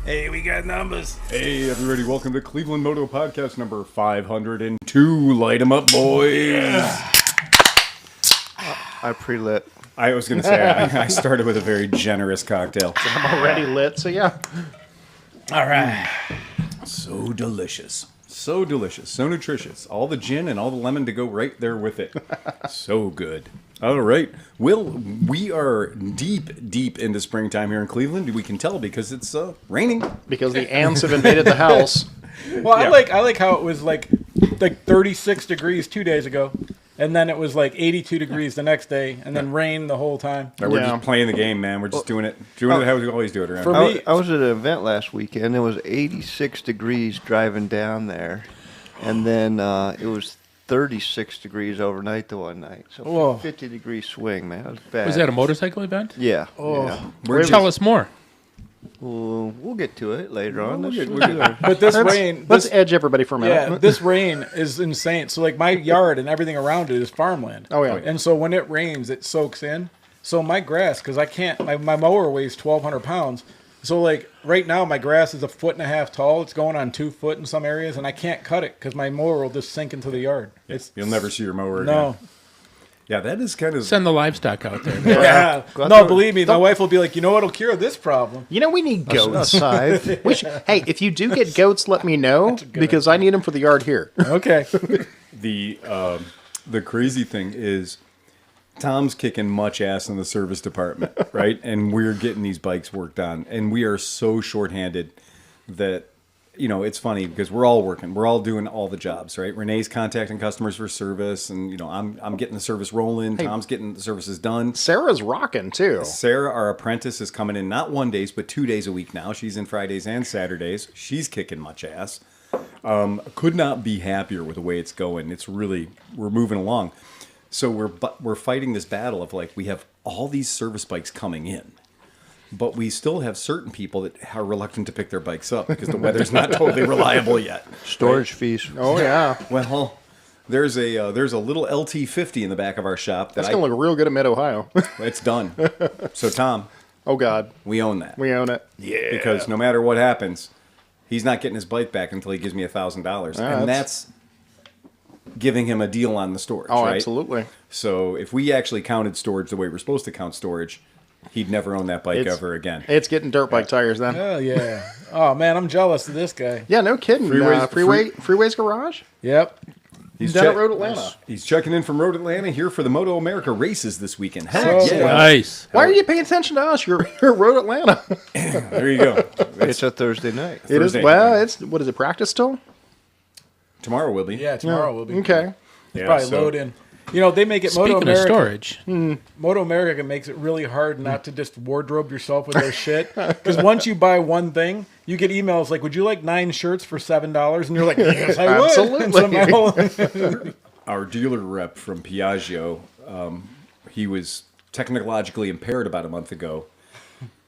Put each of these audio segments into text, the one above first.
Hey, we got numbers. Hey, everybody, welcome to ClevelandMoto podcast number 502. Light 'em up, boys. I pre-lit. I was going to say, I started with a very generous cocktail. I'm already lit, so yeah. All right. So delicious. So delicious. So nutritious. All the gin and all the lemon to go right there with it. So good. All right. Will, we are deep into springtime here in Cleveland. We can tell because it's raining. Because the ants have invaded the house. Well, I like how it was like 36 degrees 2 days ago, and then it was like 82 degrees the next day, and then rain the whole time. We're just playing the game, man. We're just doing it how we always do it around For here. me, I was at an event last weekend. It was 86 degrees driving down there, and then it was 36 degrees overnight the one night. So Whoa. 50-degree swing, man. It was bad. Was that a motorcycle event? Yeah. Oh. Yeah. Tell us more. We'll get to it later on. but this rain, Let's edge everybody for a minute. yeah, this rain is insane. So like my yard and everything around it is farmland. Oh, yeah. And so when it rains, it soaks in. So my grass, because I can't, my mower weighs 1,200 pounds. So like right now, my grass is 1.5 feet tall. It's going on 2 foot in some areas, and I can't cut it because my mower will just sink into the yard. You'll never see your mower again. No. Yeah, that is kind of... Send the livestock out there. Yeah. Go out No, there. believe me, my wife will be like, you know what'll cure this problem? You know, we need goats. Scythe. Hey, if you do get goats, let me know, because I need them for the yard here. Okay. The crazy thing is Tom's kicking much ass in the service department, right? And we're getting these bikes worked on. And we are so shorthanded that, you know, it's funny because we're all working. We're all doing all the jobs, right? Renee's contacting customers for service. And, you know, I'm getting the service rolling. Hey. Tom's getting the services done. Sarah's rocking, too. Sarah, our apprentice, is coming in not 1 day, but 2 days a week now. She's in Fridays and Saturdays. She's kicking much ass. Could not be happier with the way it's going. It's really, we're moving along. So we're fighting this battle of like, we have all these service bikes coming in, but we still have certain people that are reluctant to pick their bikes up because the weather's not totally reliable yet. Storage fees. Oh, yeah. Well, there's a little LT50 in the back of our shop That's going to look real good at Mid-Ohio. it's done. So Tom, Oh, God. we own that. We own it. Yeah. Because no matter what happens, he's not getting his bike back until he gives me $1,000. And that's giving him a deal on the storage, Oh, right? absolutely. So if we actually counted storage the way we're supposed to count storage, he'd never own that bike ever again. It's getting dirt bike tires then. Oh, yeah. Oh, man, I'm jealous of this guy. Yeah, no kidding. Freeway's Garage? Yep. He's Down at Road Atlanta. He's checking in from Road Atlanta here for the Moto America races this weekend. Heck Excellent. yeah. Nice. Why are you paying attention to us? You're Road Atlanta. There you go. It's a Thursday night. It is. Thursday. Well, it's, what is it, practice still? Tomorrow will be. Yeah, tomorrow will be. Okay. Yeah, Probably so- load in. You know, they make it Moto Speaking of America. storage, Moto America makes it really hard not to just wardrobe yourself with their shit. Because once you buy one thing, you get emails like, "Would you like 9 shirts for $7?" And you're like, "Yes, I would." Absolutely. Our dealer rep from Piaggio, he was technologically impaired about a month ago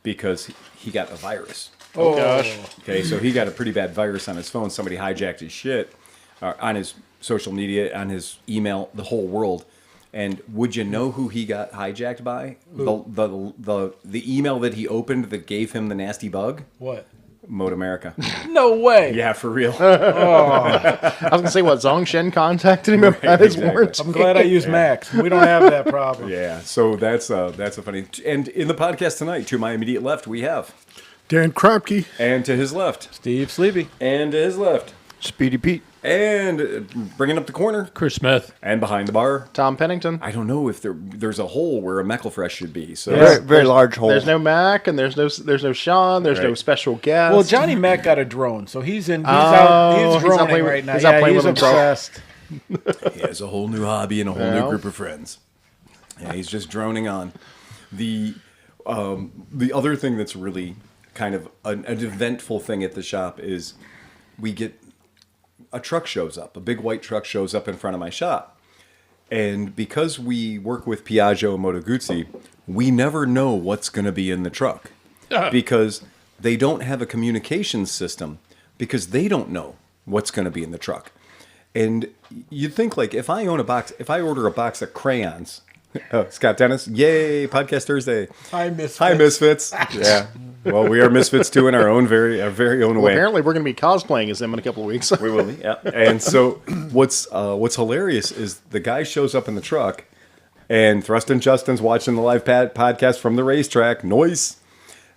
because he got a virus. Oh, gosh. Okay, so he got a pretty bad virus on his phone. Somebody hijacked his shit on his social media, on his email, the whole world. And would you know who he got hijacked by? The email that he opened that gave him the nasty bug? What? Moto America. No way. Yeah, for real. I was going to say, what, Zongshen contacted him about his exactly. warranty? I'm glad I use Max. We don't have that problem. Yeah, so that's a funny. And in the podcast tonight, to my immediate left, we have. Dan Kropke. And to his left. Steve Sleepy. And to his left. Speedy Pete. And bringing up the corner. Chris Smith. And behind the bar. Tom Pennington. I don't know if there's a hole where a Meckelfresh should be. So Very large hole. There's no Mac, and there's no Sean. There's no Right. special guest. Well, Johnny Mac got a drone, so he's he's droning out playing with- right now. he's out Yeah, playing he's with himself. obsessed. he has a whole new hobby and a whole new Well. group of friends. Yeah, he's just droning on. The other thing that's really kind of an eventful thing at the shop is we get a truck shows up, a big white truck shows up in front of my shop. And because we work with Piaggio and Moto Guzzi, we never know what's going to be in the truck because they don't have a communications system because they don't know what's going to be in the truck. And you'd think, like, if I order a box of crayons, Scott Dennis, yay, Podcast Thursday. Hi, Misfits. Hi, Misfits. Yeah. Well, we are misfits too in our very own Well, way. apparently, we're going to be cosplaying as them in a couple of weeks. We will be, yeah. And so what's hilarious is the guy shows up in the truck, and Thrust and Justin's watching the live podcast from the racetrack. Noise.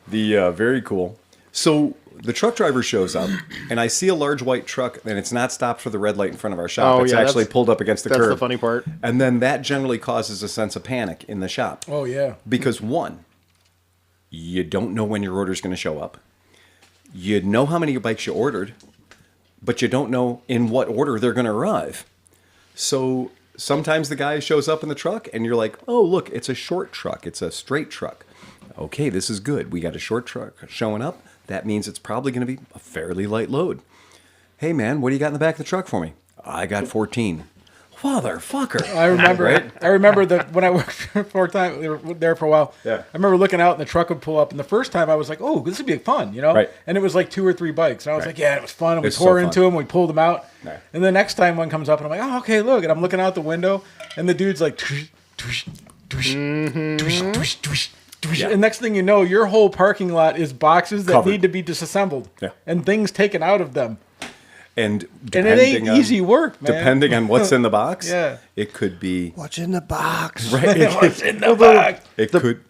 Very cool. So the truck driver shows up, and I see a large white truck, and it's not stopped for the red light in front of our shop. Oh, It's yeah, actually that's- pulled up against the That's curb. the funny part. And then that generally causes a sense of panic in the shop. Oh yeah. Because one, you don't know when your order's going to show up. You know how many bikes you ordered, but you don't know in what order they're going to arrive. So sometimes the guy shows up in the truck and you're like, oh, look, it's a short truck. It's a straight truck. Okay, this is good. We got a short truck showing up. That means it's probably going to be a fairly light load. Hey, man, what do you got in the back of the truck for me? I got 14. Motherfucker. I remember. Right? I remember that when I worked for a time there for a while. Yeah. I remember looking out and the truck would pull up, and the first time I was like, "Oh, this would be fun," you know. Right. And it was like 2 or 3 bikes, and I was Right. like, "Yeah, it was fun." And we It's so tore fun. into them, we pulled them out, Right. and the next time one comes up, and I'm like, "Oh, okay, look," and I'm looking out the window, and the dude's like, "Tush, tush, tush, tush, tush, tush." Yeah. And next thing you know, your whole parking lot is boxes that Covered. need to be disassembled, Yeah. and things taken out of them. And And it ain't depending on- easy work, man. Depending on what's in the box, Yeah. it could be What's in the box? What's in the box?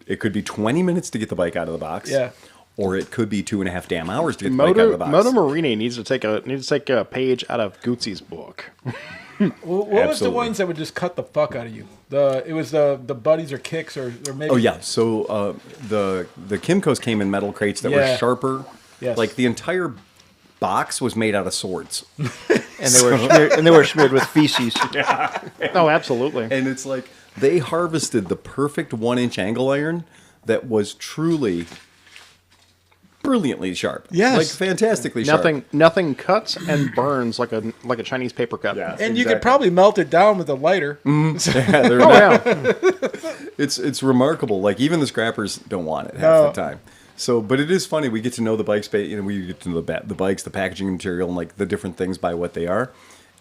it could be 20 minutes to get the bike out of the box. Yeah. Or it could be 2.5 damn hours to get the bike out of the box. Moto Marini needs to take a page out of Guzzi's book. What was the Absolutely. ones that would just cut the fuck out of you? It was the buddies or kicks or maybe. Oh yeah, so the Kimcos came in metal crates that Yeah. were sharper. Yes. Like the entire box was made out of swords. And they were smeared with feces. Oh, absolutely. And it's like they harvested the perfect 1-inch angle iron that was truly brilliantly sharp. Yes. Like fantastically sharp. Nothing cuts and burns like a Chinese paper cut. Yeah. And you Exactly. could probably melt it down with a lighter. Yeah, they're Oh not- yeah. It's remarkable. Like even the scrappers don't want it half No. the time. So, but it is funny. We get to know the bikes. We get to know the bikes, the packaging material, and like the different things by what they are.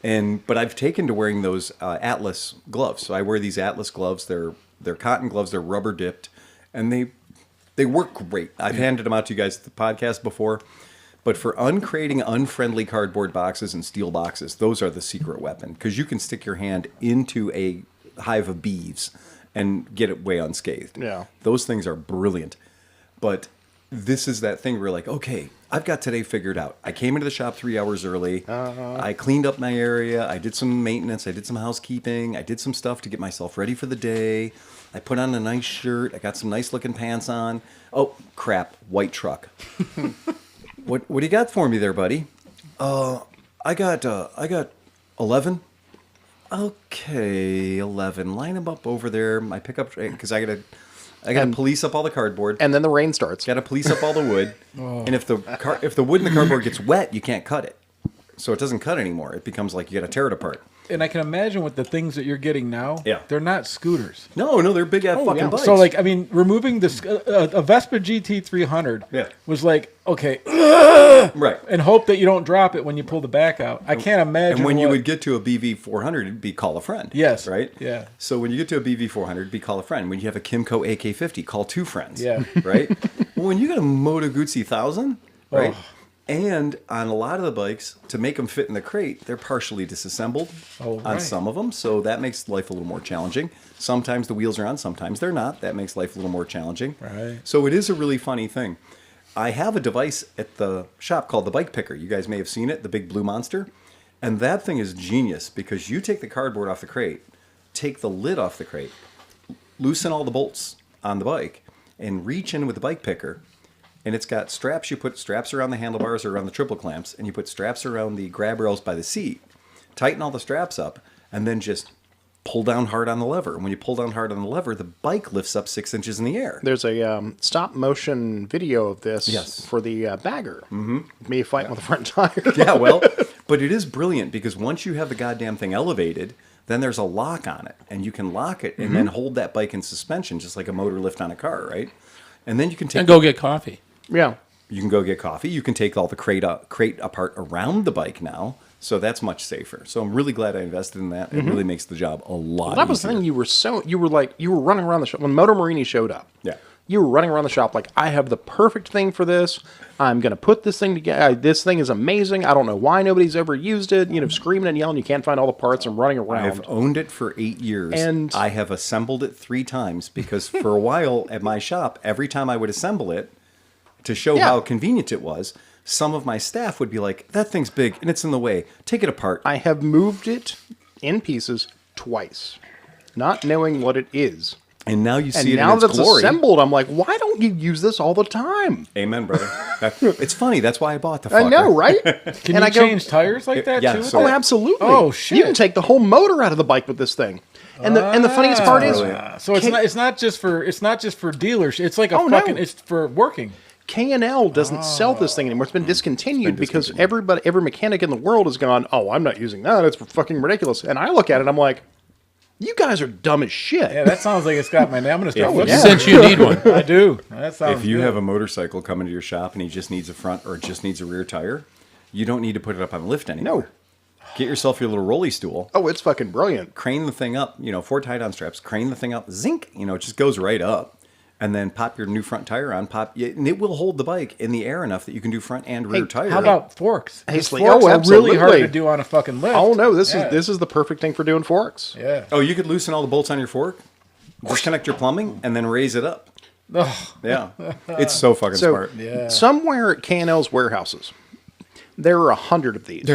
But I've taken to wearing those Atlas gloves. So I wear these Atlas gloves. They're cotton gloves. They're rubber dipped, and they work great. I've handed them out to you guys at the podcast before. But for uncrating unfriendly cardboard boxes and steel boxes, those are the secret weapon because you can stick your hand into a hive of bees and get it way unscathed. Yeah. Those things are brilliant. But this is that thing where you're like, okay, I've got today figured out. I came into the shop 3 hours early. I cleaned up my area. I did some maintenance. I did some housekeeping. I did some stuff to get myself ready for the day. I put on a nice shirt. I got some nice looking pants on. Oh, crap. White truck. What do you got for me there, buddy? I got 11. Okay, 11. Line them up over there. My pickup, because I got to police up all the cardboard. And then the rain starts. Got to police up all the wood. And if the wood in the cardboard gets wet, you can't cut it. So it doesn't cut anymore. It becomes like you got to tear it apart. And I can imagine with the things that you're getting now, Yeah. they're not scooters. No, they're big ass fucking yeah. bikes. So, like, I mean, removing this, a Vespa GT 300 Yeah. was like, okay, right. and hope that you don't drop it when you pull the back out. I can't imagine. And when you what- would get to a BV 400, it'd be call a friend. Yes. Right? Yeah. So when you get to a BV 400, be call a friend. When you have a Kimco AK50, call 2 friends. Yeah. Right? Well, when you got a Moto Guzzi 1000, right? Oh. And on a lot of the bikes, to make them fit in the crate, they're partially disassembled Oh, on right. some of them. So that makes life a little more challenging. Sometimes the wheels are on, sometimes they're not. That makes life a little more challenging. Right. So it is a really funny thing. I have a device at the shop called the Bike Picker. You guys may have seen it, the big blue monster. And that thing is genius because you take the cardboard off the crate, take the lid off the crate, loosen all the bolts on the bike, and reach in with the Bike Picker. And it's got straps. You put straps around the handlebars or around the triple clamps, and you put straps around the grab rails by the seat. Tighten all the straps up, and then just pull down hard on the lever. And when you pull down hard on the lever, the bike lifts up 6 inches in the air. There's a stop motion video of this Yes. for the bagger. Mm-hmm. Me fighting with a front tire. Yeah, well, but it is brilliant because once you have the goddamn thing elevated, then there's a lock on it, and you can lock it and then hold that bike in suspension, just like a motor lift on a car, right? And then you can take And go get coffee. Yeah. you can go get coffee. You can take all the crate apart around the bike now, so that's much safer. So I'm really glad I invested in that. It really makes the job a lot Well, that was the easier. thing. You were running around the shop when Moto Marini showed up. Yeah. You were running around the shop like, I have the perfect thing for this. I'm going to put this thing together. This thing is amazing. I don't know why nobody's ever used it. You know, screaming and yelling. You can't find all the parts and running around. I've owned it for 8 years. And I have assembled it 3 times because for a while at my shop, every time I would assemble it to show how convenient it was, some of my staff would be like, that thing's big and it's in the way. Take it apart. I have moved it in pieces twice, not knowing what it is. And now you see it now in its that it's glory. assembled, I'm like, why don't you use this all the time? Amen, brother. It's funny. That's why I bought the fucker. I know, right? Can you change tires like that Yeah, too? so- Oh, absolutely. Oh, shit. You can take the whole motor out of the bike with this thing. And the funniest part is, So it's not just for dealers. It's like a Oh, fucking. no. It's for working. K&L doesn't sell this thing anymore. It's been discontinued because every mechanic in the world has gone, oh, I'm not using that. It's fucking ridiculous. And I look at it, I'm like, you guys are dumb as shit. Yeah, that sounds like it's got my name. I'm gonna start looking. Yeah. Since you need one. I do. That sounds. If you good. have a motorcycle coming to your shop and he just needs a front or just needs a rear tire, you don't need to put it up on a lift anymore. No. Get yourself your little rolly stool. Oh, it's fucking brilliant. Crane the thing up, 4 tie-down straps. Crane the thing up, zinc. It just goes right up. And then pop your new front tire on, and it will hold the bike in the air enough that you can do front and rear tire. How about forks? Hey, Because Slee- forks oh, are really hard absolutely. to do on a fucking lift. Oh, no, this Yeah. is the perfect thing for doing forks. Yeah. Oh, you could loosen all the bolts on your fork, disconnect your plumbing, and then raise it up. Ugh. Yeah, it's so fucking So smart. Yeah. somewhere at K&L's warehouses, there are 100 of these.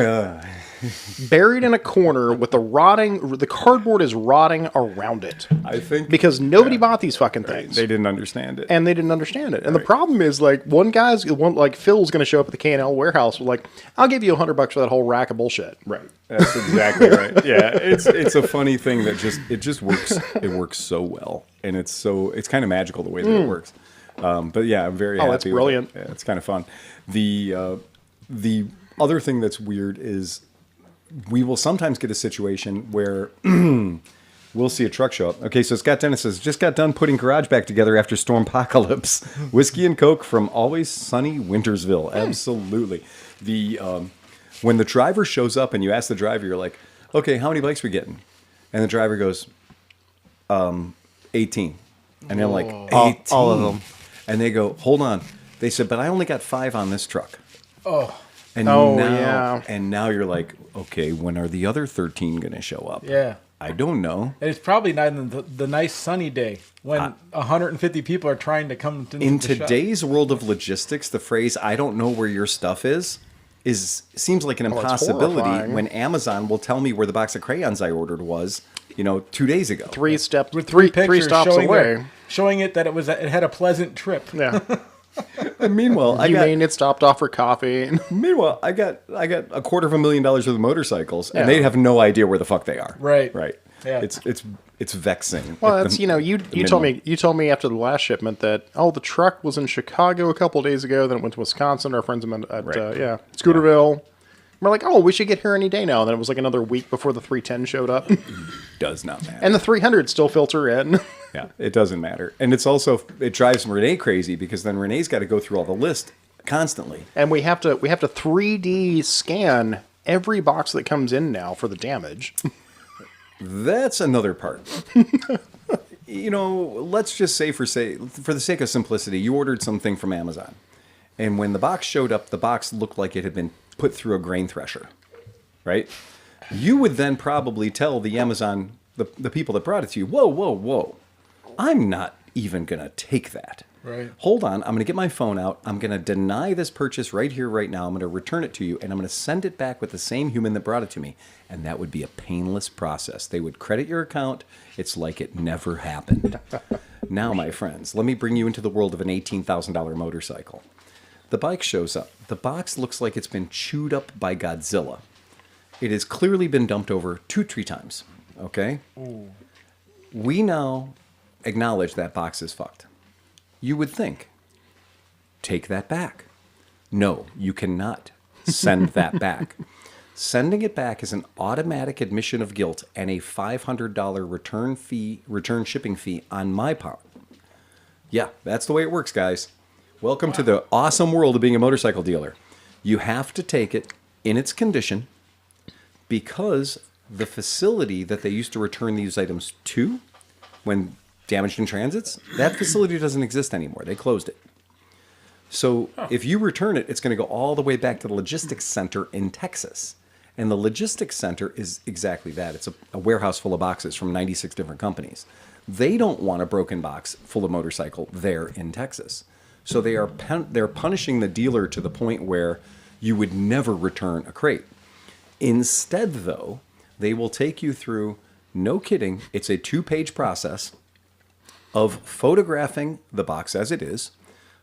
Buried in a corner with the cardboard is rotting around it. I think Because nobody bought these fucking things. they didn't understand it. And they didn't understand it. And the problem is, like, Phil's going to show up at the K&L warehouse with, like, I'll give you $100 for that whole rack of bullshit. Right. That's exactly right. Yeah, it's a funny thing that just works. It works so well, and it's kind of magical the way that it works. But yeah, I'm very happy. That's with brilliant. it. Yeah, it's kind of fun. The other thing that's weird is we will sometimes get a situation where we'll see a truck show up. Okay, so Scott Dennis says, just got done putting garage back together after Stormpocalypse. Whiskey and Coke from Always Sunny Wintersville. Absolutely. When the driver shows up and you ask the driver, you're like, okay, how many bikes we getting? And the driver goes, 18. And they're like, 18? All of them. And they go, hold on. They said, but I only got 5 on this truck. Oh. And now you're like, okay, when are the other 13 going to show up? Yeah. I don't know. And it's probably not in the nice sunny day when 150 people are trying to come to In the shop. today's world of logistics, the phrase "I don't know where your stuff is" seems like an it's impossibility horrifying. when Amazon will tell me where the box of crayons I ordered was, 2 days ago. Three stops showing away. showing it that it had a pleasant trip. Yeah. And meanwhile, it stopped off for coffee. I got $250,000 worth of motorcycles, and they have no idea where the fuck they are. Right. Right. Yeah. It's vexing. Well, at that's the you minimum. told me after the last shipment that the truck was in Chicago a couple of days ago, then it went to Wisconsin. Our friends at Right. Scooterville. We're like, we should get here any day now. And then it was like another week before the 310 showed up, Does not matter. and the 300 still filter in. Yeah, it doesn't matter. And it drives Renee crazy because then Renee's got to go through all the list constantly. And we have to 3D scan every box that comes in now for the damage. That's another part. Let's just say for the sake of simplicity, you ordered something from Amazon. And when the box showed up, the box looked like it had been put through a grain thresher, right? You would then probably tell the Amazon, the people that brought it to you, whoa, I'm not even going to take that. Right. Hold on, I'm going to get my phone out. I'm going to deny this purchase right here, right now. I'm going to return it to you, and I'm going to send it back with the same human that brought it to me. And that would be a painless process. They would credit your account. It's like it never happened. Now, my friends, let me bring you into the world of an $18,000 motorcycle. The bike shows up. The box looks like it's been chewed up by Godzilla. It has clearly been dumped over 2-3 times. Okay? Ooh. We now acknowledge that box is fucked. You would think, take that back. No, you cannot send that back. Sending it back is an automatic admission of guilt and a $500 return shipping fee on my part. Yeah, that's the way it works, guys. Welcome to the awesome world of being a motorcycle dealer. You have to take it in its condition because the facility that they used to return these items to, when damaged in transits, that facility doesn't exist anymore. They closed it. So if you return it, it's going to go all the way back to the logistics center in Texas. And the logistics center is exactly that. It's a warehouse full of boxes from 96 different companies. They don't want a broken box full of motorcycle there in Texas. So they're punishing the dealer to the point where you would never return a crate. Instead, though, they will take you through, no kidding, it's a 2-page process of photographing the box as it is,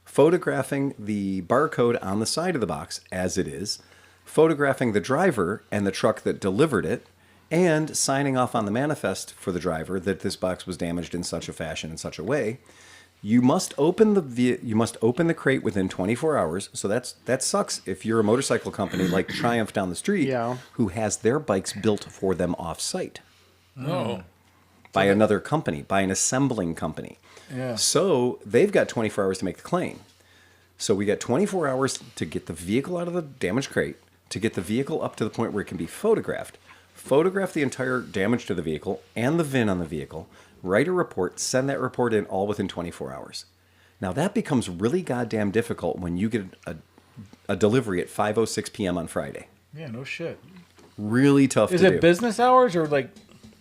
photographing the barcode on the side of the box as it is, photographing the driver and the truck that delivered it, and signing off on the manifest for the driver that this box was damaged in such a fashion, in such a way. You must open the crate within 24 hours. So that sucks if you're a motorcycle company like Triumph down the street, who has their bikes built for them off-site. Oh. By another company, by an assembling company. Yeah. So they've got 24 hours to make the claim. So we got 24 hours to get the vehicle out of the damaged crate, to get the vehicle up to the point where it can be photographed, photograph the entire damage to the vehicle and the VIN on the vehicle, write a report, send that report in all within 24 hours. Now that becomes really goddamn difficult when you get a delivery at 5:06 p.m. on Friday. Yeah, no shit. Really tough Is to it do. business hours or like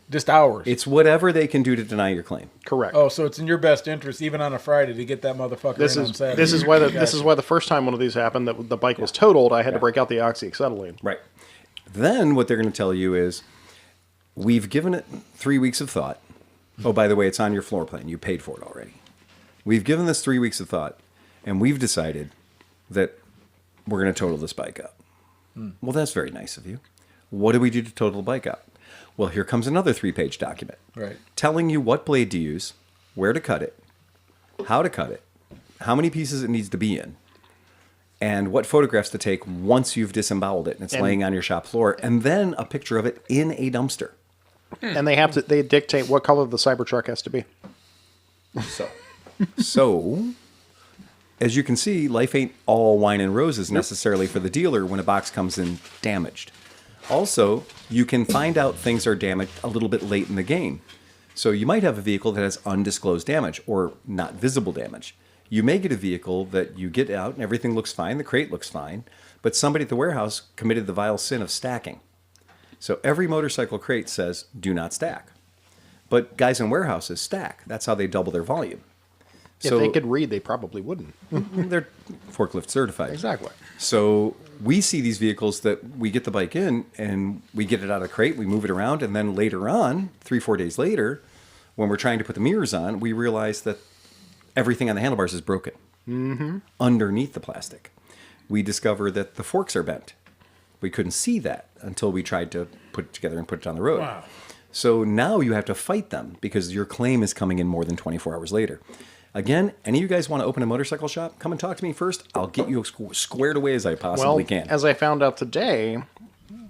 just hours? It's whatever they can do to deny your claim. Correct. Oh, so it's in your best interest, even on a Friday, to get that motherfucker This in on is Saturday. this is why the first time one of these happened, that the bike was totaled, I had to break out the oxyacetylene. Right. Then what they're going to tell you is, we've given it 3 weeks of thought. Oh, by the way, it's on your floor plan. You paid for it already. We've given this 3 weeks of thought, and we've decided that we're going to total this bike out. Well, that's very nice of you. What do we do to total the bike out? Well, here comes another 3-page document. Right. Telling you what blade to use, where to cut it, how to cut it, how many pieces it needs to be in, and what photographs to take once you've disemboweled it and it's laying on your shop floor, and then a picture of it in a dumpster. And they dictate what color the Cybertruck has to be. So, as you can see, life ain't all wine and roses necessarily for the dealer when a box comes in damaged. Also, you can find out things are damaged a little bit late in the game. So you might have a vehicle that has undisclosed damage or not visible damage. You may get a vehicle that you get out and everything looks fine, the crate looks fine, but somebody at the warehouse committed the vile sin of stacking. So every motorcycle crate says, do not stack. But guys in warehouses stack. That's how they double their volume. If they could read, they probably wouldn't. They're forklift certified. Exactly. So we see these vehicles that we get the bike in and we get it out of the crate, we move it around, and then later on, 3-4 days later, when we're trying to put the mirrors on, we realize that everything on the handlebars is broken underneath the plastic. We discover that the forks are bent. We couldn't see that until we tried to put it together and put it on the road. Wow. So now you have to fight them because your claim is coming in more than 24 hours later. Again, any of you guys want to open a motorcycle shop? Come and talk to me first. I'll get you squared away as I possibly can. As I found out today,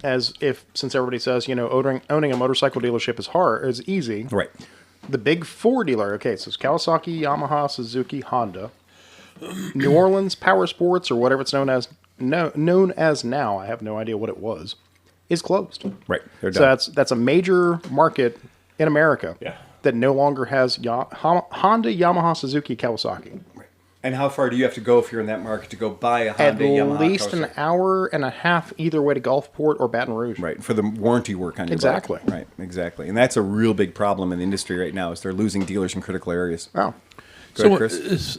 since everybody says, owning a motorcycle dealership is easy. Right. The big four dealer, okay, so it's Kawasaki, Yamaha, Suzuki, Honda, New Orleans Power Sports, or whatever it's known as now, I have no idea what it was, is closed. Right. They're done. So that's a major market in America that no longer has Honda, Yamaha, Suzuki, Kawasaki. And how far do you have to go if you're in that market to go buy a Honda, Yamaha, At least Kawasaki? an hour and a half either way to Gulfport or Baton Rouge. Right, for the warranty work on your Exactly. bike. Right, exactly. And that's a real big problem in the industry right now is they're losing dealers in critical areas. Oh. Go ahead, Chris.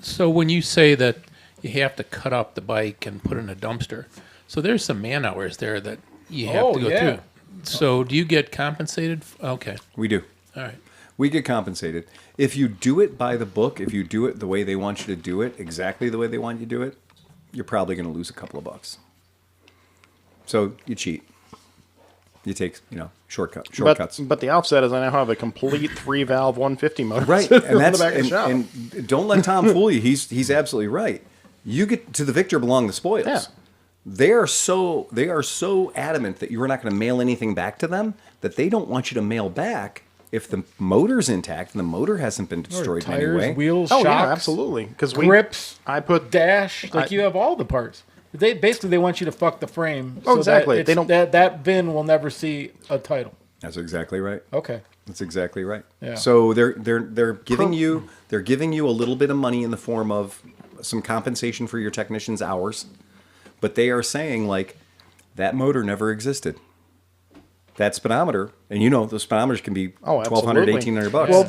So when you say that you have to cut up the bike and put it in a dumpster, so there's some man hours there that you have to go through. So do you get compensated? Okay. We do. All right. We get compensated. If you do it by the book, if you do it the way they want you to do it, exactly the way they want you to do it, you're probably going to lose a couple of bucks. So you cheat. You take, shortcuts. But the offset is I now have a complete 3-valve 150 motor. Right, and and that's the back of the shop. and don't let Tom fool you. He's absolutely right. You get to the victor belong the spoils. Yeah. They are so adamant that you are not going to mail anything back to them that they don't want you to mail back if the motor's intact and the motor hasn't been destroyed in any Tires, way. wheels, Oh shocks, yeah, absolutely. Because grips, I put dash. You have all the parts. They want you to fuck the frame. Oh, exactly. They don't. That VIN will never see a title. That's exactly right. Okay. That's exactly right. Yeah. So they're giving you a little bit of money in the form of some compensation for your technician's hours, but they are saying like that motor never existed. That speedometer, and those speedometers can be $1,200, $1,800. Well,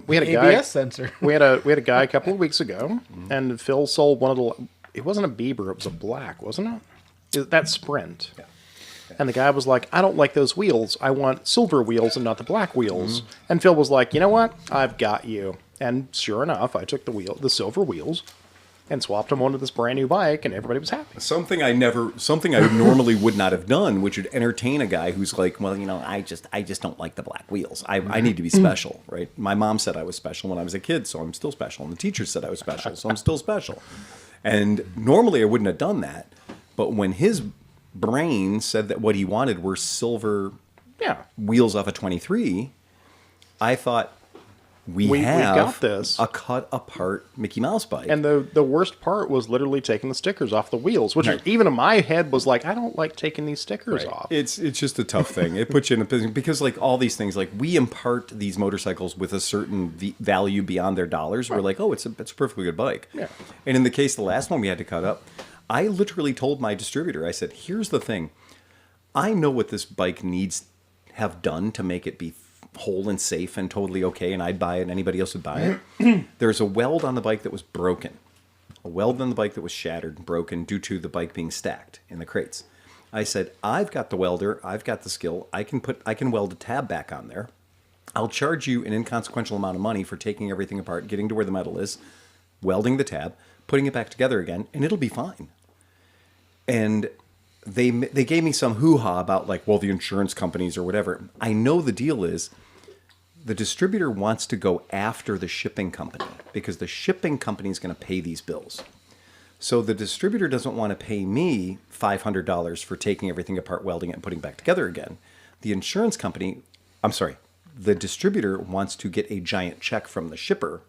we had a guy ABS sensor. we had a guy a couple of weeks ago, and Phil sold one of the. It wasn't a Bieber; it was a black, wasn't it? That Sprint. Yeah. And the guy was like, I don't like those wheels. I want silver wheels and not the black wheels. And Phil was like, you know what? I've got you. And sure enough, I took the silver wheels and swapped them onto this brand new bike, and everybody was happy. Something I normally would not have done, which would entertain a guy who's like, well, I just don't like the black wheels. I need to be special, right? My mom said I was special when I was a kid, so I'm still special. And the teacher said I was special, so I'm still special. And normally I wouldn't have done that. But when his brain said that what he wanted were silver wheels off a 23, I thought we've got this. A cut apart Mickey Mouse bike. And the worst part was literally taking the stickers off the wheels, which even in my head was like, I don't like taking these stickers off. It's just a tough thing. It puts you in a position because like all these things, like we impart these motorcycles with a certain value beyond their dollars. We're like, oh, it's a perfectly good bike. Yeah. And in the case of the last one we had to cut up, I literally told my distributor, I said, here's the thing. I know what this bike needs have done to make it be whole and safe and totally okay, and I'd buy it and anybody else would buy it. There's a weld on the bike that was broken. A weld on the bike that was shattered and broken due to the bike being stacked in the crates. I said, I've got the welder, I've got the skill, I can weld a tab back on there. I'll charge you an inconsequential amount of money for taking everything apart, getting to where the metal is, welding the tab, putting it back together again, and it'll be fine. And they gave me some hoo-ha about like, well, the insurance companies or whatever. I know the deal is the distributor wants to go after the shipping company because the shipping company is going to pay these bills. So the distributor doesn't want to pay me $500 for taking everything apart, welding it, and putting it back together again. The distributor wants to get a giant check from the shipper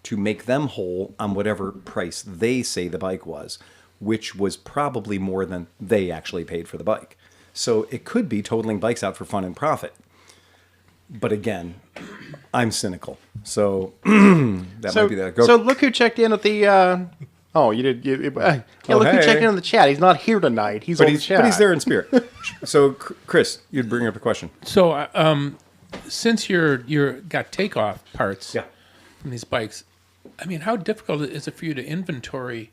to make them whole on whatever price they say the bike was, which was probably more than they actually paid for the bike. So it could be totaling bikes out for fun and profit. But again, I'm cynical. So that might be that. So look who checked in at the... you did. Look who checked in on the chat. He's not here tonight. He's on the chat. But he's there in spirit. So, Chris, you'd bring up a question. So, since you're got takeoff parts from these bikes, I mean, how difficult is it for you to inventory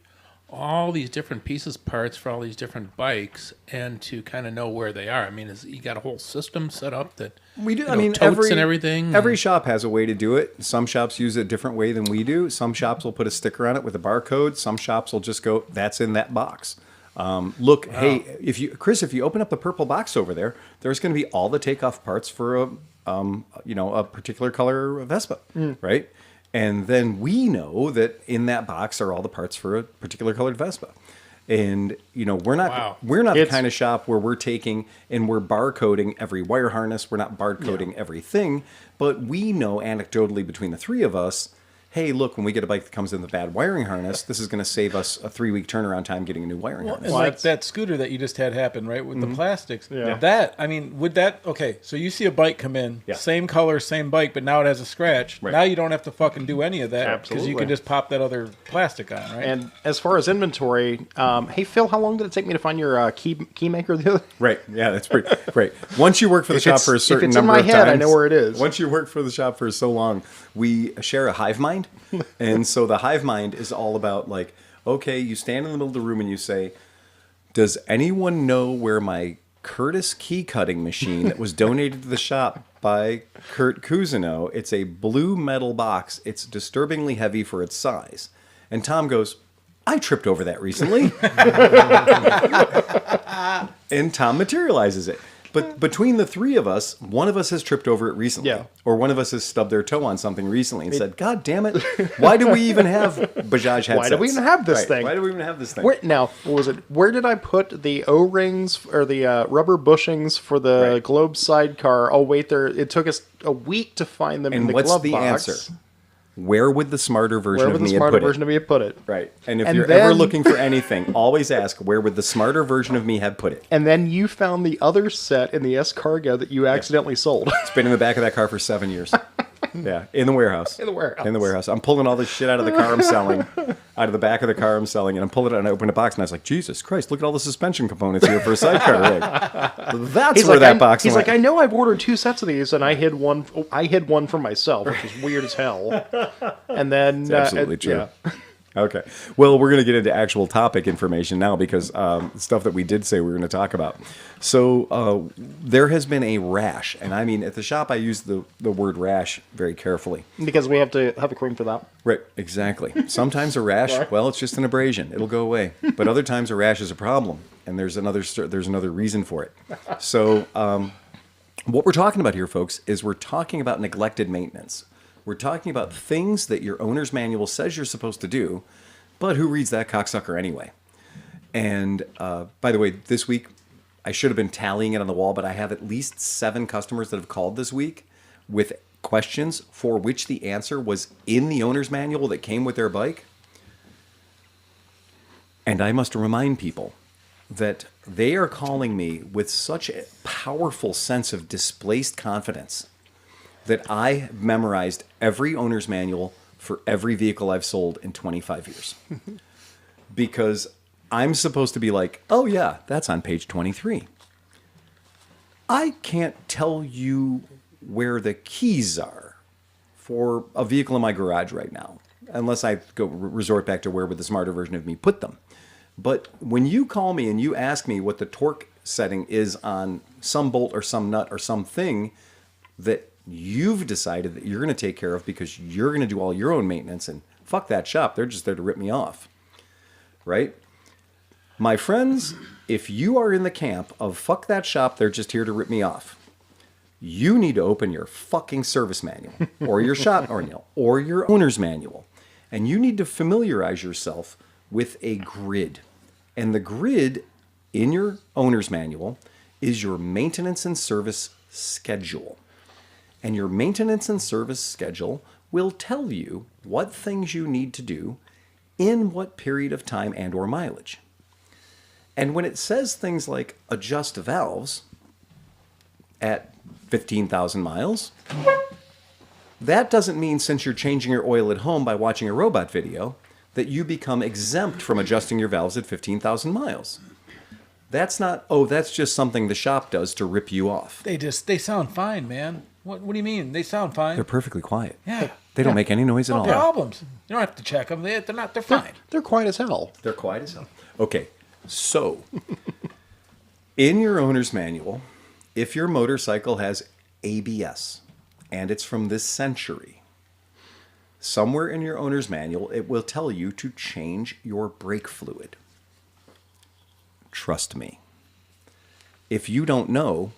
all these different pieces, parts for all these different bikes, and to kind of know where they are? I mean, you got a whole system set up that we do. Totes and everything. Every shop has a way to do it. Some shops use it a different way than we do. Some shops will put a sticker on it with a barcode. Some shops will just go, "That's in that box." Look, hey, if you open up the purple box over there, there's going to be all the takeoff parts for a particular color Vespa, right? And then we know that in that box are all the parts for a particular colored Vespa. And, we're not the kind of shop where we're taking and we're barcoding every wire harness. We're not barcoding everything. But we know anecdotally between the three of us, hey, look, when we get a bike that comes in the bad wiring harness, this is going to save us a 3-week turnaround time getting a new wiring harness. And like that scooter that you just had happen, right, with the plastics. Yeah. So you see a bike come in, same color, same bike, but now it has a scratch. Right. Now you don't have to fucking do any of that because you can just pop that other plastic on, right? And as far as inventory, hey, Phil, how long did it take me to find your key maker the other? Right, yeah, that's pretty great. Once you work for the shop for a certain number of times. If it's in my head, I know where it is. Once you work for the shop for so long, we share a hive mind. And so the hive mind is all about like, okay, you stand in the middle of the room and you say, does anyone know where my Curtis key cutting machine that was donated to the shop by Kurt Cousineau? It's a blue metal box. It's disturbingly heavy for its size. And Tom goes, I tripped over that recently. And Tom materializes it. But between the three of us, one of us has tripped over it recently. Yeah. Or one of us has stubbed their toe on something recently and said, God damn it, why do we even have Bajaj headsets? Why do we even have this thing? Why do we even have this thing? Where did I put the O-rings or the rubber bushings for the Globe sidecar? Oh, wait, it took us a week to find them in the glove box. And what's the answer? where would the smarter version Where of would the me have smarter put version it? of me have put it? Right. And if And you're ever then- looking for anything, always ask, where would the smarter version of me have put it? And then you found the other set in the S cargo that you accidentally sold. It's been in the back of that car for 7 years. Yeah, in the warehouse. In the warehouse. In the warehouse. I'm pulling all this shit out of the car I'm selling, out of the back of the car I'm selling, and I'm pulling it and I open a box and I was like, Jesus Christ, look at all the suspension components here for a sidecar rig. That's where that box He's went. like, I know I've ordered 2 sets of these, and I hid one. I hid one for myself, which is weird as hell. And then It's absolutely true. Yeah. Okay. Well, we're going to get into actual topic information now because stuff that we did say we were going to talk about. So there has been a rash, and I mean, at the shop I use the word rash very carefully. Because we have to have a cream for that. Right, exactly. Sometimes a rash, well, it's just an abrasion. It'll go away. But other times a rash is a problem, and there's another reason for it. So what we're talking about here, folks, is we're talking about neglected maintenance. We're talking about things that your owner's manual says you're supposed to do, but who reads that cocksucker anyway? And by the way, this week, I should have been tallying it on the wall, but I have at least 7 customers that have called this week with questions for which the answer was in the owner's manual that came with their bike. And I must remind people that they are calling me with such a powerful sense of displaced confidence that I memorized every owner's manual for every vehicle I've sold in 25 years. Because I'm supposed to be like, oh yeah, that's on page 23. I can't tell you where the keys are for a vehicle in my garage right now, unless I go resort back to where would the smarter version of me put them. But when you call me and you ask me what the torque setting is on some bolt or some nut or something that you've decided that you're going to take care of because you're going to do all your own maintenance, and fuck that shop, they're just there to rip me off. Right? My friends, if you are in the camp of fuck that shop, they're just here to rip me off, you need to open your fucking service manual or your shop manual or your owner's manual, and you need to familiarize yourself with a grid. And the grid in your owner's manual is your maintenance and service schedule. And your maintenance and service schedule will tell you what things you need to do in what period of time and or mileage. And when it says things like adjust valves at 15,000 miles, that doesn't mean since you're changing your oil at home by watching a robot video that you become exempt from adjusting your valves at 15,000 miles. That's not, oh, that's just something the shop does to rip you off. They sound fine, man. What do you mean? They sound fine. They're perfectly quiet. Yeah. They don't make any noise at No all. problems. You don't have to check them. They're fine. They're quiet as hell. They're quiet as hell. Okay, so in your owner's manual, if your motorcycle has ABS and it's from this century, somewhere in your owner's manual, it will tell you to change your brake fluid. Trust me. If you don't know,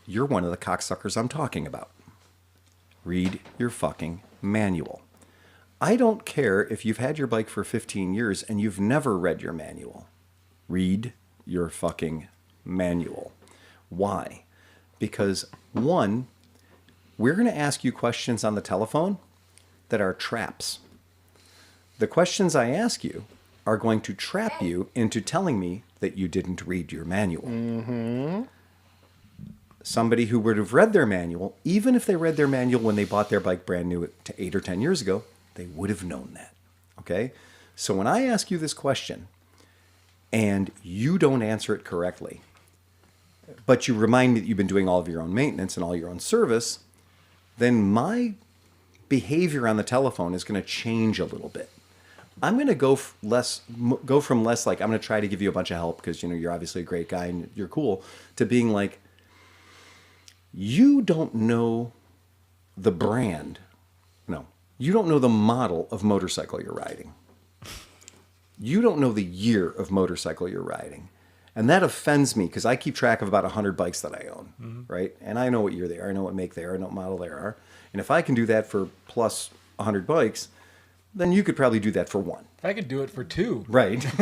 you're one of the cocksuckers I'm talking about. Read your fucking manual. I don't care if you've had your bike for 15 years and you've never read your manual. Read your fucking manual. Why? Because, one, we're going to ask you questions on the telephone that are traps. The questions I ask you are going to trap you into telling me that you didn't read your manual. Mm-hmm. Somebody who would have read their manual, even if they read their manual when they bought their bike brand new 8 or 10 years ago, they would have known that. Okay? So when I ask you this question and you don't answer it correctly, but you remind me that you've been doing all of your own maintenance and all your own service, then my behavior on the telephone is going to change a little bit. I'm going to go from less like, I'm going to try to give you a bunch of help because, you know, you're obviously a great guy and you're cool, to being like, you don't know the brand. No, you don't know the model of motorcycle you're riding. You don't know the year of motorcycle you're riding. And that offends me because I keep track of about 100 bikes that I own, right? And I know what year they are, I know what make they are, I know what model they are. And if I can do that for plus 100 bikes, then you could probably do that for one. I could do it for 2. Right. Out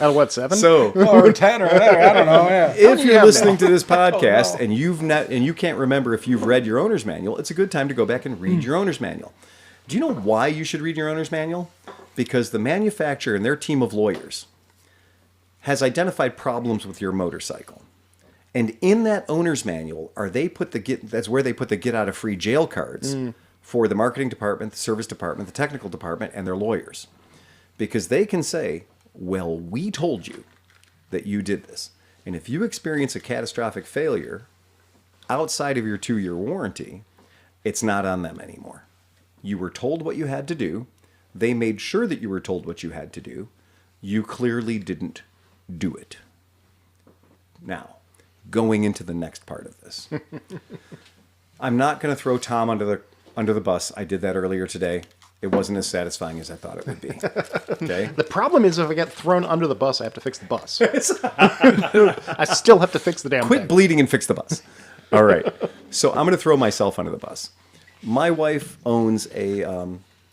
of what, 7? So Or 10 or whatever. I don't know. Yeah. if you you're have listening now? to this podcast and you can't remember if you've read your owner's manual, it's a good time to go back and read your owner's manual. Do you know why you should read your owner's manual? Because the manufacturer and their team of lawyers has identified problems with your motorcycle. And in that owner's manual, that's where they put the get out of free jail cards for the marketing department, the service department, the technical department, and their lawyers. Because they can say, well, we told you that you did this. And if you experience a catastrophic failure outside of your 2-year warranty, it's not on them anymore. You were told what you had to do. They made sure that you were told what you had to do. You clearly didn't do it. Now, going into the next part of this. I'm not going to throw Tom under the bus. I did that earlier today. It wasn't as satisfying as I thought it would be. Okay? The problem is if I get thrown under the bus, I have to fix the bus. I still have to fix the damn Quit thing. bleeding and fix the bus. All right. So I'm going to throw myself under the bus. My wife owns a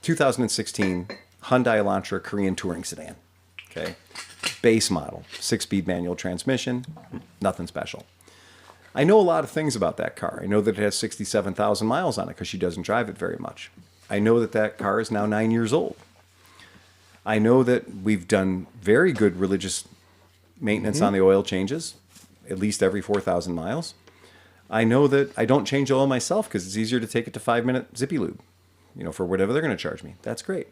2016 Hyundai Elantra Korean touring sedan. Okay? Base model, 6-speed manual transmission, nothing special. I know a lot of things about that car. I know that it has 67,000 miles on it because she doesn't drive it very much. I know that that car is now 9 years old. I know that we've done very good religious maintenance on the oil changes, at least every 4,000 miles. I know that I don't change oil myself because it's easier to take it to 5-minute zippy lube, for whatever they're going to charge me. That's great.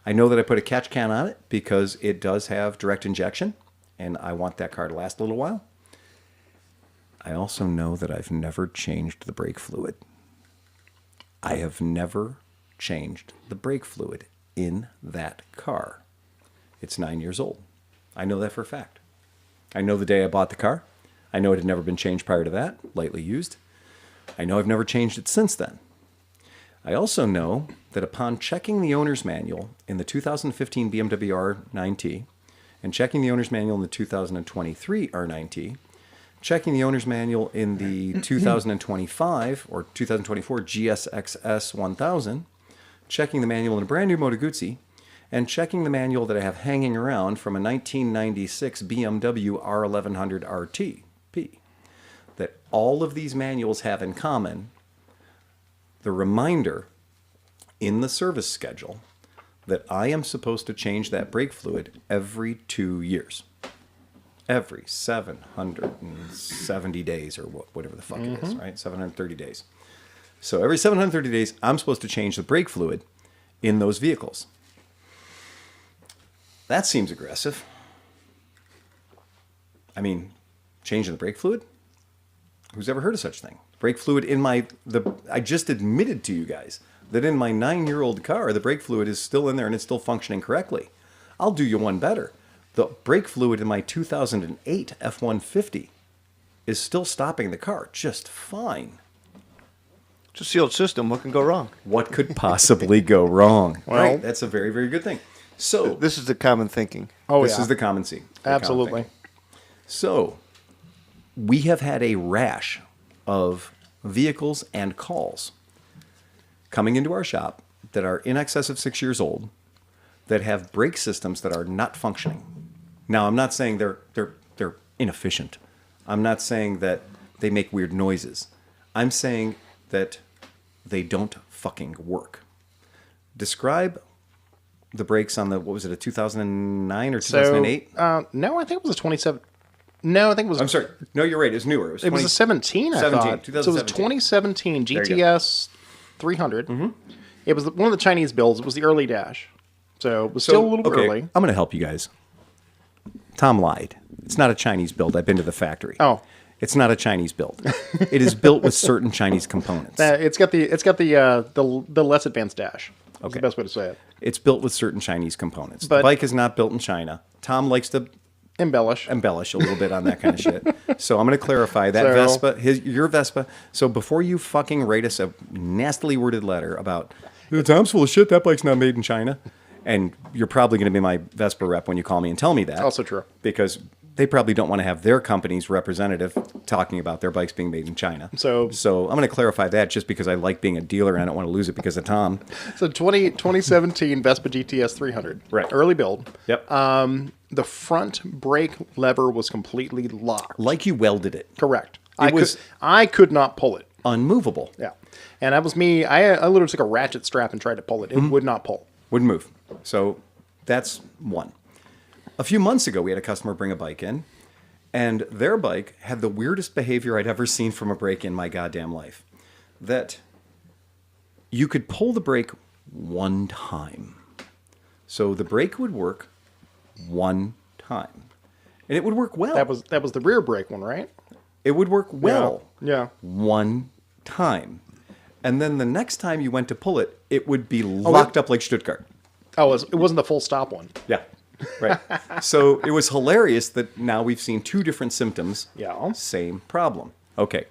I know that I put a catch can on it because it does have direct injection, and I want that car to last a little while. I also know that I've never changed the brake fluid. I have never changed the brake fluid in that car. It's 9 years old. I know that for a fact. I know the day I bought the car. I know it had never been changed prior to that, lightly used. I know I've never changed it since then. I also know that upon checking the owner's manual in the 2015 BMW R9T and checking the owner's manual in the 2023 R9T, checking the owner's manual in the 2025 or 2024 GSXS 1000, checking the manual in a brand new Moto Guzzi, and checking the manual that I have hanging around from a 1996 BMW R1300 RTP, that all of these manuals have in common the reminder in the service schedule that I am supposed to change that brake fluid every 2 years. Every 770 days or whatever the fuck it is, right? 730 days. So every 730 days, I'm supposed to change the brake fluid in those vehicles. That seems aggressive. I mean, changing the brake fluid? Who's ever heard of such thing? Brake fluid in I just admitted to you guys that in my 9-year-old car, the brake fluid is still in there and it's still functioning correctly. I'll do you one better. The brake fluid in my 2008 F-150 is still stopping the car just fine. It's a sealed system. What can go wrong? What could possibly go wrong? Well- Right, that's a very, very good thing. So This is the common thinking. Oh, this yeah. is the common scene. Absolutely. So we have had a rash of vehicles and calls coming into our shop that are in excess of 6 years old that have brake systems that are not functioning. Now, I'm not saying they're inefficient. I'm not saying that they make weird noises. I'm saying that they don't fucking work. Describe the brakes on the, what was it, a 2009 or 2008? No, I think it was a 27. No, I think it was. I'm sorry. No, you're right. It was newer. It was a 17, I 17, thought. So it was a 2017. 2017 you go. GTS 300. It was one of the Chinese builds. It was the early dash. So it was still a little bit early. I'm going to help you guys. Tom lied. It's not a Chinese build. I've been to the factory. Oh. It's not a Chinese build. It is built with certain Chinese components. It's got the less advanced dash. That's the best way to say it. It's built with certain Chinese components. The But- bike is not built in China. Tom likes to Embellish. embellish a little bit on that kind of shit. So I'm going to clarify that So- Vespa, your Vespa. So before you fucking write us a nastily worded letter about Tom's full of shit, that bike's not made in China, and you're probably going to be my Vespa rep when you call me and tell me that. Also true. Because they probably don't want to have their company's representative talking about their bikes being made in China. So I'm going to clarify that just because I like being a dealer and I don't want to lose it because of Tom. 2017 Vespa GTS 300. Right. Early build. Yep. The front brake lever was completely locked. Like you welded it. Correct. was- I could not pull it. Unmovable. Yeah. And that was me. I literally took a ratchet strap and tried to pull it. It would not pull. Wouldn't move. So that's one. A few months ago, we had a customer bring a bike in, and their bike had the weirdest behavior I'd ever seen from a brake in my goddamn life. That you could pull the brake one time. So the brake would work one time. And it would work well. That was the rear brake one, right? It would work well. Yeah. One time. And then the next time you went to pull it, it would be locked up like Stuttgart. Oh, it wasn't the full stop one. Yeah. Right. So it was hilarious that now we've seen two different symptoms. Yeah. Same problem. Okay.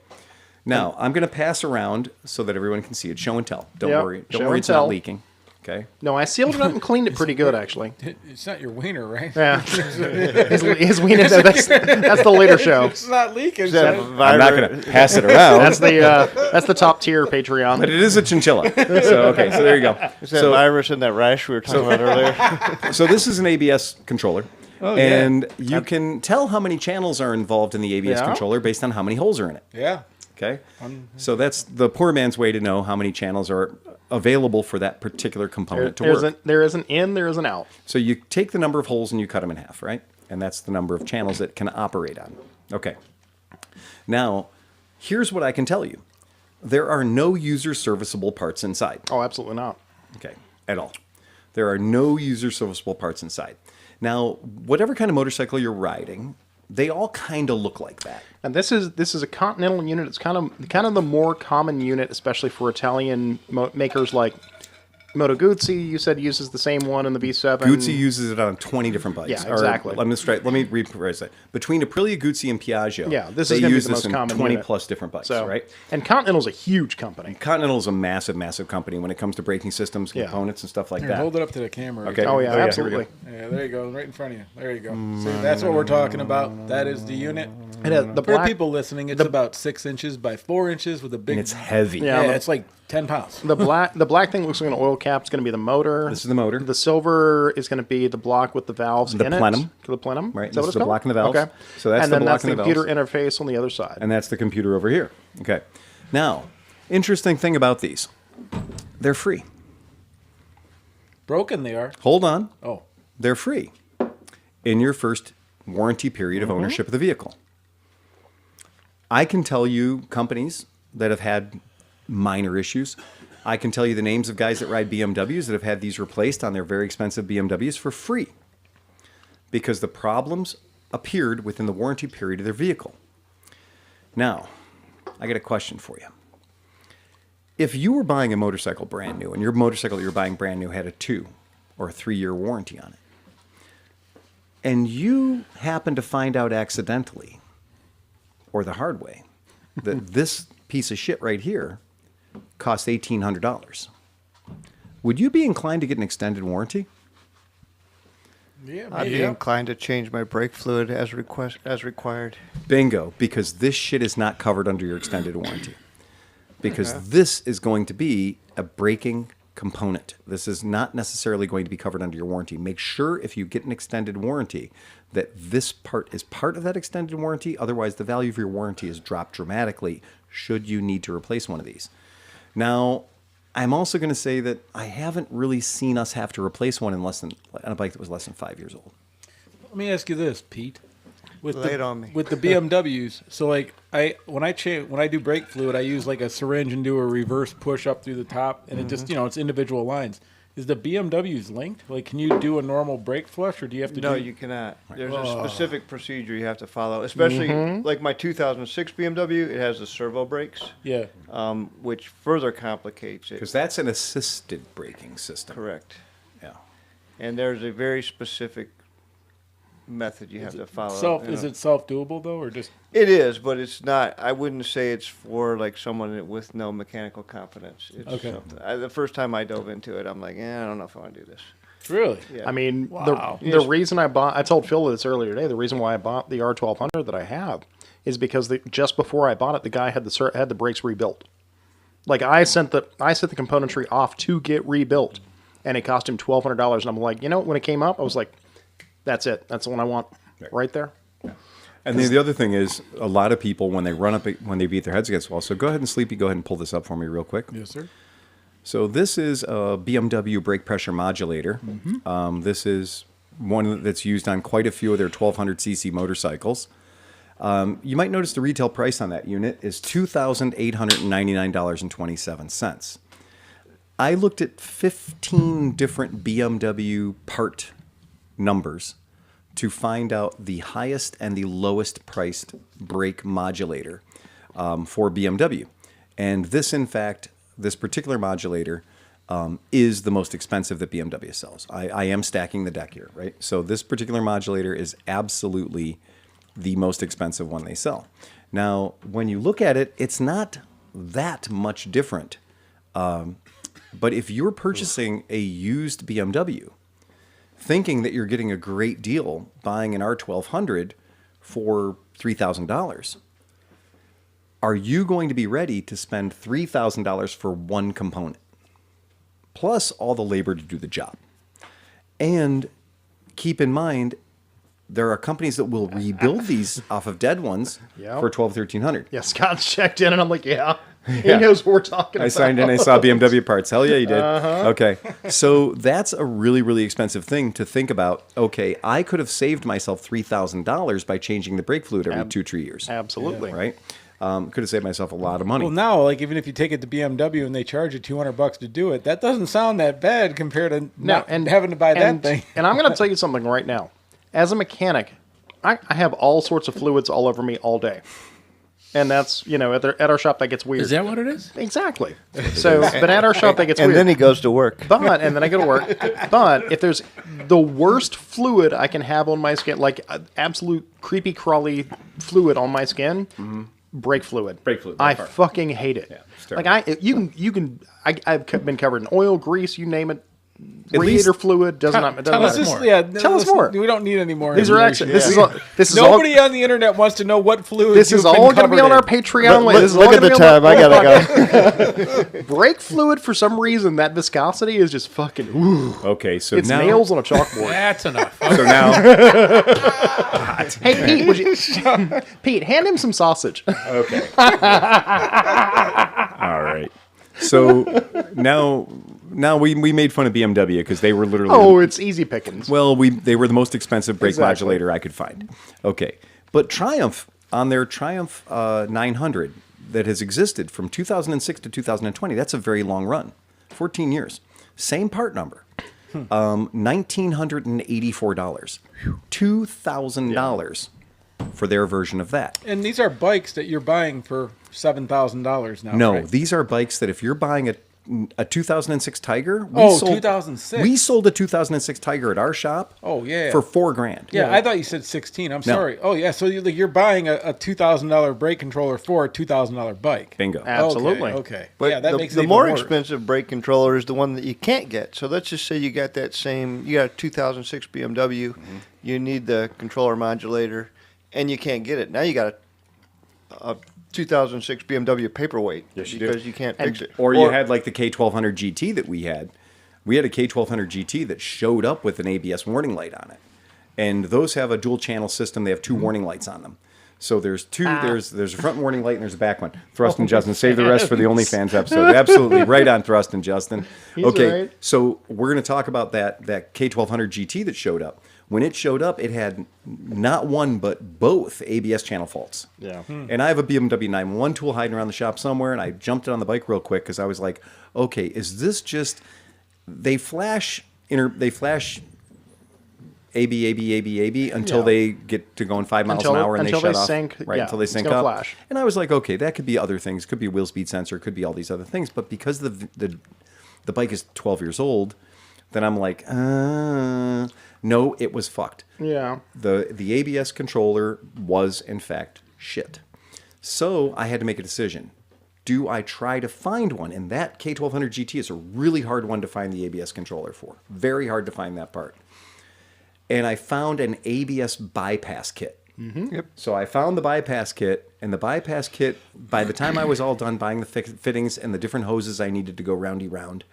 Now, I'm going to pass around so that everyone can see it. Show and tell. Don't Yep. worry. Show Don't worry, and it's tell. not leaking. Okay. No, I sealed it up and cleaned it pretty good, actually. It's not your wiener, right? Yeah. his wiener, that's the later show. It's not leaking. that So. I'm not going to pass it around. That's the top tier Patreon. But it is a chinchilla. So, okay. So there you go. Is that virus and that rash we were talking about earlier? So this is an ABS controller. Oh, yeah. And you can tell how many channels are involved in the ABS Yeah. controller based on how many holes are in it. Yeah. Okay? So that's the poor man's way to know how many channels are available for that particular component to work. There is an in, there is an out. So you take the number of holes and you cut them in half, right? And that's the number of channels it can operate on. Okay. Now, here's what I can tell you. There are no user serviceable parts inside. Oh, absolutely not. Okay, at all. There are no user serviceable parts inside. Now, whatever kind of motorcycle you're riding, they all kind of look like that. And this is a Continental unit. It's kind of the more common unit, especially for Italian makers like Moto Guzzi. You said uses the same one in the V7. Guzzi uses it on 20 different bikes. Yeah, exactly. Let me rephrase that. Between Aprilia, Guzzi, and Piaggio, Yeah, this they is going to be use the this most in common 20 unit. plus different bikes, So, right? And Continental's a huge company. Continental is a massive, massive company when it comes to braking systems, Yeah. components, and stuff like Here, that. hold it up to the camera. Okay. Oh yeah, here we absolutely. go. Yeah, there you go, right in front of you. There you go. See, that's what we're talking about. That is the unit. And the For black, people listening, it's about 6 inches by 4 inches with a big. And it's heavy. Yeah. Yeah, it's like 10 pounds. the black thing looks like an oil cap. It's going to be the motor. This is the motor. The silver is going to be the block with the valves The in plenum. it. The plenum. Right, Is that this what is it's the called? block and the valves. Okay. So that's and the then block that's and the the computer valves. interface on the other side. And that's the computer over here. Okay. Now, interesting thing about these, they're free. Broken they are. Hold on. Oh. They're free in your first warranty period of ownership of the vehicle. I can tell you companies that have had minor issues. I can tell you the names of guys that ride BMWs that have had these replaced on their very expensive BMWs for free because the problems appeared within the warranty period of their vehicle. Now, I got a question for you. If you were buying a motorcycle brand new and your motorcycle that you're buying brand new had a 2 or a 3-year warranty on it, and you happen to find out accidentally or the hard way that this piece of shit right here costs $1,800, would you be inclined to get an extended warranty? Yeah, I'd be inclined to change my brake fluid as required. Bingo, because this shit is not covered under your extended warranty. Because this is going to be a braking component. This is not necessarily going to be covered under your warranty. Make sure if you get an extended warranty that this part is part of that extended warranty. Otherwise, the value of your warranty is dropped dramatically should you need to replace one of these. Now, I'm also going to say that I haven't really seen us have to replace one on a bike that was less than 5 years old. Let me ask you this, Pete. With Lay it on me. With the BMWs, so like when I do brake fluid, I use like a syringe and do a reverse push up through the top, and it just it's individual lines. Is the BMWs linked? Like, can you do a normal brake flush, or do you have to? No, do... you cannot. There's a specific procedure you have to follow, especially like my 2006 BMW. It has the servo brakes, Yeah. which further complicates it. Because that's an assisted braking system. Correct. Yeah. And there's a very specific method you have to follow. Is it self-doable though, or just? It is, but it's not. I wouldn't say it's for like someone with no mechanical competence. It's Okay. something. The first time I dove into it, I'm like, I don't know if I want to do this. Really? I mean, Wow. the reason I told Phil this earlier today, the reason why I bought the R1200 that I have is because just before I bought it, the guy had the brakes rebuilt. Like I sent the componentry off to get rebuilt, and it cost him $1,200. And I'm like, when it came up, I was like, that's it. That's the one I want right there. And the other thing is, a lot of people when they beat their heads against the wall. So go ahead and Sleepy, go ahead and pull this up for me real quick. Yes, sir. So this is a BMW brake pressure modulator. This is one that's used on quite a few of their 1200cc motorcycles. You might notice the retail price on that unit is $2,899.27. I looked at 15 different BMW part numbers to find out the highest and the lowest priced brake modulator for BMW. And this, in fact, this particular modulator is the most expensive that BMW sells. I am stacking the deck here, right? So this particular modulator is absolutely the most expensive one they sell. Now, when you look at it, it's not that much different. But if you're purchasing a used BMW, thinking that you're getting a great deal buying an R1200 for $3,000, are you going to be ready to spend $3,000 for one component, plus all the labor to do the job? And keep in mind, there are companies that will rebuild these off of dead ones for $1,200-1,300. Yeah, Scott checked in, and I'm like, he knows what we're talking about. I signed in, I saw BMW parts. Hell yeah, you did. Okay. So that's a really, really expensive thing to think about. Okay, I could have saved myself $3,000 by changing the brake fluid every 2-3 years. Absolutely. Right? Could have saved myself a lot of money. Well, now, like, even if you take it to BMW and they charge you $200 to do it, that doesn't sound that bad compared to having to buy that thing. And I'm going to tell you something right now. As a mechanic, I have all sorts of fluids all over me all day. And that's, at our shop, that gets weird. Is that what it is? Exactly. So, but at our shop, that gets weird. And then he goes to work. And then I go to work. But if there's the worst fluid I can have on my skin, like absolute creepy crawly fluid on my skin, brake fluid. Brake fluid. I fucking hate it. Yeah, it's terrible. I've been covered in oil, grease, you name it. At Radiator least- fluid doesn't matter. tell us more. Tell us more. We don't need any more. These are information. excellent. This is Nobody on the internet wants to know what fluids. This is all going to be on our Patreon. Look at the time. I gotta go. Brake fluid, for some reason, that viscosity is just fucking. Ooh. Okay, so It's now... nails on a chalkboard. That's enough. So now... Hey, Pete, Pete, hand him some sausage. Okay. All right. So now we made fun of BMW because they were literally... Oh, it's easy pickings. Well, they were the most expensive brake Exactly. modulator I could find. Okay. But Triumph, on their Triumph 900 that has existed from 2006 to 2020, that's a very long run. 14 years. Same part number. $1,984. $2,000 for their version of that. And these are bikes that you're buying for $7,000 now. No, right? these are bikes that if you're buying a 2006 Tiger, 2006. We sold a 2006 Tiger at our shop. Oh, yeah. For $4,000. Yeah, I thought you said 16. I'm sorry. Oh, yeah. So you're buying a $2,000 brake controller for a $2,000 bike. Bingo. Absolutely. Okay. But yeah, that makes it the even more worse. expensive brake controller is the one that you can't get. So let's just say you got a 2006 BMW, you need the controller modulator, and you can't get it. Now you got a 2006 BMW paperweight because you can't fix it. Or you had like the K1200 GT that we had. We had a K1200 GT that showed up with an ABS warning light on it. And those have a dual channel system. They have two warning lights on them. So there's two, there's a front warning light and there's a back one. Thrust and Justin, save the rest for the OnlyFans episode. Absolutely right on Thrust and Justin. Okay, right. so we're going to talk about that K1200 GT that showed up. When it showed up, it had not one but both ABS channel faults. Yeah. And I have a BMW 911 tool hiding around the shop somewhere, and I jumped it on the bike real quick because I was like, okay, is this just... They flash AB until they get to going 5 miles an hour and they shut off. Until they sync up. Flash. And I was like, okay, that could be other things. Could be a wheel speed sensor. Could be all these other things. But because the bike is 12 years old, then I'm like, no, it was fucked. Yeah. The ABS controller was, in fact, shit. So I had to make a decision. do I try to find one? And that K1200 GT is a really hard one to find the ABS controller for. Very hard to find that part. And I found an ABS bypass kit. Yep. So I found the bypass kit, and the bypass kit, by the time I was all done buying the fittings and the different hoses I needed to go roundy round,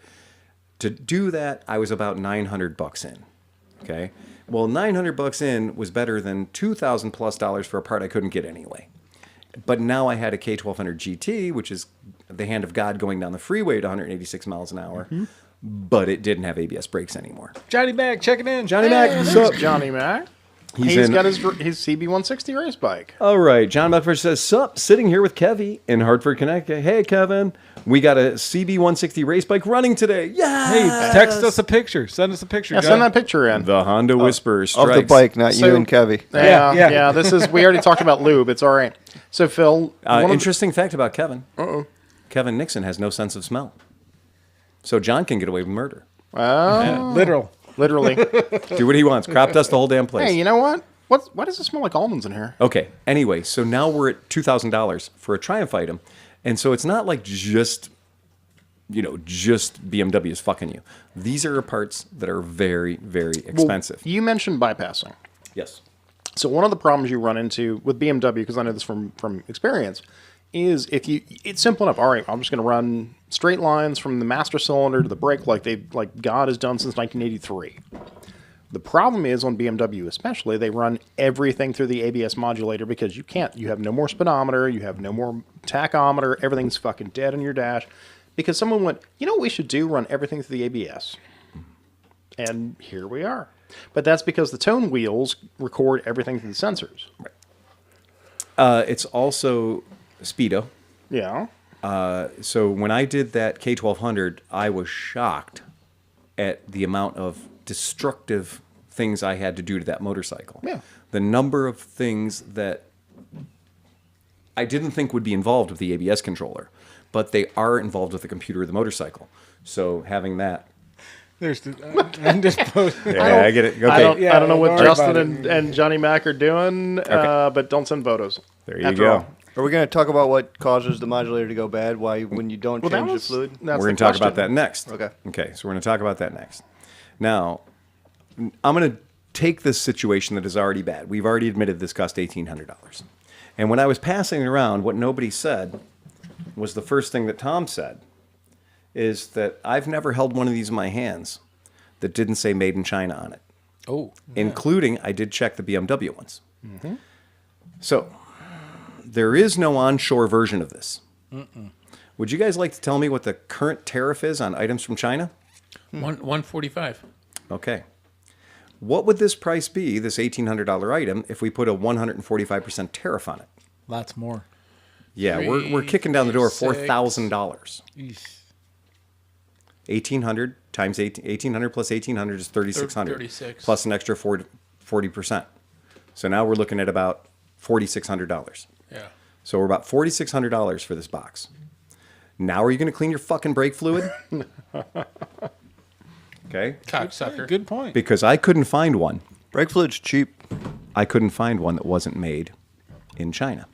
to do that, I was about $900 in. Okay? Well, $900 in was better than $2,000 plus for a part I couldn't get anyway. But now I had a K1200 GT, which is the hand of God going down the freeway at 186 miles an hour, but it didn't have ABS brakes anymore. Johnny Mac, checking in. Johnny Mac, what's up? Johnny Mac. He's Got his CB160 race bike. All right, John Buckford says, sup, sitting here with Kevy in Hartford, Connecticut. Hey, Kevin, we got a CB160 race bike running today. Yeah. Hey, text us a picture. Send us a picture. Yeah, John. send that picture in. The Honda Whisperer strikes. Of the bike, not So- you and Kevy. Yeah. This is. We already talked about lube. It's all right. So Phil, Interesting fact about Kevin. Kevin Nixon has no sense of smell. So John can get away with murder. Literal. literally. Do what he wants. Crop dust the whole damn place. Hey, you know what? Why does it smell like almonds in here? Okay. Anyway, so now we're at $2,000 for a Triumph item, and so it's not like just BMW is fucking you. These are parts that are very, very expensive. You mentioned bypassing. Yes. So one of the problems you run into with BMW, because I know this from experience, is it's simple enough. All right, I'm just going to run straight lines from the master cylinder to the brake like God has done since 1983. The problem is on BMW especially, they run everything through the ABS modulator because you have no more speedometer, you have no more tachometer, everything's fucking dead on your dash. Because someone went, you know what we should do? Run everything through the ABS. And here we are. But that's because the tone wheels record everything through the sensors. It's also Speedo. Yeah. So when I did that K1200, I was shocked at the amount of destructive things I had to do to that motorcycle. Yeah. The number of things that I didn't think would be involved with the ABS controller, but they are involved with the computer of the motorcycle. So having that. There's I'm just Yeah, I get it. Okay. I don't know what don't worry Justin about and Johnny Mac are doing, but don't send photos. There you After go. all. Are we going to talk about what causes the modulator to go bad? Why, when you don't change the fluid? That's We're going the to talk question. about that next. Okay. Okay, so we're going to talk about that next. Now, I'm going to take this situation that is already bad. We've already admitted this cost $1,800. And when I was passing it around, what nobody said was the first thing that Tom said is that I've never held one of these in my hands that didn't say made in China on it. Oh. Including, I did check the BMW ones. Mm-hmm. So, there is no onshore version of this. Would you guys like to tell me what the current tariff is on items from China? 145. Okay. What would this price be, this $1,800 item, if we put a 145% tariff on it? Lots more. Yeah, we're kicking down the door $4,000. Eesh. 1,800 times 1,800 plus 1,800 is 3,600. 36. Plus an extra 40%. So now we're looking at about $4,600. Yeah. So we're about $4,600 for this box. Now are you going to clean your fucking brake fluid? Okay. Cocksucker. Good point. Because I couldn't find one. Brake fluid's cheap. I couldn't find one that wasn't made in China.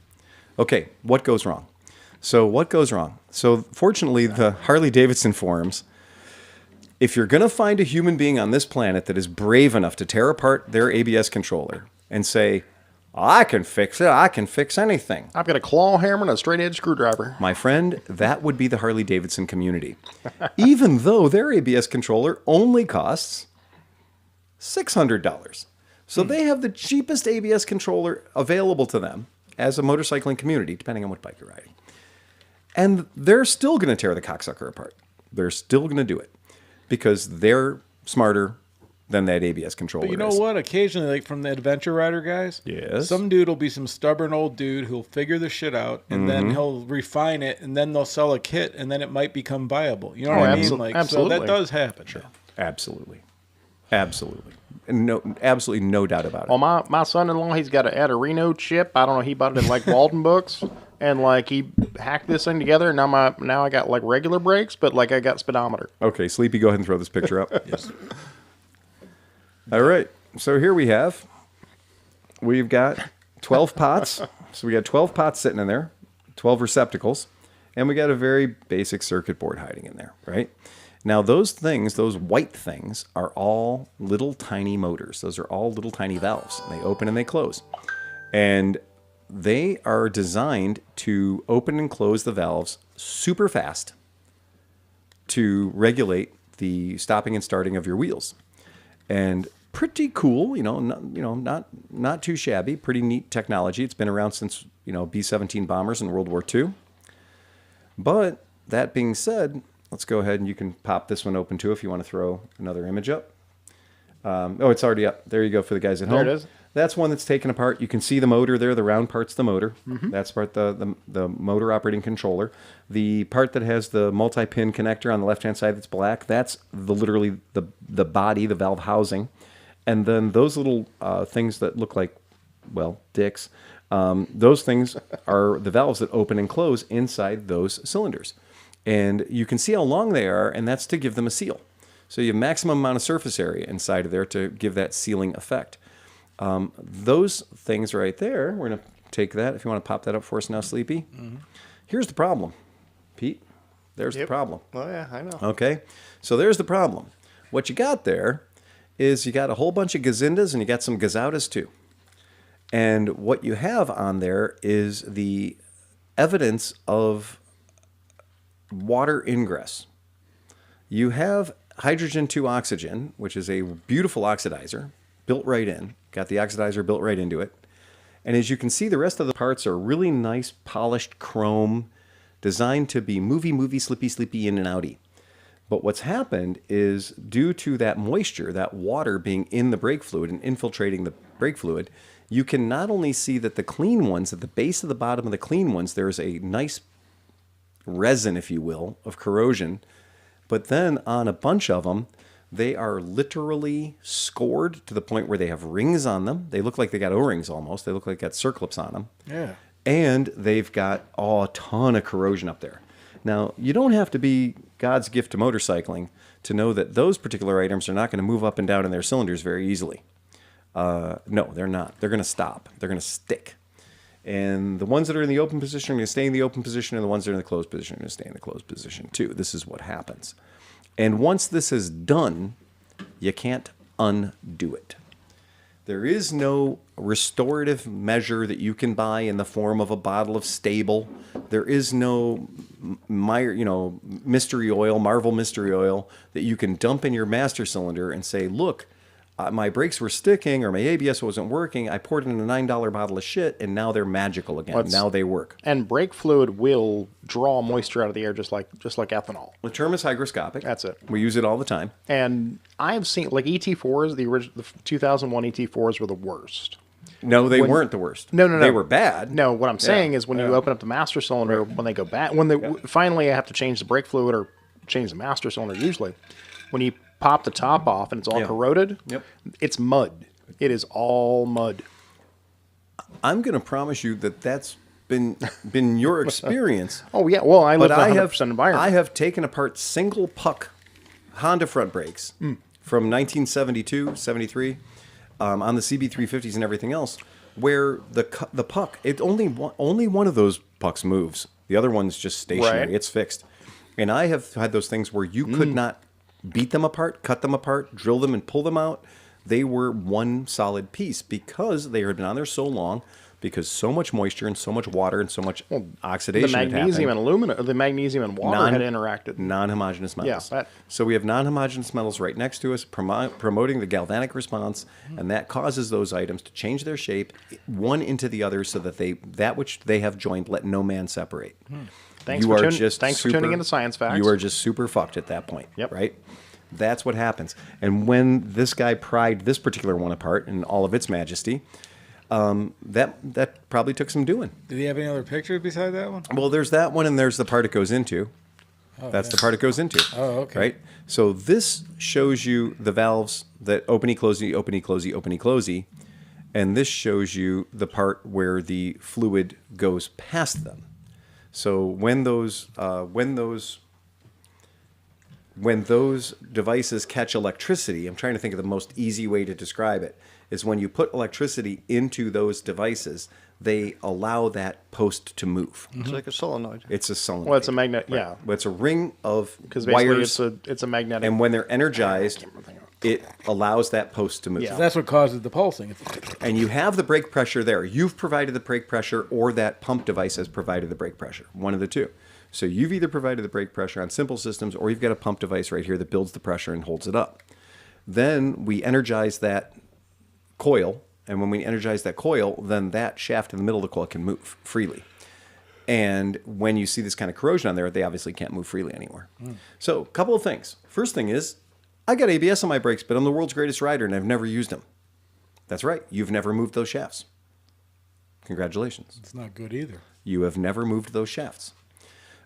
Okay, what goes wrong? So fortunately, the Harley-Davidson forums, if you're going to find a human being on this planet that is brave enough to tear apart their ABS controller and say, I can fix it, I can fix anything. I've got a claw hammer and a straight edge screwdriver. My friend, that would be the Harley-Davidson community. Even though their ABS controller only costs $600. So they have the cheapest ABS controller available to them as a motorcycling community, depending on what bike you're riding. And they're still going to tear the cocksucker apart. They're still going to do it because they're smarter than that ABS controller But you know is. what? Occasionally, like from the adventure rider guys, Yes. some dude will be some stubborn old dude who'll figure the shit out, and then he'll refine it, and then they'll sell a kit, and then it might become viable. You know what I mean? Like, absolutely. So that does happen. Sure. Absolutely. And absolutely no doubt about it. Well, my son-in-law, he's got an Adderino chip. I don't know. He bought it in like Walden Books, and like he hacked this thing together. And now I got like regular brakes, but like I got speedometer. Okay, Sleepy, go ahead and throw this picture up. Yes. All right. So here we've got 12 pots. So we got 12 pots sitting in there, 12 receptacles. and we got a very basic circuit board hiding in there, right? Now those things, those white things, are all little tiny motors. Those are all little tiny valves. They open and they close. And they are designed to open and close the valves super fast to regulate the stopping and starting of your wheels. And pretty cool, not too shabby, pretty neat technology. It's been around since, B-17 bombers in World War II. But that being said, let's go ahead and you can pop this one open too if you want to throw another image up. It's already up. There you go for the guys at home. There it is. That's one that's taken apart. You can see the motor there. The round part's the motor. That's part the motor operating controller. The part that has the multi-pin connector on the left-hand side that's black, that's literally the body, the valve housing. And then those little things that look like, dicks, those things are the valves that open and close inside those cylinders. And you can see how long they are, and that's to give them a seal. So you have maximum amount of surface area inside of there to give that sealing effect. Those things right there, we're going to take that. If you want to pop that up for us now, Sleepy. Here's the problem, Pete. There's the problem. Oh, yeah, I know. Okay, so there's the problem. What you got there is you got a whole bunch of gazindas and you got some gazoutas too. And what you have on there is the evidence of water ingress. You have hydrogen 2 oxygen, which is a beautiful oxidizer, built right in. Got the oxidizer built right into it. And as you can see, the rest of the parts are really nice, polished chrome, designed to be movie, slippy, in and outy. But what's happened is due to that moisture, that water being in the brake fluid and infiltrating the brake fluid, you can not only see that the clean ones, at the base of the bottom of the clean ones, there's a nice resin, if you will, of corrosion. But then on a bunch of them, they are literally scored to the point where they have rings on them. They look like they got O-rings almost. They look like they got circlips on them. Yeah. And they've got a ton of corrosion up there. Now, you don't have to be God's gift to motorcycling to know that those particular items are not going to move up and down in their cylinders very easily. No, they're not. They're going to stop. They're going to stick. And the ones that are in the open position are going to stay in the open position, and the ones that are in the closed position are going to stay in the closed position too. This is what happens. And once this is done, you can't undo it. There is no restorative measure that you can buy in the form of a bottle of Stable. There is no mystery oil, Marvel mystery oil that you can dump in your master cylinder and say, look, my brakes were sticking or my ABS wasn't working. I poured in a $9 bottle of shit and now they're magical again. Now they work. And brake fluid will draw moisture out of the air just like ethanol. The term is hygroscopic. That's it. We use it all the time. And I've seen like ET4s, the 2001 ET4s were the worst. No, they weren't the worst. No. They were bad. No, what I'm saying is when you open up the master cylinder, when they go bad, when they finally I have to change the brake fluid or change the master cylinder usually, when you pop the top off and it's all corroded, it's mud. It is all mud. I'm going to promise you that that's been your experience. Oh, yeah. Well, I live in 100% environment. I have taken apart single puck Honda front brakes from 1972, 73, on the CB350s and everything else, where the puck, only one of those pucks moves. The other one's just stationary. Right. It's fixed. And I have had those things where you could not beat them apart, cut them apart, drill them and pull them out. They were one solid piece because they had been on there so long, because so much moisture and so much water and so much oxidation the magnesium and aluminum, the magnesium and water had interacted. Non-homogeneous metals. Yeah, so we have non-homogeneous metals right next to us, promoting the galvanic response, and that causes those items to change their shape one into the other, so that that which they have joined, let no man separate. Thanks for tuning into Science Facts. You are just super fucked at that point, Yep. right? That's what happens. And when this guy pried this particular one apart in all of its majesty, that probably took some doing. Did he have any other pictures beside that one? Well, there's that one, and there's the part it goes into. That's the part it goes into. Oh, okay. Right? So this shows you the valves that openy, closey, openy, closey, openy, closey. And this shows you the part where the fluid goes past them. So when those devices catch electricity, I'm trying to think of the most easy way to describe it. is when you put electricity into those devices, they allow that post to move. It's like a solenoid. It's a solenoid. Well, it's a magnet. Yeah, Well, it's a ring of because basically wires, it's a magnetic. and when they're energized, it allows that post to move. Yeah. That's what causes the pulsing. And you have the brake pressure there. You've provided the brake pressure, or that pump device has provided the brake pressure. One of the two. So you've either provided the brake pressure on simple systems, or you've got a pump device right here that builds the pressure and holds it up. Then we energize that coil, and when we energize that coil, then that shaft in the middle of the coil can move freely. And when you see this kind of corrosion on there, they obviously can't move freely anymore. So a couple of things. First thing is, I got ABS on my brakes, but I'm the world's greatest rider, and I've never used them. That's right. You've never moved those shafts. Congratulations. It's not good either. You have never moved those shafts.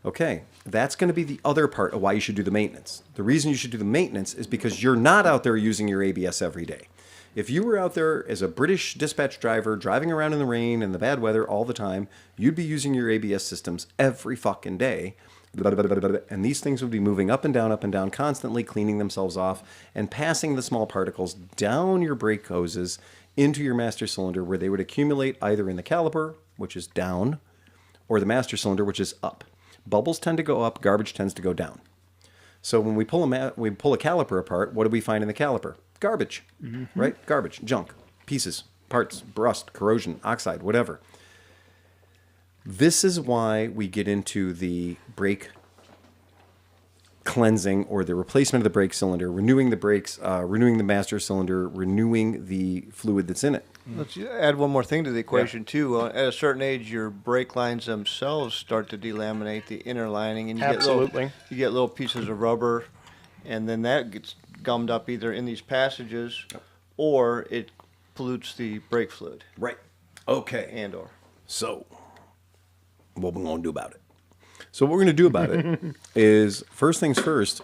Okay, that's going to be the other part of why you should do the maintenance. The reason you should do the maintenance is because you're not out there using your ABS every day. If you were out there as a British dispatch driver driving around in the rain and the bad weather all the time, you'd be using your ABS systems every fucking day. And these things would be moving up and down constantly, cleaning themselves off and passing the small particles down your brake hoses into your master cylinder, where they would accumulate either in the caliper, which is down, or the master cylinder, which is up. Bubbles tend to go up, garbage tends to go down. So when we pull a caliper apart, what do we find in the caliper? Garbage, right? Garbage, junk, pieces, parts, rust, corrosion, oxide, whatever. This is why we get into the brake cleansing, or the replacement of the brake cylinder, renewing the brakes, renewing the master cylinder, renewing the fluid that's in it. Let's add one more thing to the equation, too. At a certain age, your brake lines themselves start to delaminate the inner lining, and Absolutely. You get little pieces of rubber, and then that gets gummed up either in these passages, or it pollutes the brake fluid. Right. Okay. And/or. So, what we're going to do about it? So what we're going to do about it is, first things first,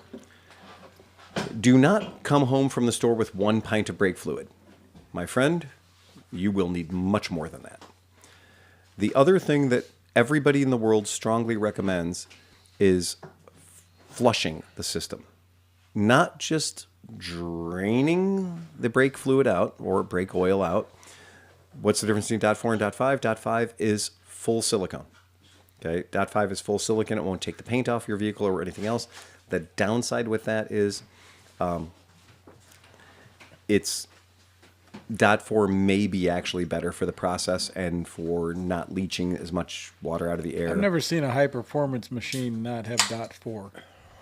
do not come home from the store with 1 pint of brake fluid. My friend, you will need much more than that. The other thing that everybody in the world strongly recommends is flushing the system. Not just draining the brake fluid out or brake oil out. What's the difference between DOT 4 and DOT 5? DOT 5 is full silicone. Okay, DOT 5 is full silicone. It won't take the paint off your vehicle or anything else. The downside with that is it's DOT 4 may be actually better for the process and for not leaching as much water out of the air. I've never seen a high-performance machine not have DOT 4.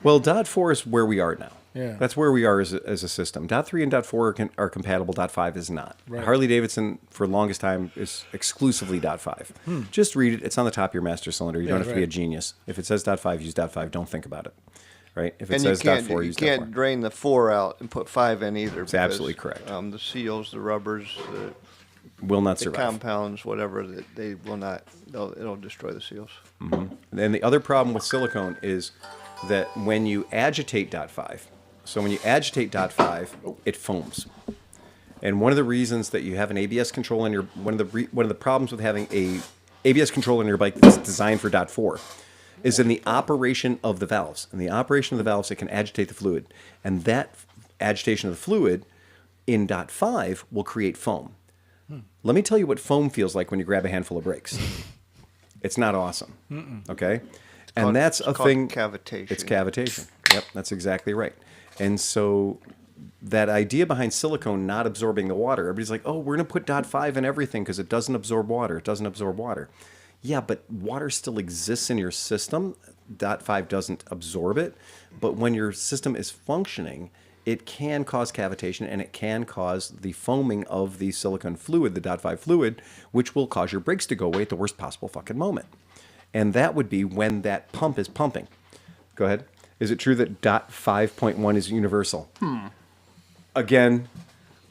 Well, DOT 4 is where we are now. Yeah. That's where we are as a system. DOT 3 and DOT 4 are compatible. DOT 5 is not. Right. Harley Davidson, for the longest time, is exclusively DOT 5. Just read it. It's on the top of your master cylinder. You don't have to be a genius. If it says DOT 5, use DOT 5. Don't think about it. Right? If it says DOT 4, use DOT 4. You can't drain the 4 out and put 5 in either. It's absolutely correct. The seals, the rubbers, Will not the survive. compounds, whatever, they will not. It'll destroy the seals. And the other problem with silicone is that when you agitate DOT 5, so when you agitate DOT 5, it foams. And one of the reasons that you have an ABS control in your one of the problems with having a ABS control in your bike that's designed for DOT 4 is in the operation of the valves. In the operation of the valves, it can agitate the fluid, and that agitation of the fluid in DOT 5 will create foam. Let me tell you what foam feels like when you grab a handful of brakes. It's not awesome. Okay? And that's a thing. Cavitation. It's cavitation. Yep, that's exactly right. And so that idea behind silicone not absorbing the water, everybody's like, oh, we're going to put DOT 5 in everything because it doesn't absorb water. It doesn't absorb water. Yeah, but water still exists in your system. DOT 5 doesn't absorb it. But when your system is functioning, it can cause cavitation, and it can cause the foaming of the silicone fluid, the DOT 5 fluid, which will cause your brakes to go away at the worst possible fucking moment. And that would be when that pump is pumping. Go ahead. Is it true that DOT 5.1 is universal? Again,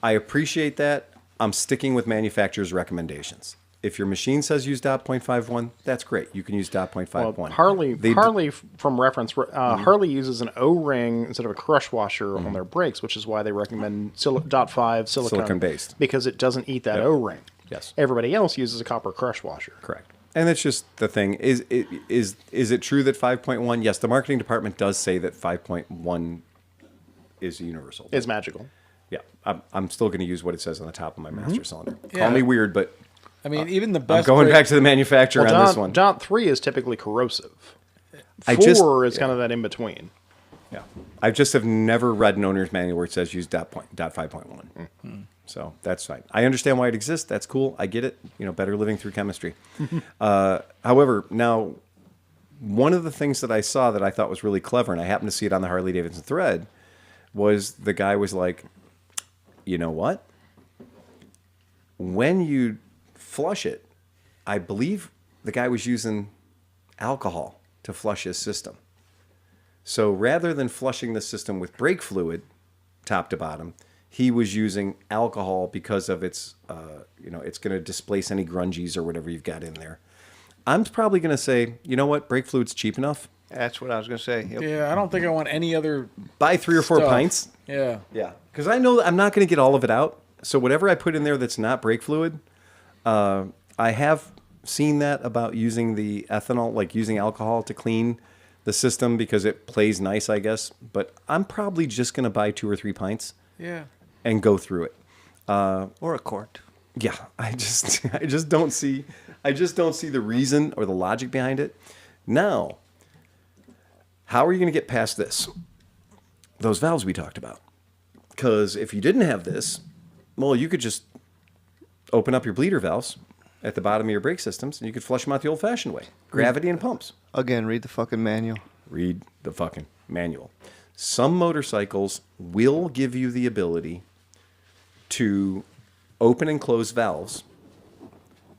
I appreciate that. I'm sticking with manufacturer's recommendations. If your machine says use DOT 0.51, that's great. You can use DOT 0.51. Well, Harley, from reference, Harley uses an O-ring instead of a crush washer on their brakes, which is why they recommend DOT 5 silicone-based. Because it doesn't eat that O-ring. Yes. Everybody else uses a copper crush washer. Correct. And that's just the thing. Is it true that 5.1? Yes, the marketing department does say that 5.1 is universal. It's magical. Yeah, I'm still going to use what it says on the top of my master cylinder. Yeah. Call me weird, but I mean, even the I'm best. going brake- back to the manufacturer Well, on this one. Jaunt 3 is typically corrosive. I 4 just- is kind of that in between. Yeah, I just have never read an owner's manual where it says use dot 5.1. So that's fine. I understand why it exists. That's cool. I get it. Better living through chemistry. However, now one of the things that I saw that I thought was really clever, and I happened to see it on the Harley Davidson thread, was the guy was like, you know what? When you flush it, I believe the guy was using alcohol to flush his system. So rather than flushing the system with brake fluid, top to bottom, he was using alcohol because of its, it's going to displace any grungies or whatever you've got in there. I'm probably going to say, you know what, brake fluid's cheap enough. That's what I was going to say. Yep. Yeah, I don't think I want any other. Buy 3 or 4 stuff. pints. Yeah. Yeah, because I know I'm not going to get all of it out. So whatever I put in there that's not brake fluid, I have seen that about using the ethanol, like using alcohol to clean the system because it plays nice, I guess. But I'm probably just going to buy 2 or 3 pints Yeah. and go through it. Or a quart. Yeah, I just don't see the reason or the logic behind it. Now, how are you going to get past this? Those valves we talked about. Because if you didn't have this, well, you could just open up your bleeder valves at the bottom of your brake systems, and you could flush them out the old-fashioned way. Gravity and pumps. Again, read the fucking manual. Read the fucking manual. Some motorcycles will give you the ability to open and close valves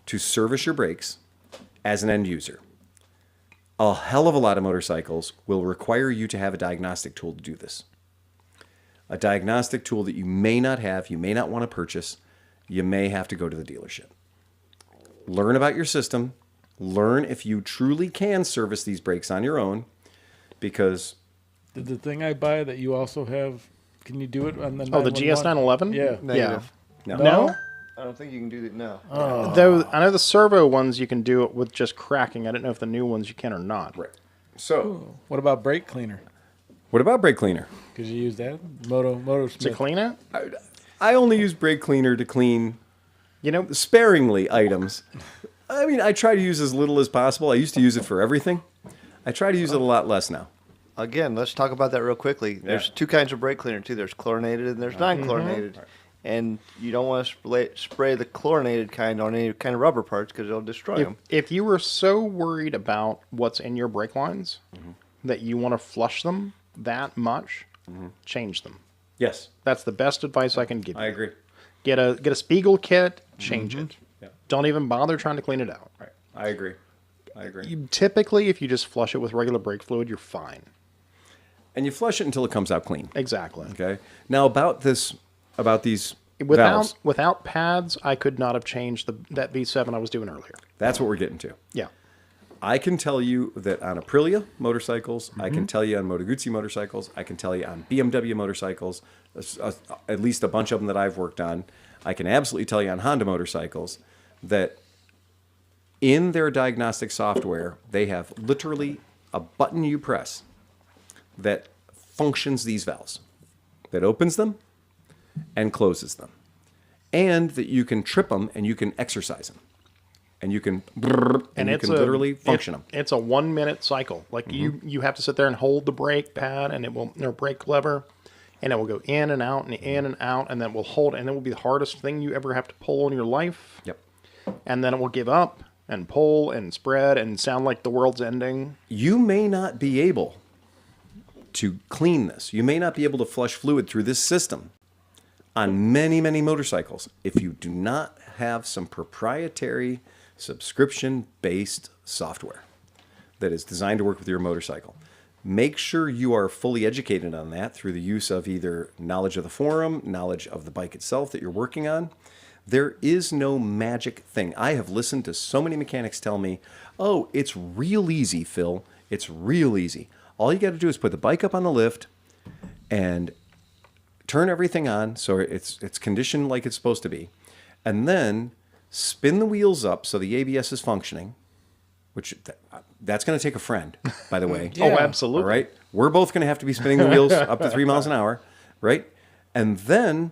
to service your brakes as an end user. A hell of a lot of motorcycles will require you to have a diagnostic tool to do this. A diagnostic tool that you may not have, you may not want to purchase, you may have to go to the dealership. Learn about your system. Learn if you truly can service these brakes on your own, because Did the thing I buy that you also have? Can you do it on the? Oh, the 911? GS911? Yeah. Negative. no. No? I don't think you can do that now. Though I know the servo ones you can do it with just cracking. I don't know if the new ones you can or not. Right. So, What about brake cleaner? what about brake cleaner? Could you use that? Moto To Smith. clean it? I only use brake cleaner to clean You know, sparingly items. I mean, I try to use as little as possible. I used to use it for everything. I try to use it a lot less now. Again, let's talk about that real quickly. There's 2 kinds of brake cleaner, too. There's chlorinated and there's non-chlorinated. And you don't want to spray the chlorinated kind on any kind of rubber parts because it'll destroy them. if you were so worried about what's in your brake lines that you want to flush them that much, change them. Yes, That's the best advice I can give you. I agree. Get a Spiegel kit, change it. Yeah. Don't even bother trying to clean it out. Right. I agree. Typically, if you just flush it with regular brake fluid, you're fine. And you flush it until it comes out clean. Exactly. Okay. Now about these valves. Without pads, I could not have changed that V7 I was doing earlier. That's what we're getting to. Yeah. I can tell you that on Aprilia motorcycles, I can tell you on Moto Guzzi motorcycles, I can tell you on BMW motorcycles, at least a bunch of them that I've worked on. I can absolutely tell you on Honda motorcycles that in their diagnostic software, they have literally a button you press that functions these valves, that opens them and closes them, and that you can trip them and you can exercise them. And you can literally function them. It's a 1 minute cycle. Like you have to sit there and hold the brake pad and it will, or brake lever, and it will go in and out and in and out, and then it will hold, and it will be the hardest thing you ever have to pull in your life. Yep. And then it will give up and pull and spread and sound like the world's ending. You may not be able to clean this. You may not be able to flush fluid through this system on many, many motorcycles if you do not have some proprietary subscription-based software that is designed to work with your motorcycle. Make sure you are fully educated on that through the use of either knowledge of the forum, knowledge of the bike itself that you're working on. There is no magic thing. I have listened to so many mechanics tell me, oh, it's real easy, Phil. It's real easy. All you got to do is put the bike up on the lift and turn everything on so it's conditioned like it's supposed to be. And then spin the wheels up so the ABS is functioning, which that's going to take a friend, by the way. Oh, absolutely. All right. We're both going to have to be spinning the wheels up to 3 miles an hour, right? And then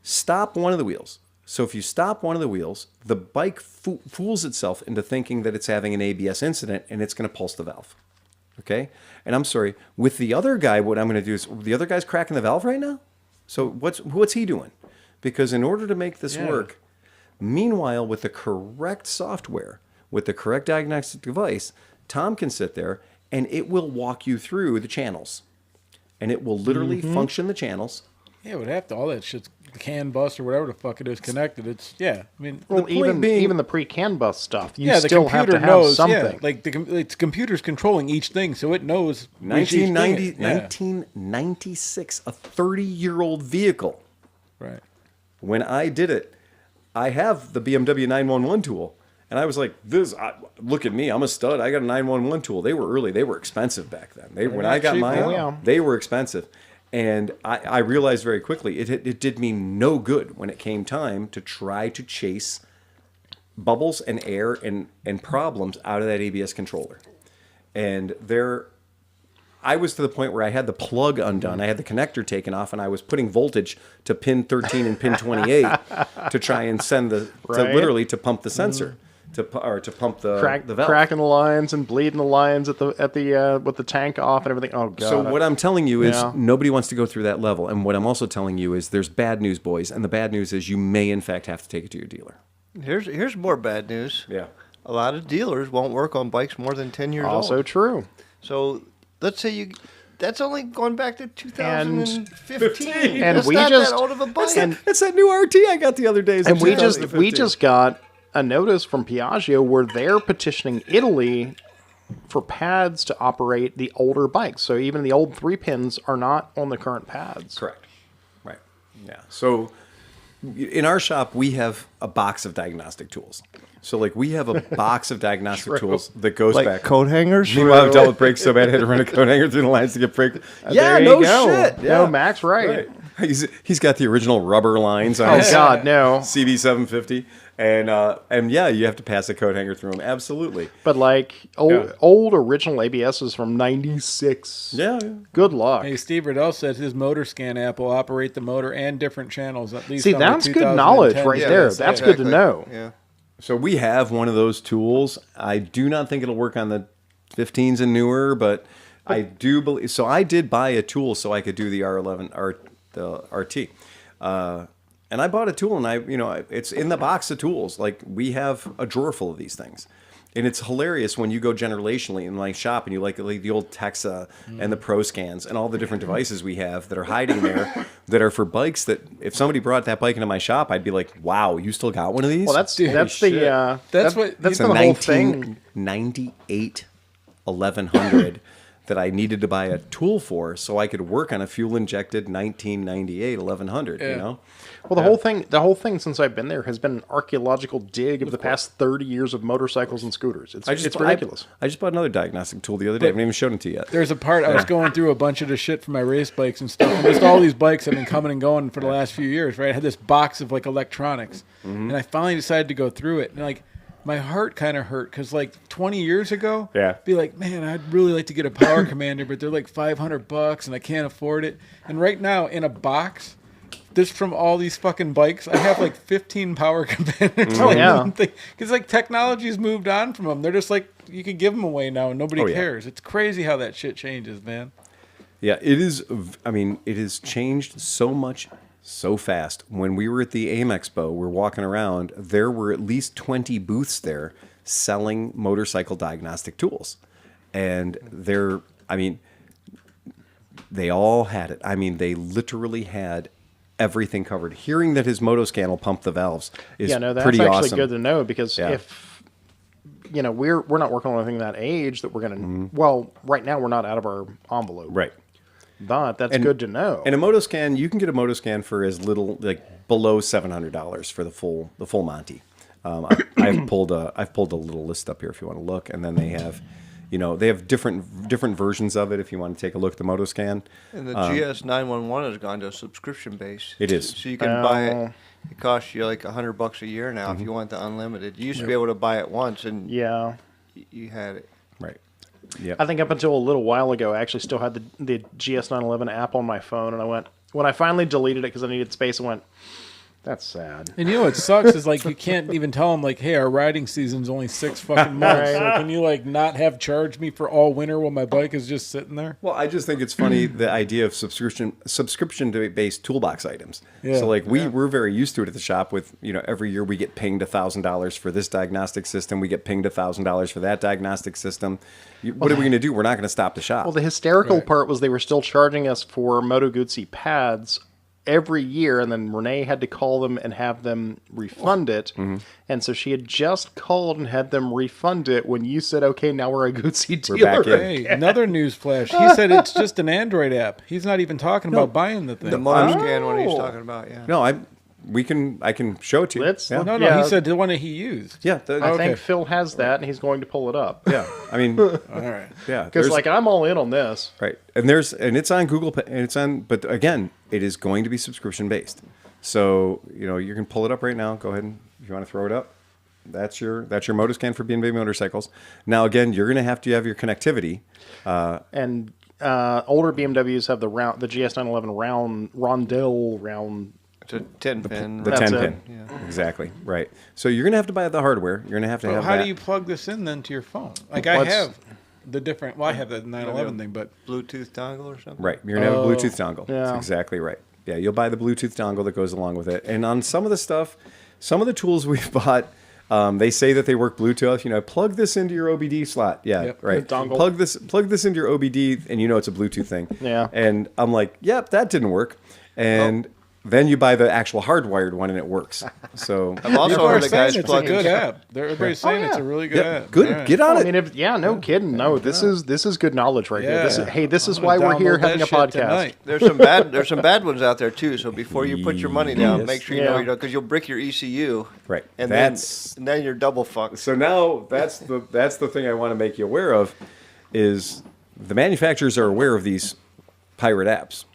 stop one of the wheels. So if you stop one of the wheels, the bike fools itself into thinking that it's having an ABS incident and it's going to pulse the valve. Okay? And I'm sorry, with the other guy, what I'm going to do is, the other guy's cracking the valve right now? So what's he doing? Because in order to make this work, meanwhile, with the correct software, with the correct diagnostic device, Tom can sit there and it will walk you through the channels. And it will literally function the channels. Yeah, it would have to. All that shit's CAN bus or whatever the fuck it is connected. It's, I mean, Well, the point being, even the pre-CAN bus stuff, you the still have computer to have knows, something. Yeah, like it's computer's controlling each thing, so it knows. 1996, a 30-year-old vehicle. Right. When I did it, I have the BMW 911 tool. And I was like, look at me, I'm a stud. I got a 911 tool. They were early. They were expensive back then. When I got mine, they were expensive. And I realized very quickly it did me no good when it came time to try to chase bubbles and air and problems out of that ABS controller. And I was to the point where I had the plug undone. I had the connector taken off, and I was putting voltage to pin 13 and pin 28 to try and send to pump the sensor. To pump the valve. Cracking the lines and bleeding the lines with the tank off and everything. Oh god! So what I'm telling you is nobody wants to go through that level. And what I'm also telling you is there's bad news, boys. And the bad news is you may in fact have to take it to your dealer. Here's more bad news. Yeah. A lot of dealers won't work on bikes more than 10 years old. Also true. So let's say that's only going back to 2015. And that's we not just that old of a bike. It's that new RT I got the other day. And we just got a notice from Piaggio where they're petitioning Italy for pads to operate the older bikes. So even the old 3-pins are not on the current pads. Correct. Right. Yeah. So in our shop, we have a box of diagnostic tools. So like we have a box of diagnostic tools that goes like back. coat hangers. Meanwhile, I've dealt with brakes so bad I had to run a coat hanger through the lines to get brake. There you go. Shit. No, Max, right. He's got the original rubber lines on Oh his God, no. CB750. And yeah, you have to pass a coat hanger through them. Absolutely. But like old original ABSs from '96. Yeah. Good luck. Hey, Steve Riddell said his motor scan app will operate the motor and different channels at least. See, on the that's good knowledge 2010. right there. That's good to know. Yeah. So we have one of those tools. I do not think it'll work on the 15s and newer, but I do believe. So I did buy a tool so I could do the the RT. And I bought a tool, and it's in the box of tools. Like we have a drawer full of these things, and it's hilarious when you go generationally in my shop and you like the old Texa and the Pro Scans and all the different devices we have that are hiding there that are for bikes. That if somebody brought that bike into my shop, I'd be like, "Wow, you still got one of these?" Well, that's the the whole thing. 1998 1100 that I needed to buy a tool for so I could work on a fuel injected 1998 1100. You know. Well, the whole thing since I've been there has been an archaeological dig of the past 30 years of motorcycles and scooters. It's ridiculous. I just bought another diagnostic tool the other day. I haven't even shown it to you yet. There's a part I was going through a bunch of the shit for my race bikes and stuff. And just all these bikes have been coming and going for the last few years, right? I had this box of like electronics, and I finally decided to go through it. And like my heart kind of hurt because like 20 years ago, be like, man, I'd really like to get a Power Commander, but they're like $500 and I can't afford it. And right now in a box. This from all these fucking bikes. I have like 15 Power Commanders. Oh, yeah. Because like technology's moved on from them. They're just like, you can give them away now and nobody cares. It's crazy how that shit changes, man. Yeah, it is. I mean, it has changed so much so fast. When we were at the AIM Expo, we're walking around, there were at least 20 booths there selling motorcycle diagnostic tools. And they all had it. I mean, they literally had everything covered. Hearing that his Moto scan will pump the valves is that's pretty actually awesome. good to know because if we're not working on anything that age that we're going to well, right now we're not out of our envelope. Right. But that's good to know. And a Moto scan, you can get a Moto scan for as little like below $700 for the full Monty. I've pulled a little list up here if you want to look, and then they have they have different versions of it if you want to take a look at the Moto scan. And the GS911 has gone to a subscription base. It is. So you can buy it. It costs you like $100 a year now if you want the unlimited. You used to be able to buy it once, and you had it. Right. Yeah. I think up until a little while ago, I actually still had the GS911 app on my phone, and when I finally deleted it because I needed space, I went, That's sad. And you know what sucks is like you can't even tell them like, hey, our riding season's only 6 fucking months. So can you like not have charged me for all winter while my bike is just sitting there? Well, I just think it's funny the idea of subscription based toolbox items. Yeah. So like we're very used to it at the shop. With every year we get pinged $1,000 for this diagnostic system. We get pinged $1,000 for that diagnostic system. What are we going to do? We're not going to stop the shop. Well, the hysterical part was they were still charging us for Moto Guzzi pads every year, and then Renee had to call them and have them refund it. And so she had just called and had them refund it when you said, okay, now we're a Guzzi dealer. We're back in. Hey, another news flash. He said it's just an Android app. He's not even talking about buying the thing. The motor scan one he's talking about, yeah. No, I can show it to you. Let's- yeah. No, Yeah. he said the one that he used. Yeah, I think Phil has that, and he's going to pull it up. yeah. I mean, All right. yeah. Because there's- like I'm all in on this. right, and it's on Google, and it's on. But again, it is going to be subscription based. So you can pull it up right now. Go ahead and if you want to throw it up. That's your Moto scan for BMW motorcycles. Now again, you're going to have your connectivity. And older BMWs have the GS911 Rondell round. It's a 10-pin. The That's 10 it. pin. Exactly. Right. So you're going to have to buy the hardware. You're going to have to So have how that. do you plug this in then to your phone? Like What's- I have the different. Well, I have the 911 thing, but Bluetooth dongle or something? Right. You're going to have a Bluetooth dongle. Yeah. That's exactly right. Yeah, you'll buy the Bluetooth dongle that goes along with it. And on some of the stuff, some of the tools we've bought, they say that they work Bluetooth. Plug this into your OBD slot. Yeah, Yep. right. Dongle. Plug this into your OBD, and it's a Bluetooth thing. Yeah. And I'm like, yep, that didn't work. And then you buy the actual hardwired one, and it works. So I've also people are heard of saying guys it's a plugging. good app. Everybody's saying it's a really good yep, app. good. All right. Get on I it. mean, no kidding. No, this is good knowledge right here. Yeah. This is I'm why gonna we're here download having a that shit podcast. tonight. There's some bad ones out there too. So before you put your money down, Yes. make sure you know because you'll brick your ECU. Right. And That's then you're double fucked. So now that's the thing I want to make you aware of is the manufacturers are aware of these pirate apps.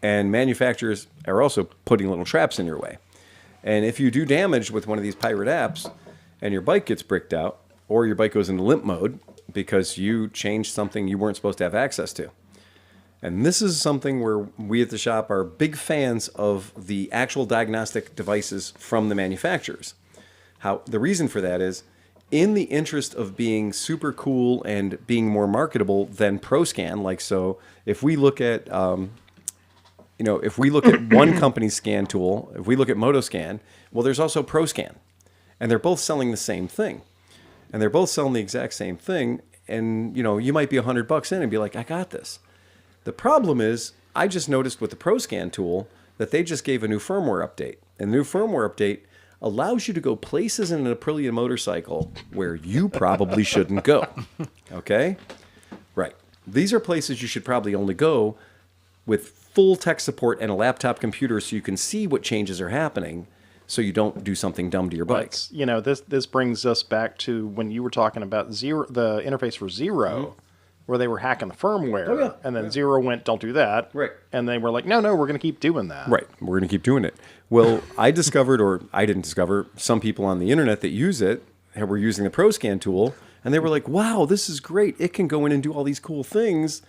And manufacturers are also putting little traps in your way. And if you do damage with one of these pirate apps and your bike gets bricked out or your bike goes into limp mode because you changed something you weren't supposed to have access to. And this is something where we at the shop are big fans of the actual diagnostic devices from the manufacturers. The reason for that is in the interest of being super cool and being more marketable than ProScan, like so, if we look at if we look at one company's scan tool, if we look at MotoScan, well, there's also ProScan, and they're both selling the same thing, and they're both selling the exact same thing. And you might be $100 in and be like, I got this. The problem is, I just noticed with the ProScan tool that they just gave a new firmware update, and the new firmware update allows you to go places in an Aprilia motorcycle where you probably shouldn't go. Okay, right. These are places you should probably only go with full tech support and a laptop computer so you can see what changes are happening so you don't do something dumb to your bike. This brings us back to when you were talking about the interface for Zero, where they were hacking the firmware, and then Zero went, don't do that. Right. And they were like, no, we're going to keep doing that. Right. We're going to keep doing it. Well, I discovered, or I didn't discover, some people on the internet that use it were using the ProScan tool, and they were like, wow, this is great. It can go in and do all these cool things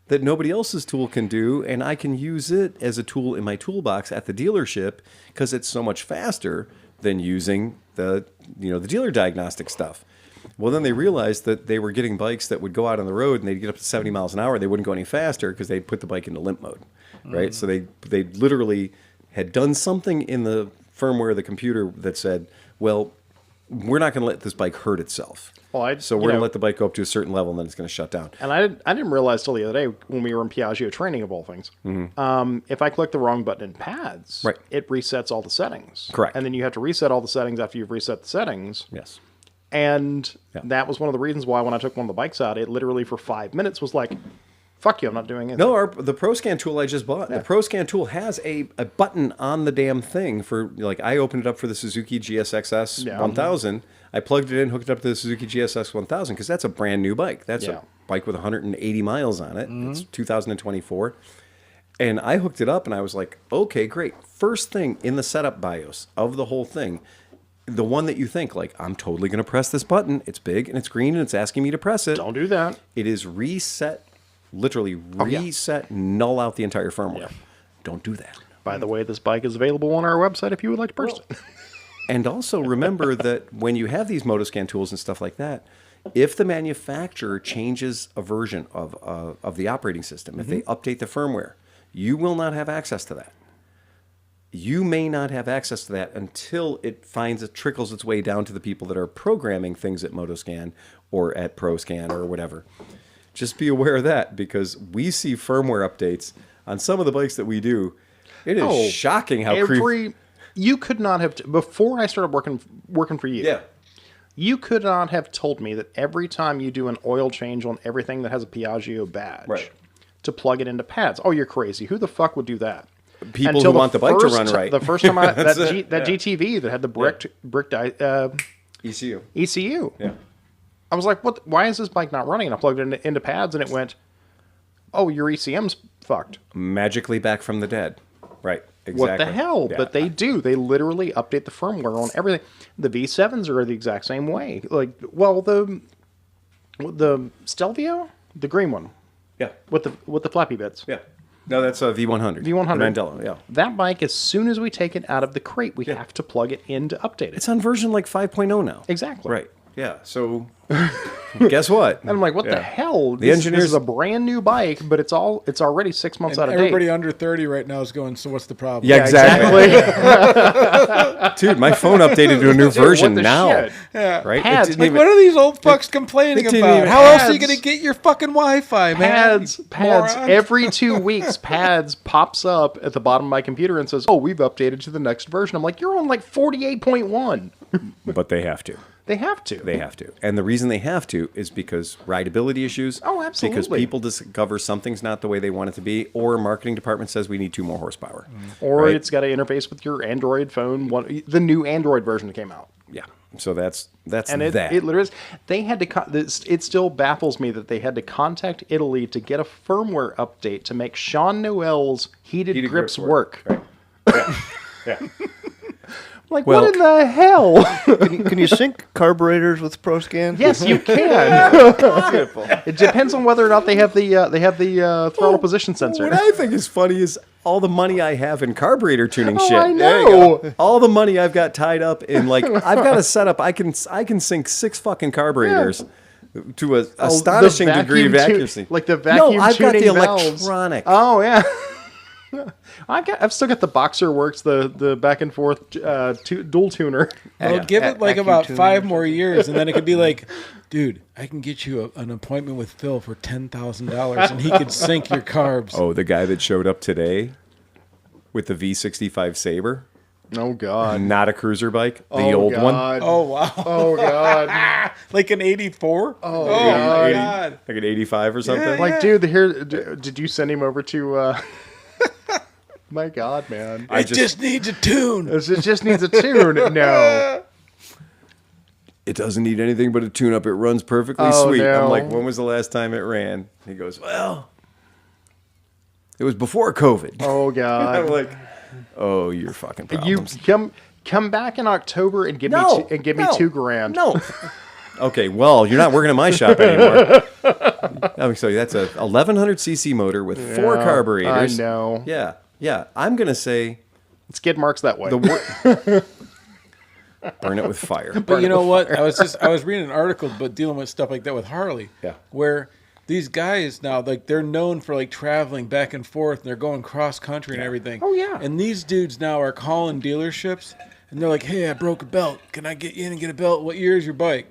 that nobody else's tool can do, and I can use it as a tool in my toolbox at the dealership because it's so much faster than using the dealer diagnostic stuff. Well, then they realized that they were getting bikes that would go out on the road and they'd get up to 70 miles an hour. They wouldn't go any faster because they'd put the bike into limp mode, right? So they literally had done something in the firmware of the computer that said, well, we're not going to let this bike hurt itself. So we're going to let the bike go up to a certain level and then it's going to shut down. And I didn't realize till the other day when we were in Piaggio training of all things, if I click the wrong button in pads, Right. it resets all the settings. Correct. And then you have to reset all the settings after you've reset the settings. Yes. And Yeah. that was one of the reasons why when I took one of the bikes out, it literally for 5 minutes was like, fuck you, I'm not doing anything. No, the ProScan tool I just bought. The ProScan tool has a button on the damn thing for, like, I opened it up for the Suzuki GSXS 1000. I plugged it in, hooked it up to the Suzuki GSX 1000 because that's a brand new bike. That's a bike with 180 miles on it. It's 2024. And I hooked it up and I was like, okay, great. First thing in the setup BIOS of the whole thing, the one that you think, like, I'm totally going to press this button. It's big and it's green and it's asking me to press it. Don't do that. It is reset, literally reset, null out the entire firmware. Don't do that. By the way, this bike is available on our website if you would like to purchase it. And also remember that when you have these Motoscan tools and stuff like that, if the manufacturer changes a version of the operating system, if they update the firmware, you will not have access to that. You may not have access to that until it trickles its way down to the people that are programming things at Motoscan or at ProScan or whatever. Just be aware of that, because we see firmware updates on some of the bikes that we do. It is shocking how creepy. You could not have before I started working for you. Yeah. You could not have told me that every time you do an oil change on everything that has a Piaggio badge, to plug it into pads. Oh, you're crazy. Who the fuck would do that? People who want the bike to run right. The first time that GTV that had the bricked ECU. Yeah. I was like, what? Why is this bike not running? And I plugged it into pads, and it went, oh, your ECM's fucked. Magically back from the dead. Right. Exactly. What the hell? Yeah. But they do. They literally update the firmware on everything. The V7s are the exact same way. Like, well, the Stelvio, the green one. Yeah. With the flappy bits. Yeah. No, that's a V100. V100. The Mandela, yeah. That bike, as soon as we take it out of the crate, we have to plug it in to update it. It's on version like 5.0 now. Exactly. Right. Yeah. So, guess what? And I'm like, what the hell? The engineers... This is a brand new bike, but it's already 6 months out of date. Everybody under 30 right now is going, so what's the problem? Yeah, exactly. Dude, my phone updated to a new version now. Shit? Yeah. Right? Pads. Like, what are these old fucks complaining about? How else are you going to get your fucking Wi-Fi, man? Pads. Every 2 weeks, Pads pops up at the bottom of my computer and says, oh, we've updated to the next version. I'm like, you're on like 48.1. But they have to. They have to. They have to. And the reason they have to is because rideability issues. Oh, absolutely. Because people discover something's not the way they want it to be, or a marketing department says we need 2 more horsepower. Or it's got to interface with your Android phone, the new Android version that came out. Yeah. So that's and that. It literally is. They had to. It still baffles me that they had to contact Italy to get a firmware update to make Sean Noel's heated grips work. Right. Yeah. Yeah. Like, what in the hell? Can you sync carburetors with ProScan? Yes, you can. Beautiful. It depends on whether or not they have the throttle position sensor. What I think is funny is all the money I have in carburetor tuning shit. I know. There you go. All the money I've got tied up in, like, I've got a setup. I can sync 6 fucking carburetors to an astonishing degree of accuracy. Like the vacuum tuning No, I've got the valves. electronic. Oh yeah. I've still got the Boxer Works, the back and forth dual tuner. Well, give it like about 5 more years, and then it could be like, dude, I can get you an appointment with Phil for $10,000, and he could sync your carbs. Oh, the guy that showed up today with the V65 Sabre. Oh God! Not a cruiser bike, the old one. Oh wow! Oh God! Like an 84? Oh God! Like an 85 or something. Yeah, like, dude, did you send him over to? My God, man! It just needs a tune. It just needs a tune. No. It doesn't need anything but a tune-up. It runs perfectly sweet. No. I'm like, when was the last time it ran? He goes, well, it was before COVID. Oh God! I'm like, oh, you're fucking problems. You come back in October and give me $2,000. No. Okay, well, you're not working at my shop anymore. So that's a 1100cc motor with 4 carburetors. I know. Yeah. I'm gonna say skid marks that way. Burn it with fire. But you know what? I was reading an article but dealing with stuff like that with Harley. Yeah. Where these guys now, like, they're known for like traveling back and forth, and they're going cross country and everything. Oh yeah. And these dudes now are calling dealerships, and they're like, "Hey, I broke a belt. Can I get you in and get a belt? What year is your bike?"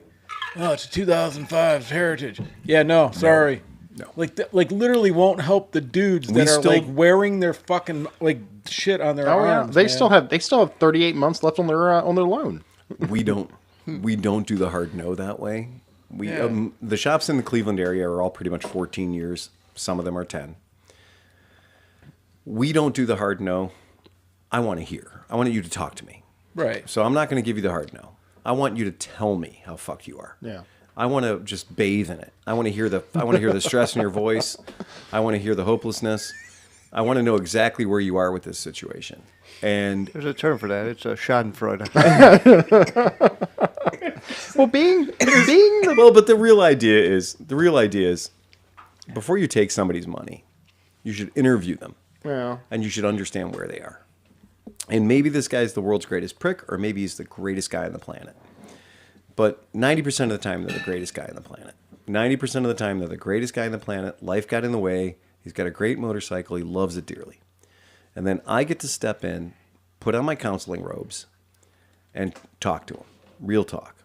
"Oh, it's a 2005 Heritage." "Yeah, no, sorry." No. Like literally won't help the dudes that are like wearing their fucking like shit on their arms. They still have 38 months left on their loan. We don't do the hard no that way. The shops in the Cleveland area are all pretty much 14 years. Some of them are 10. We don't do the hard no. I want to hear. I want you to talk to me. Right. So I'm not going to give you the hard no. I want you to tell me how fucked you are. Yeah. I want to just bathe in it. I want to hear the stress in your voice. I want to hear the hopelessness. I want to know exactly where you are with this situation. And there's a term for that. It's a Schadenfreude. Well, but the real idea is before you take somebody's money, you should interview them. Yeah. And you should understand where they are. And maybe this guy's the world's greatest prick, or maybe he's the greatest guy on the planet. But 90% of the time, they're the greatest guy on the planet. 90% of the time, they're the greatest guy on the planet. Life got in the way. He's got a great motorcycle. He loves it dearly. And then I get to step in, put on my counseling robes, and talk to him. Real talk.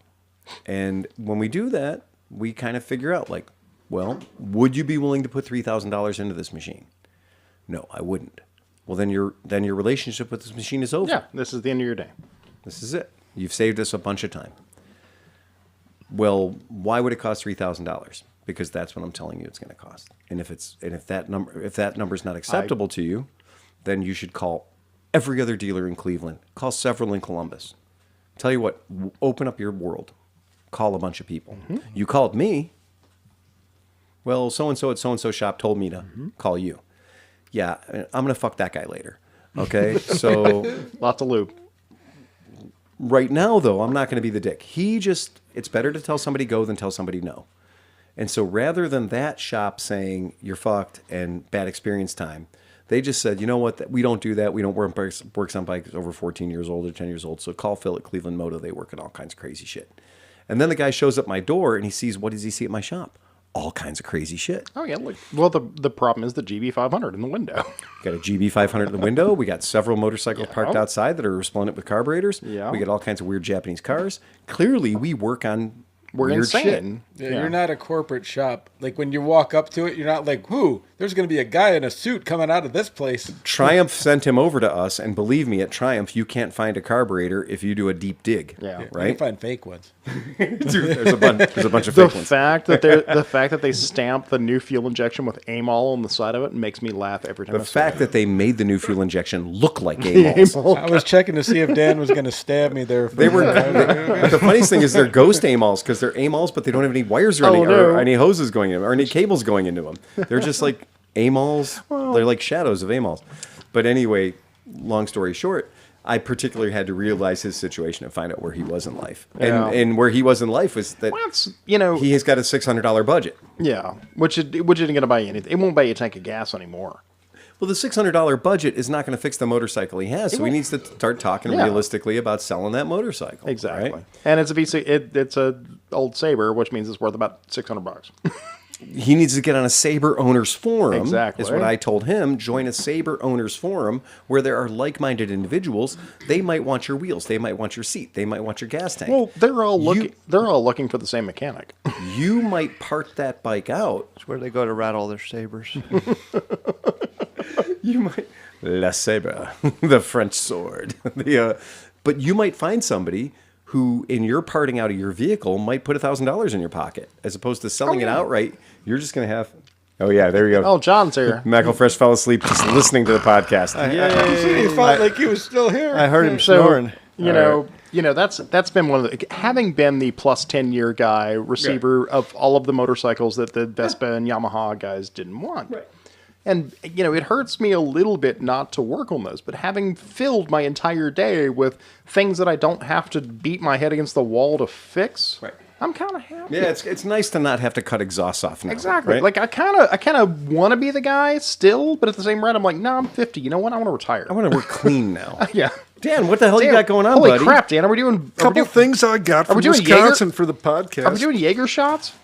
And when we do that, we kind of figure out, like, well, would you be willing to put $3,000 into this machine? No, I wouldn't. Well, then your relationship with this machine is over. Yeah, this is the end of your day. This is it. You've saved us a bunch of time. Well, why would it cost $3,000? Because that's what I'm telling you it's going to cost. And if that number is not acceptable to you, then you should call every other dealer in Cleveland. Call several in Columbus. Tell you what, open up your world. Call a bunch of people. Mm-hmm. You called me. Well, so-and-so at so-and-so shop told me to call you. Yeah, I'm going to fuck that guy later. Okay? So Lots of lube. right now, though, I'm not going to be the dick. It's better to tell somebody go than tell somebody no. And so rather than that shop saying you're fucked and bad experience time, they just said, you know what, we don't do that. We don't work on bikes over 14 years old or 10 years old. So call Phil at ClevelandMoto. They work on all kinds of crazy shit. And then the guy shows up my door and he sees, what does he see at my shop? All kinds of crazy shit. Oh, yeah. Look, well, the problem is the GB500 in the window. Got a GB500 in the window. We got several motorcycles parked outside that are resplendent with carburetors. Yeah. We got all kinds of weird Japanese cars. Clearly, we work on We're weird insane. shit. Yeah, you're not a corporate shop. Like when you walk up to it, you're not like, "Whoo, there's going to be a guy in a suit coming out of this place." Triumph sent him over to us, and believe me, at Triumph, you can't find a carburetor if you do a deep dig. Yeah. You can Right? find fake ones. There's a bunch of The fake ones. fact that they stamp the new fuel injection with AMOL on the side of it makes me laugh every time. The fact that they made the new fuel injection look like AMOLs. I was checking to see if Dan was going to stab me there. They were. The funniest thing is they're ghost AMOLs because they're AMOLs, but they don't have any wires running or any hoses going in them or any cables going into them. They're just like AMOLs. They're like shadows of AMOLs. But anyway, long story short, I particularly had to realize his situation and find out where he was in life. And where he was in life was that he has got a $600 budget. Yeah, which isn't going to buy you anything. It won't buy you a tank of gas anymore. Well, the $600 budget is not going to fix the motorcycle he has, so he needs to start talking realistically about selling that motorcycle. Exactly. Right? And it's a V6. It's a old Sabre, which means it's worth about $600. He needs to get on a Sabre owners forum. Exactly. Is what I told him. Join a Sabre owners forum where there are like-minded individuals. They might want your wheels. They might want your seat. They might want your gas tank. Well, they're all looking for the same mechanic. You might part that bike out. It's where they go to rattle their sabers. You might La Sabre, the French sword. But you might find somebody who, in your parting out of your vehicle, might put $1,000 in your pocket, as opposed to selling it outright. You're just going to have. Oh yeah, there you go. Oh, John's here. Macklefresh fell asleep just listening to the podcast. He felt like he was still here. I heard him snoring. You know that's been one of the, having been the plus 10-year guy receiver of all of the motorcycles that the Vespa and Yamaha guys didn't want. Right. And, it hurts me a little bit not to work on those, but having filled my entire day with things that I don't have to beat my head against the wall to fix, I'm kind of happy. Yeah, it's nice to not have to cut exhausts off now. Exactly. Right? Like, I kind of want to be the guy still, but at the same rate, I'm like, no, I'm 50. You know what? I want to retire. I want to work clean now. Yeah. Dan, what the hell you got going on, Holy buddy? crap, Dan. Are we doing... Couple things I got from we doing Wisconsin for the podcast. Are we doing Jaeger shots?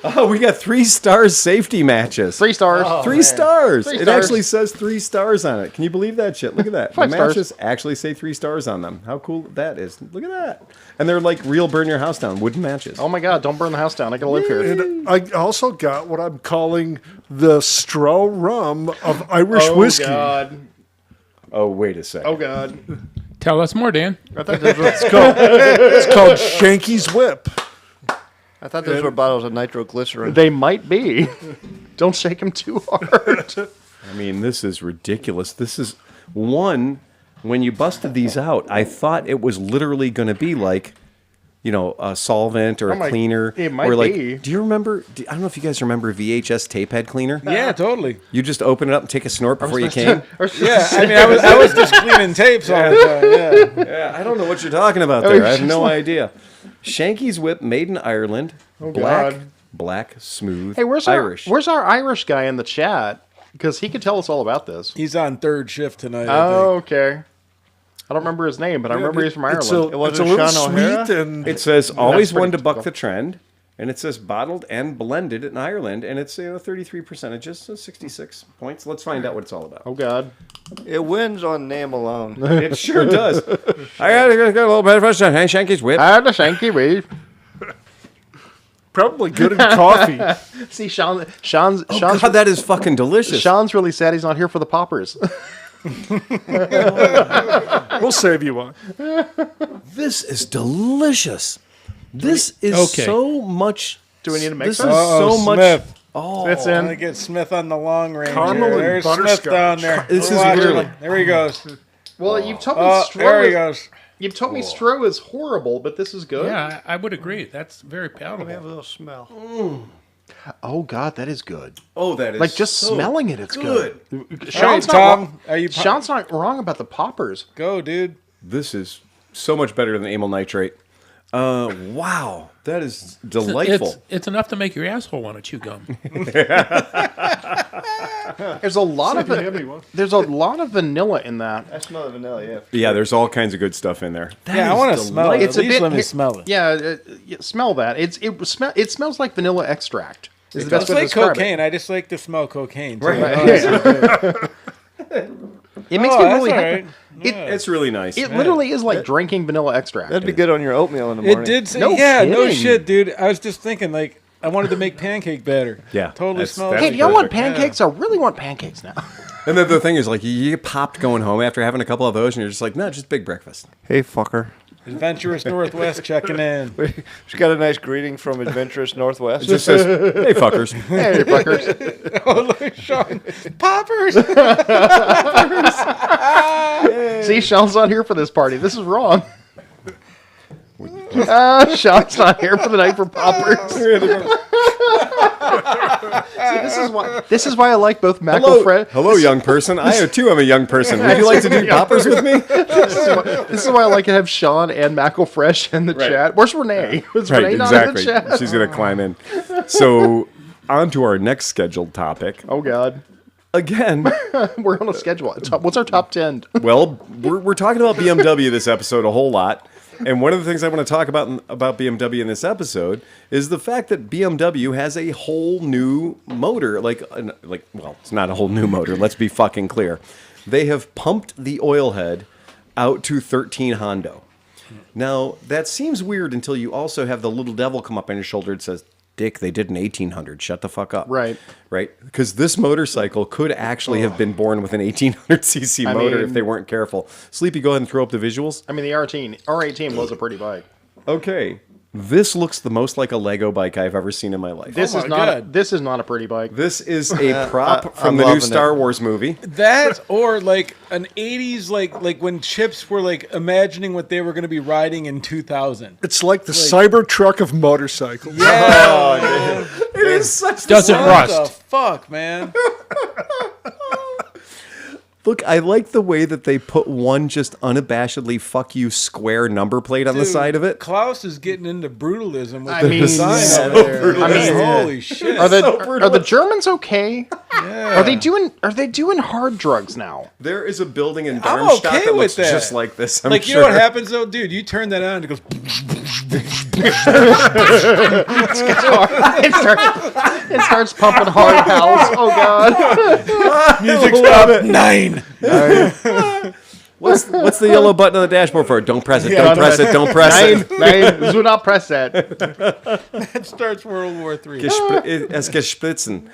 Oh, we got 3 stars safety matches. 3 stars. 3 stars. 3 It stars. actually says 3 stars on it. Can you believe that shit? Look at that. 5 the stars. matches actually say 3 stars on them. How cool that is. Look at that. And they're like real burn your house down wooden matches. Oh my God, don't burn the house down. I gotta live here. And I also got what I'm calling the straw rum of Irish whiskey. God. Oh, wait a second. Oh God. Tell us more, Dan. It's called Shanky's Whip. I thought those were bottles of nitroglycerin. They might be. Don't shake them too hard. I mean, this is ridiculous. This is one, when you busted these out, I thought it was literally going to be like, a solvent or a cleaner. It might or like, be. Do you remember, I don't know if you guys remember VHS tape head cleaner? Yeah, totally. You just open it up and take a snort before you came? Yeah, I mean, I was just cleaning tapes all the time. Yeah. Yeah, I don't know what you're talking about there. I have no idea. Shanky's Whip, made in Ireland. Black, smooth, Hey, where's Irish. Where's our Irish guy in the chat? Because he could tell us all about this. He's on third shift tonight. Oh, okay. I don't remember his name, but I remember he's from It's Ireland. a, was it's a it little Sean O'Hara? sweet and It says always pretty one to buck typical. the trend, and it says bottled and blended in Ireland, and it's 33 percentages, so 66 points. Let's find out what it's all about. Oh, God. It wins on name alone. It sure does. I gotta get a little bit of Shanky's whip. And a shanky wave. probably good in coffee. See, Sean's God, that is fucking delicious. Sean's really sad he's not here for the poppers. We'll save you one. This is delicious. This is Okay. so much. Do we need a mixer? This is so much. Smith. It's I'm gonna in. get Smith on the long range. Caramel and There's Smith butterscotch. down there. This We're is watching really- him. There he goes. Well, you've told me Oh, there he Stro. goes. You've told me Stro is horrible, but this is good. Yeah, I would agree. That's very We have a palatable. little smell. Oh God, that is good. Oh, that is Like just so smelling it, it's good. All right, Sean's not Tom, wrong. are you Sean's not wrong about the poppers. go, dude? This is so much better than amyl nitrate. Wow, that is delightful. It's enough to make your asshole want to chew gum. There's a lot of Hand me one. there's a lot of vanilla in that. I smell the vanilla, yeah. Yeah, there's all kinds of good stuff in there. Yeah, I want to smell it. It's At a least bit- let me here- smell it. Yeah, smell that. It smells like vanilla extract. Is the best It's way to like describe cocaine. I just like to smell cocaine. Too. Right. Oh, that's good. It makes Oh, me that's really all happy. right. It's really nice. It literally is like drinking vanilla extract. That'd be good on your oatmeal in the morning. It did say, No yeah, no kidding. shit, dude. I was just thinking, like, I wanted to make pancake batter. Yeah, Totally that's- smells that's Hey, like do y'all want perfect. pancakes? I really want pancakes now. And then the thing is, like, you get popped going home after having a couple of those, and you're just like, no, just big breakfast. Hey, fucker. Adventurous Northwest checking in. She got a nice greeting from Adventurous Northwest. It just says, hey, fuckers. Hey, fuckers. Oh, look, Sean. Poppers. See, Sean's not here for this party. This is wrong. Sean's not here for the night for poppers. See, this is why I like both Mackle Hello, young person. I, too, am a young person. Would you like to do poppers with me? This is why I like to have Sean and Mackle Fresh in the chat. Where's Renee? Is Right, Renee not in exactly. the chat? She's going to climb in. So, on to our next scheduled topic. Oh, God. Again, We're on a schedule. What's our top 10? well, we're talking about BMW this episode a whole lot. And one of the things I want to talk about BMW in this episode is the fact that BMW has a whole new motor. Well, it's not a whole new motor. Let's be fucking clear. They have pumped the oil head out to 13 Hondo. Now, that seems weird until you also have the little devil come up on your shoulder and says, Dick, they did an 1800. Shut the fuck up. Right. Right? Because this motorcycle could actually have been born with an 1800cc motor if mean- they weren't careful. Sleepy, go ahead and throw up the visuals. I mean, the R18 was a pretty bike. Okay. This looks the most like a Lego bike I've ever seen in my life. This Oh is my not. God. This is not a pretty bike. This is a prop from I'm the new loving Star it. Wars movie. That or like an 80s, like when chips were like imagining what they were going to be riding in 2000. It's like the Cybertruck of motorcycles. Yeah. It is such Doesn't What rust. the fuck, man? Look, I like the way that they put one just unabashedly fuck you square number plate on the Dude, side of it. Klaus is getting into brutalism with I the mean, design so over there. I mean, holy shit. Are the Germans okay? Yeah. Are they doing hard drugs now? There is a building in I'm Darmstadt okay that with looks that. just like this. I'm like, sure. you know what happens though? Dude, you turn that on and it goes. It starts pumping hard house. Oh God! Music stop. 9. What's the yellow button on the dashboard for? Don't press it. Don't press it. Don't press it. Nine. Do not press that. It starts World War 3. Es gespritzen.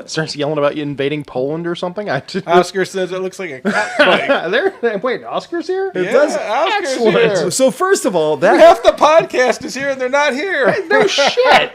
Starts yelling about you invading Poland or something. I just, Oscar says it looks like a cop bike. wait, Oscar's here? Yeah, Oscar's here. So first of all, that Half the podcast is here and they're not here. No shit.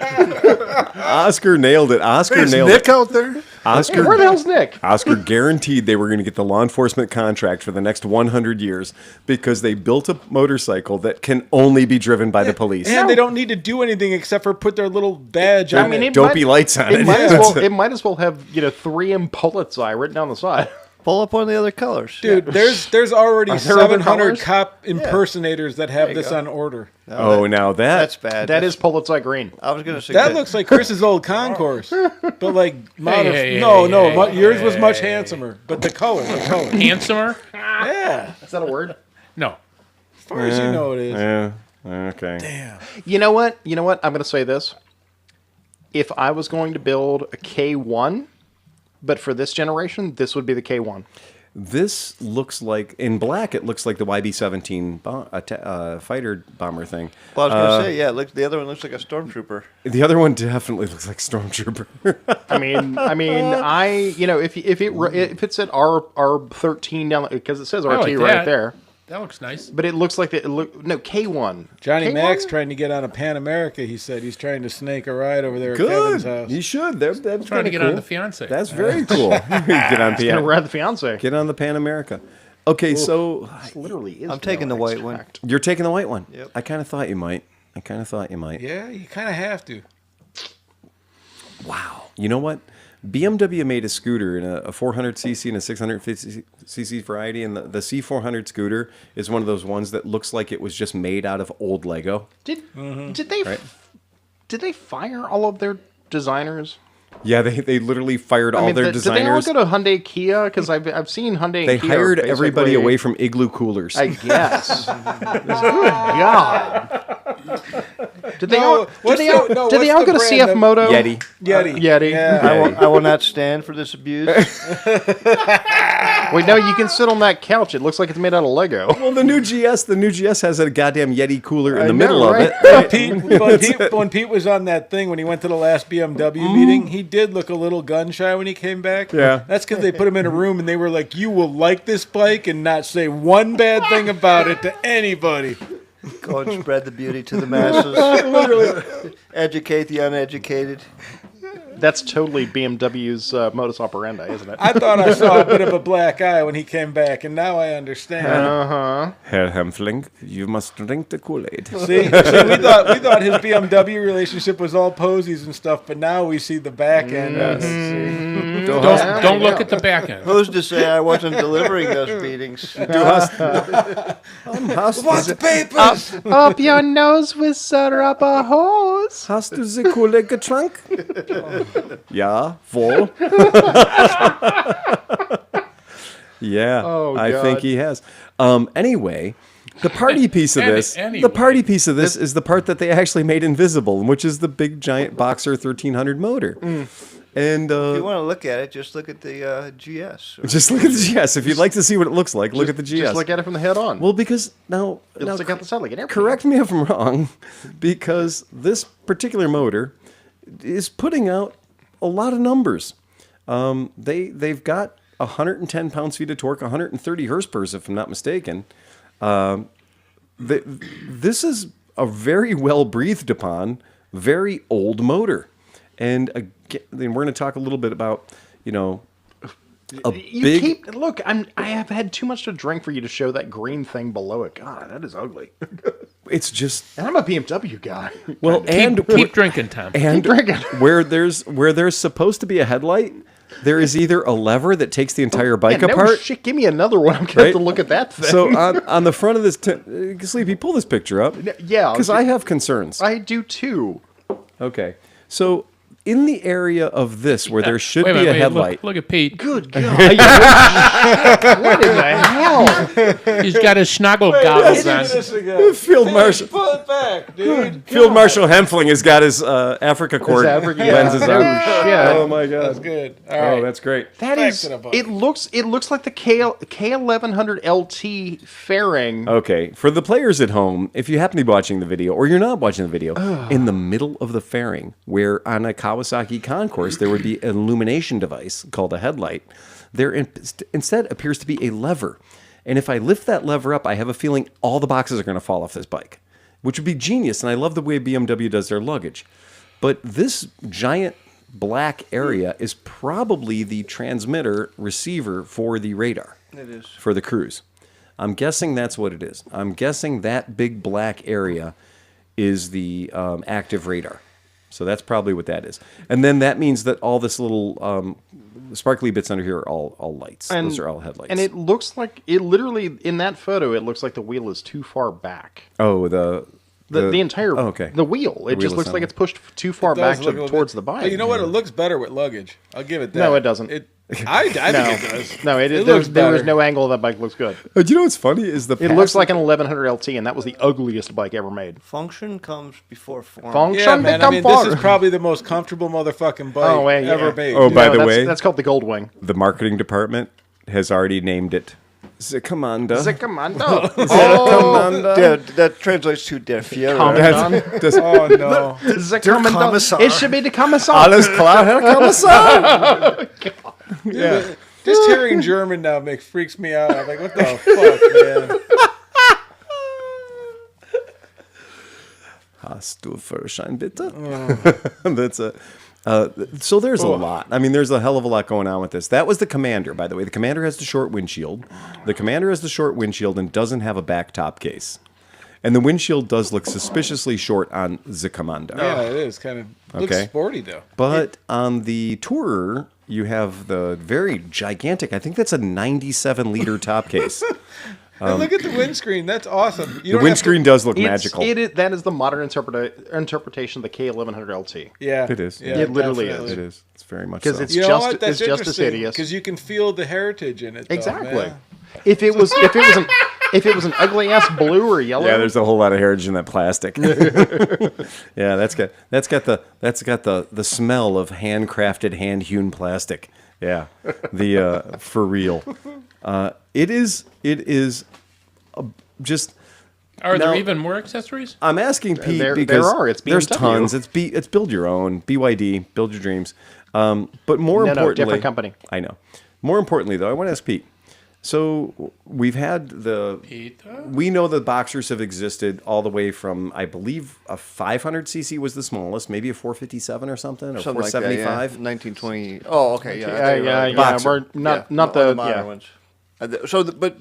Oscar nailed it. Oscar Is nailed Nick it. out there? Oscar, Where the hell's Nick? Oscar guaranteed they were going to get the law enforcement contract for the next 100 years because they built a motorcycle that can only be driven by the police. And they don't need to do anything except for put their little badge on it. Dopey lights on it. It might as well have 3 Impolizei written down the side. Pull up one of the other colors. Dude, there's already Are there other 700 colors? cop impersonators that have this go. on order. Oh, now That's bad. That is Pulitzer green. I was going to say That looks like Chris's old concourse, but like hey, yours was much handsomer. But the color, Handsomer? yeah. Is that a word? No. As far as you know, it is. Yeah. Okay. Damn. You know what? I'm going to say this. If I was going to build a K1, but for this generation, this would be the K1. This looks like, in black, it looks like the YB-17 fighter bomber thing. Well, I was going to say, yeah, the other one looks like a stormtrooper. The other one definitely looks like Stormtrooper. If it said R13 down, because it says RT like right that. there, That looks nice. but it looks like K1. Johnny K1? Mac's trying to get on a Pan America. He said he's trying to snake a ride over there at Good. Kevin's house. You should. That's Trying to get cool. on the fiance. That's very cool. Get on Gonna ride the fiance. Get on the Pan America. Okay, so This literally is. I'm taking the white one. extract. you're taking the white one. Yep. I kind of thought you might. Yeah, you kind of have to. Wow. You know what? BMW made a scooter in a 400cc and a 650cc variety, and the C400 scooter is one of those ones that looks like it was just made out of old Lego. Did they fire all of their designers? Yeah, they literally fired all their designers. Did they all go to Hyundai Kia? Because I've seen Hyundai and They Kia hired basically- everybody away from igloo coolers. I guess. Good God. Did they all what's go the to brand CF of- Moto? Yeti. Yeti. Yeah. I will not stand for this abuse. Wait, no, you can sit on that couch. It looks like it's made out of Lego. Well, the new GS has a goddamn Yeti cooler in I the know, middle right? of it. When Pete was on that thing, when he went to the last BMW meeting, he did look a little gun shy when he came back. Yeah. That's because they put him in a room and they were like, you will like this bike and not say one bad thing about it to anybody. Go and spread the beauty to the masses. Educate the uneducated. That's totally BMW's modus operandi, isn't it? I thought I saw a bit of a black eye when he came back, and now I understand. Herr Hemfling, you must drink the Kool-Aid. See, we thought his BMW relationship was all posies and stuff, but now we see the back end. of it. Don't look at the back end. Who's to say I wasn't delivering those beatings? What's the papers? Up your nose with rubber hose. Hast du the Kool-Aid getrunken? Ja, wohl. Yeah, Oh, I God. think he has. Anyway, the party piece of this, Anyway. the party piece of this is the part that they actually made invisible, which is the big giant Boxer 1300 motor. And If you want to look at it, just look at the GS. just look at the GS. If you'd like to see what it looks like, look at the GS. Just look at it from the head on. Well, because now it looks like outside like an airplane. correct me if I'm wrong, because this particular motor is putting out a lot of numbers. They've got 110 pounds-feet of torque, 130 horsepower, if I'm not mistaken. This is a very well breathed upon, very old motor, and again, we're going to talk a little bit about Look, I have had too much to drink for you to show that green thing below it. God, that is ugly. It's just And I'm a BMW guy. well, Keep drinking, Tom. and drinking. where there's supposed to be a headlight, there is either a lever that takes the entire bike Man, no apart. shit, give me another one. I'm going to have to look at that thing. So on the front of this, Sleepy, pull this picture up. yeah. Because I have concerns. I do too. Okay, so in the area of this where there should Wait, be wait, a wait, headlight, Look at Pete. Good God. What in the hell? He's got his snoggle goggles on. Field Marshal Pull it back, dude. Field Marshal Hempfling has got his Africa cord lenses on. Oh my God, That's good. All right. Oh, that's great. That Back is. to the bike. It looks like the K1100 LT fairing. Okay, for the players at home, if you happen to be watching the video or you're not watching the video, in the middle of the fairing, where on a Kawasaki concourse there would be an illumination device called a headlight, there instead appears to be a lever. And if I lift that lever up, I have a feeling all the boxes are going to fall off this bike, which would be genius. And I love the way BMW does their luggage. But this giant black area is probably the transmitter receiver for the radar. It is. For the cruise. I'm guessing that's what it is. I'm guessing that big black area is the active radar. So that's probably what that is. And then that means that all this little sparkly bits under here are all lights. Those are all headlights. And it looks like, it literally, in that photo, it looks like the wheel is too far back. oh, The entire, okay. the wheel. It wheel just looks assembly. like it's pushed too far Does back look a little towards bit- the bike. But you know what? It looks better with luggage. I'll give it that. No, it doesn't. I think it does. No, It there looks was better. no angle of that bike looks good. Do you know what's funny is It looks like an 1100 LT, and that was the ugliest bike ever made. Function comes before form. Function Yeah, man. I become mean, this is form. probably the most comfortable motherfucking bike Oh, wait, yeah. ever made. Oh, by the that's, way, that's called the Goldwing. the marketing department has already named it Zicamanda. Zicamando. Oh, that translates to Der Führer. Oh no. Zicamando. Kommissar. It should be the Kommissar. Alles klar, Herr Kommissar. Yeah. Just hearing German now freaks me out. I'm like, what the fuck, man? Hast du Führerschein bitte? That's a. So there's a lot. I mean, there's a hell of a lot going on with this. That was the Commander, by the way. The Commander has the short windshield. The Commander has the short windshield and doesn't have a back top case. And the windshield does look suspiciously short on the Commander. Yeah, it is kind of looks Okay. sporty though. But on the Tourer, you have the very gigantic, I think that's a 97-liter top case. And look at the windscreen. That's awesome. The You don't windscreen does look It's- magical. that is the modern interpretation of the K1100 LT. Yeah, It is. Yeah, It literally definitely. It is. It's very much 'Cause so. it's You know just- what? That's it's just as interesting hideous. because you can feel the heritage in it. Though, Exactly. man. If it was an ugly ass blue or yellow, Yeah, there's a whole lot of heritage in that plastic. Yeah, that's got the smell of handcrafted, hand-hewn plastic. Yeah, the for real. It is just. Are there Now- even more accessories? I'm asking Pete there because are. It's there's BMW. tons. It's build your own, BYD, build your dreams. But more No, importantly, different company. I know. More importantly, though, I want to ask Pete. So we've had we know the boxers have existed all the way from, I believe, a 500cc was the smallest, maybe a 457 or something, or Something like that, yeah. 475. 1920. Oh, okay, yeah. I yeah, think yeah, you're yeah. right. Boxer. We're not Yeah, the modern ones. But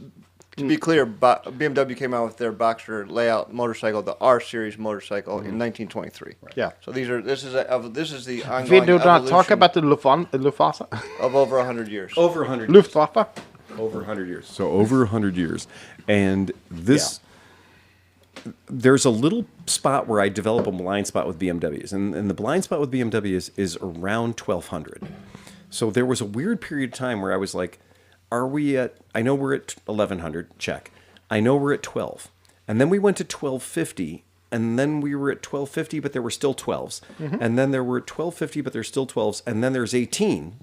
to be clear, BMW came out with their boxer layout motorcycle, the R series motorcycle, in 1923. Yeah. So this is the We ongoing do not talk evolution about the Luftwaffe. of over 100 years. Over 100 Luftwaffe. Over 100 years. So over 100 years. And this, there's a little spot where I develop a blind spot with BMWs. And the blind spot with BMWs is around 1200. So there was a weird period of time where I was like, are we at, I know we're at 1100, check. I know we're at 12. And then we went to 1250. And then we were at 1250, but there were still 12s. And then there were 1250, but there's still 12s. And then there's 18.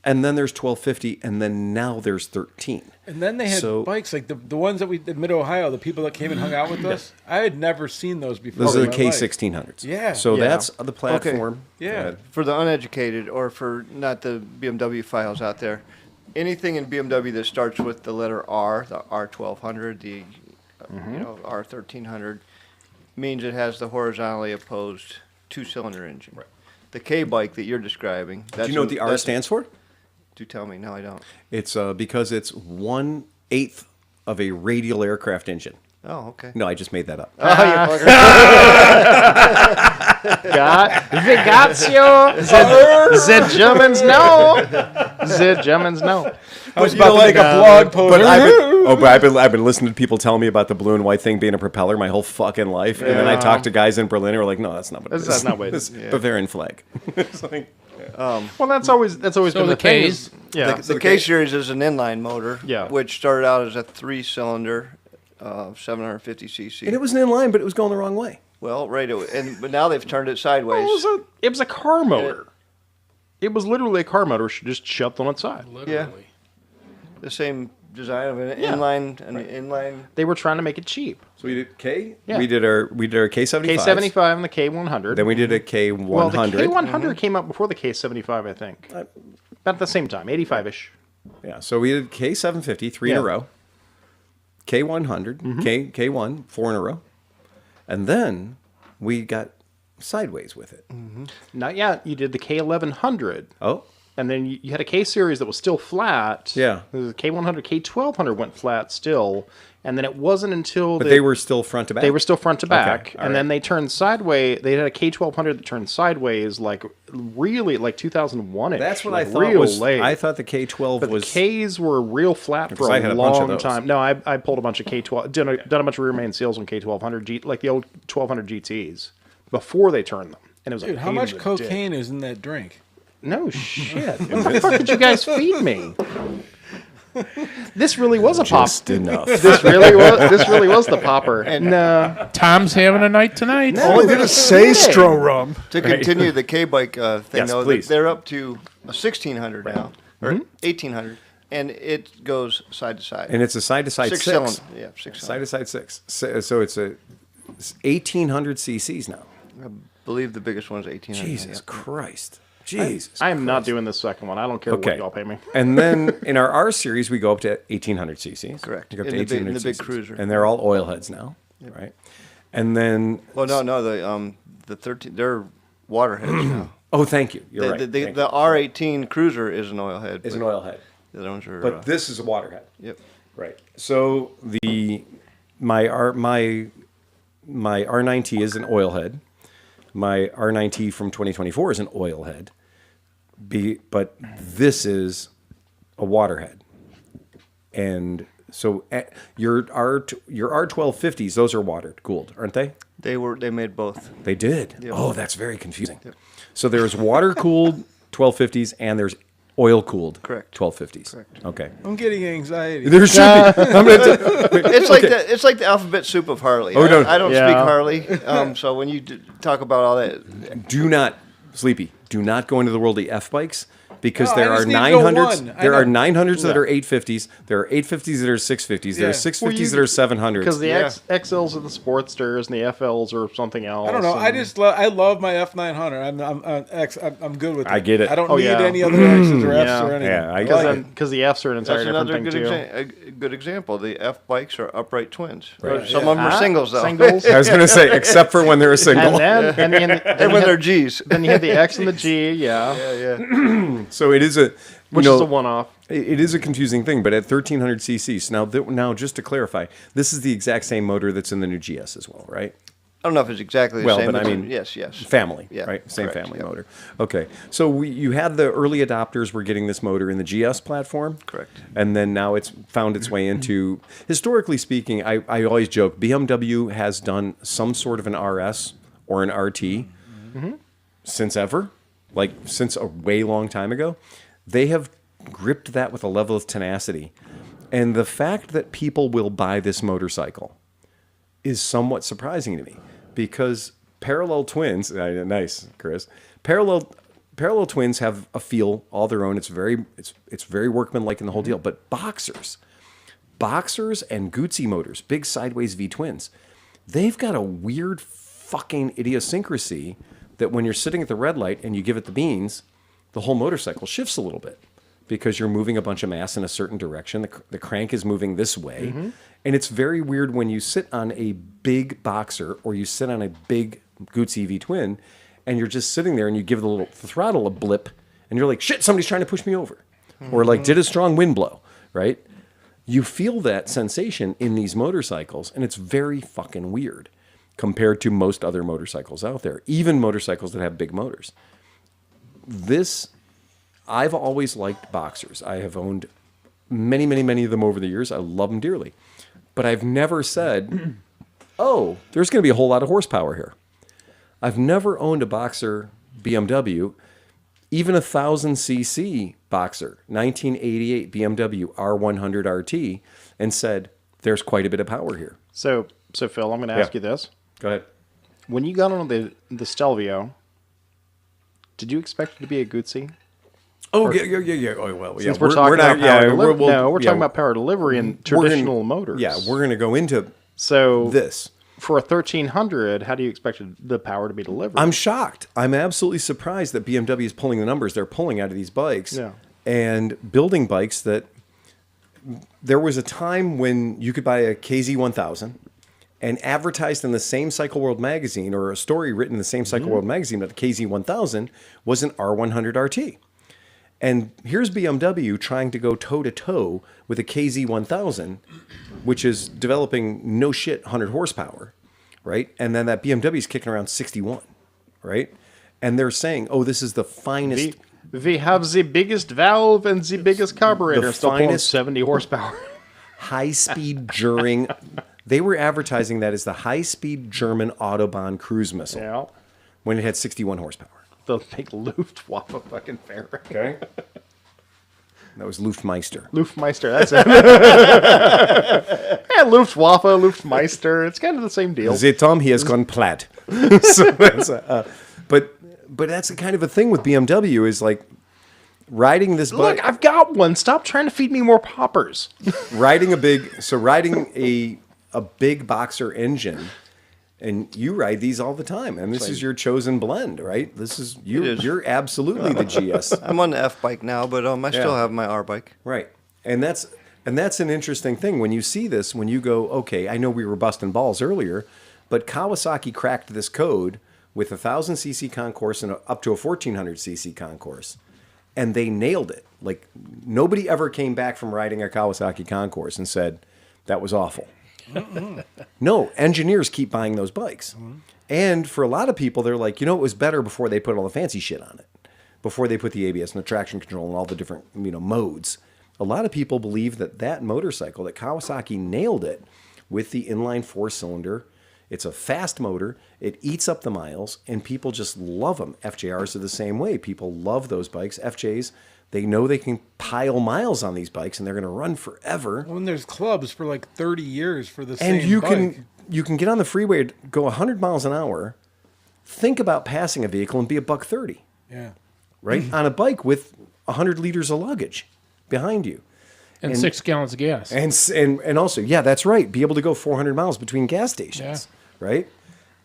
And then there's 1250, and then now there's 13. And then they had So- bikes like the ones that we did Mid Ohio. The people that came and hung out with us. I had never seen those before. Those are in the my life. K1600s. Yeah. So Yeah. that's the platform. Yeah. For the uneducated, or for not the BMW files out there, anything in BMW that starts with the letter R, the R1200, the R1300, means it has the horizontally opposed two-cylinder engine. Right. The K bike that you're describing. Do you know what the R stands for? Do tell me. No, I don't. It's because it's 1/8 of a radial aircraft engine. Oh, okay. No, I just made that up. Oh, you fucker. We got you. The Germans know. The Germans know. I was about to make a blog post. But I've been listening to people tell me about the blue and white thing being a propeller my whole fucking life, and then I talked to guys in Berlin who were like, "No, that's not what it is. That's not what it It's is. Bavarian flag." It's like, Well, that's always been So the the thing. Ks. Yeah. The K series is an inline motor, Yeah. which started out as a three-cylinder, 750cc. and it was an inline, but it was going the wrong way. Well, right, but now they've turned it sideways. It was a car motor. It was literally a car motor just shoved on its side. Literally. The same design of an Yeah. inline. They were trying to make it cheap. So we did K. Yeah. We did our K75. K75 and the K100. Then we did a K100. Well, the K100 came out before the K75, I think. About the same time, 85-ish. Yeah, so we did K750, three in a Yeah. row. K100, K1, four in a row. And then we got sideways with it. Not yet. You did the K1100. Oh, And then you had a K series that was still flat. Yeah. The K100, K1200 went flat still. And then it wasn't until but they were still front to back. they were still front to back. all And right. then they turned sideways. They had a K1200 that turned sideways, like really like 2001 ish. That's what like I thought real was. late. I thought the K12 But was. the Ks were real flat for Because I a had a bunch of long those. time. No, I pulled a bunch of K12, done a bunch of rear main seals on K1200, like the old 1200 GTs, before they turned them. And it was Dude, a how pain much in the cocaine is in that drink? No shit. What the fuck did you guys feed me? This really was a pop. Just enough. This really was the popper. And Tom's having a night tonight. All I did is say Stro rum. To continue the K-bike thing, Yes, though, please. they're up to a 1600 now, or 1800, and it goes side to side. And it's a side-to-side six six. cylinder, yeah, 6 cylinder. Side-to-side six. So it's a 1,800 cc's now. I believe the biggest one's 1800. Jesus yeah. Christ. Jesus. I am not doing the second one. I don't care Okay. what y'all pay me. And then in our R series, we go up to 1,800 cc's. Correct. We go up to In the big- 1,800 in the big cc's. cruiser. And they're all oil heads now, right? And then, Well, no, the 13, they're water heads now. oh, thank you. You're The, right. the, the, Thank the you. R18 cruiser is an oil head. Is but an oil head. The other ones are. But this is a water head. Yep. Right. So my R9T is an oil head. My R9T from 2024 is an oil head. But this is a water head. And so your R1250s, those are water cooled, aren't they? They made both. They did. Yep. Oh, that's very confusing. So there's water cooled 1250s and there's oil cooled Correct. 1250s. Correct. Okay. I'm getting anxiety. There should be. I'm gonna It's like the alphabet soup of Harley. Oh, no. I don't Yeah. speak Harley, so when you talk about all that, do not, Sleepy, do not go into the world of F bikes because No, there I are just need to go 900s. one. I There are know. 900s that are 850s. There are 850s that are 650s. There Yeah. are 650s that are 700s. Because the Yeah. XLs are the Sportsters and the FLs are something else. I don't know. I and- just I love my F900. I'm good with it. I get it. I don't Oh, need yeah. any other X's or F's Yeah. or anything. Yeah, I I get like it. it. Because the Fs are an that's entirely another different thing good too. good example. The F bikes are upright twins. Right. Some of them are singles though, Singles. I was going to say, except for when they're a single. And then, and when they're G's. then you had the X and the G, yeah, Yeah. So it is a, which is a one-off. It is a confusing thing, but at 1,300 cc's. Now, just to clarify, this is the exact same motor that's in the new GS as well, right? I don't know if it's exactly the Well, same. but I mean, yes. Family, Yeah, right? Same correct, family yep. motor. Okay. So you had the early adopters were getting this motor in the GS platform. Correct. And then now it's found its way into, historically speaking, I always joke, BMW has done some sort of an RS or an RT since ever, like since a way long time ago. They have gripped that with a level of tenacity. And the fact that people will buy this motorcycle is somewhat surprising to me because parallel twins, nice, Chris. Parallel twins have a feel all their own. It's very workmanlike in the whole deal. But boxers and Guzzi motors, big sideways V twins, they've got a weird fucking idiosyncrasy that when you're sitting at the red light and you give it the beans, the whole motorcycle shifts a little bit because you're moving a bunch of mass in a certain direction. The crank is moving this way. And it's very weird when you sit on a big boxer or you sit on a big Guzzi V twin and you're just sitting there and you give the throttle a blip and you're like, shit, somebody's trying to push me over. Or like, did a strong wind blow, right? You feel that sensation in these motorcycles and it's very fucking weird compared to most other motorcycles out there, even motorcycles that have big motors. I've always liked boxers. I have owned many, many, many of them over the years. I love them dearly. But I've never said, oh, there's going to be a whole lot of horsepower here. I've never owned a boxer BMW, even a 1,000cc boxer, 1988 BMW R1300 RT, and said, there's quite a bit of power here. So Phil, I'm going to ask you this: Go ahead. when you got on the Stelvio, did you expect it to be a Guzzi? Oh, yeah. Oh, well, yeah. Since we're talking about power delivery. No, we're yeah, talking about power delivery and traditional motors. Yeah, we're going to go into So this. for a 1300, how do you expect the power to be delivered? I'm shocked. I'm absolutely surprised that BMW is pulling the numbers they're pulling out of these bikes and building bikes that there was a time when you could buy a KZ1000 and advertised in the same Cycle World magazine or a story written in the same Cycle World magazine that the KZ1000 was an R100 RT. And here's BMW trying to go toe-to-toe with a KZ1000, which is developing no shit 100 horsepower, right? And then that BMW is kicking around 61, right? And they're saying, oh, this is the finest... We have the biggest valve and the biggest carburetor. The Still pulling finest- 70 horsepower. high-speed during... They were advertising that as the high-speed German Autobahn cruise missile Yeah. when it had 61 horsepower. The big Luftwaffe fucking fairing. Okay. That was Luftmeister. Luftmeister, that's it. Yeah, Luftwaffe, Luftmeister. It's kind of the same deal. The Tom, he has gone plaid. So that's but that's the kind of a thing with BMW is like riding this bike. Look, I've got one. Stop trying to feed me more poppers. riding a big boxer engine, and you ride these all the time, and this is your chosen blend, right? This is you. is. You're absolutely the GS, I'm on the F bike now, but I still have my R bike. right? And that's an interesting thing when you see this. When you go, okay, I know we were busting balls earlier, but Kawasaki cracked this code with a 1,000cc concourse and up to a 1,400cc concourse. And they nailed it. Like, nobody ever came back from riding a Kawasaki concourse and said, that was awful. No, engineers keep buying those bikes. And for a lot of people, they're like, it was better before they put all the fancy shit on it. Before they put the ABS and the traction control and all the different, modes. A lot of people believe that motorcycle, that Kawasaki nailed it with the inline 4-cylinder. It's a fast motor. It eats up the miles, and people just love them. FJRs are the same way. People love those bikes. FJs, they know they can pile miles on these bikes, and they're going to run forever. When there's clubs for like 30 years for the same And you bike. you can get on the freeway, go 100 miles an hour, think about passing a vehicle, and be $130, Yeah. right? On a bike with 100 liters of luggage behind you. And 6 gallons of gas. And also, yeah, that's right. Be able to go 400 miles between gas stations, right?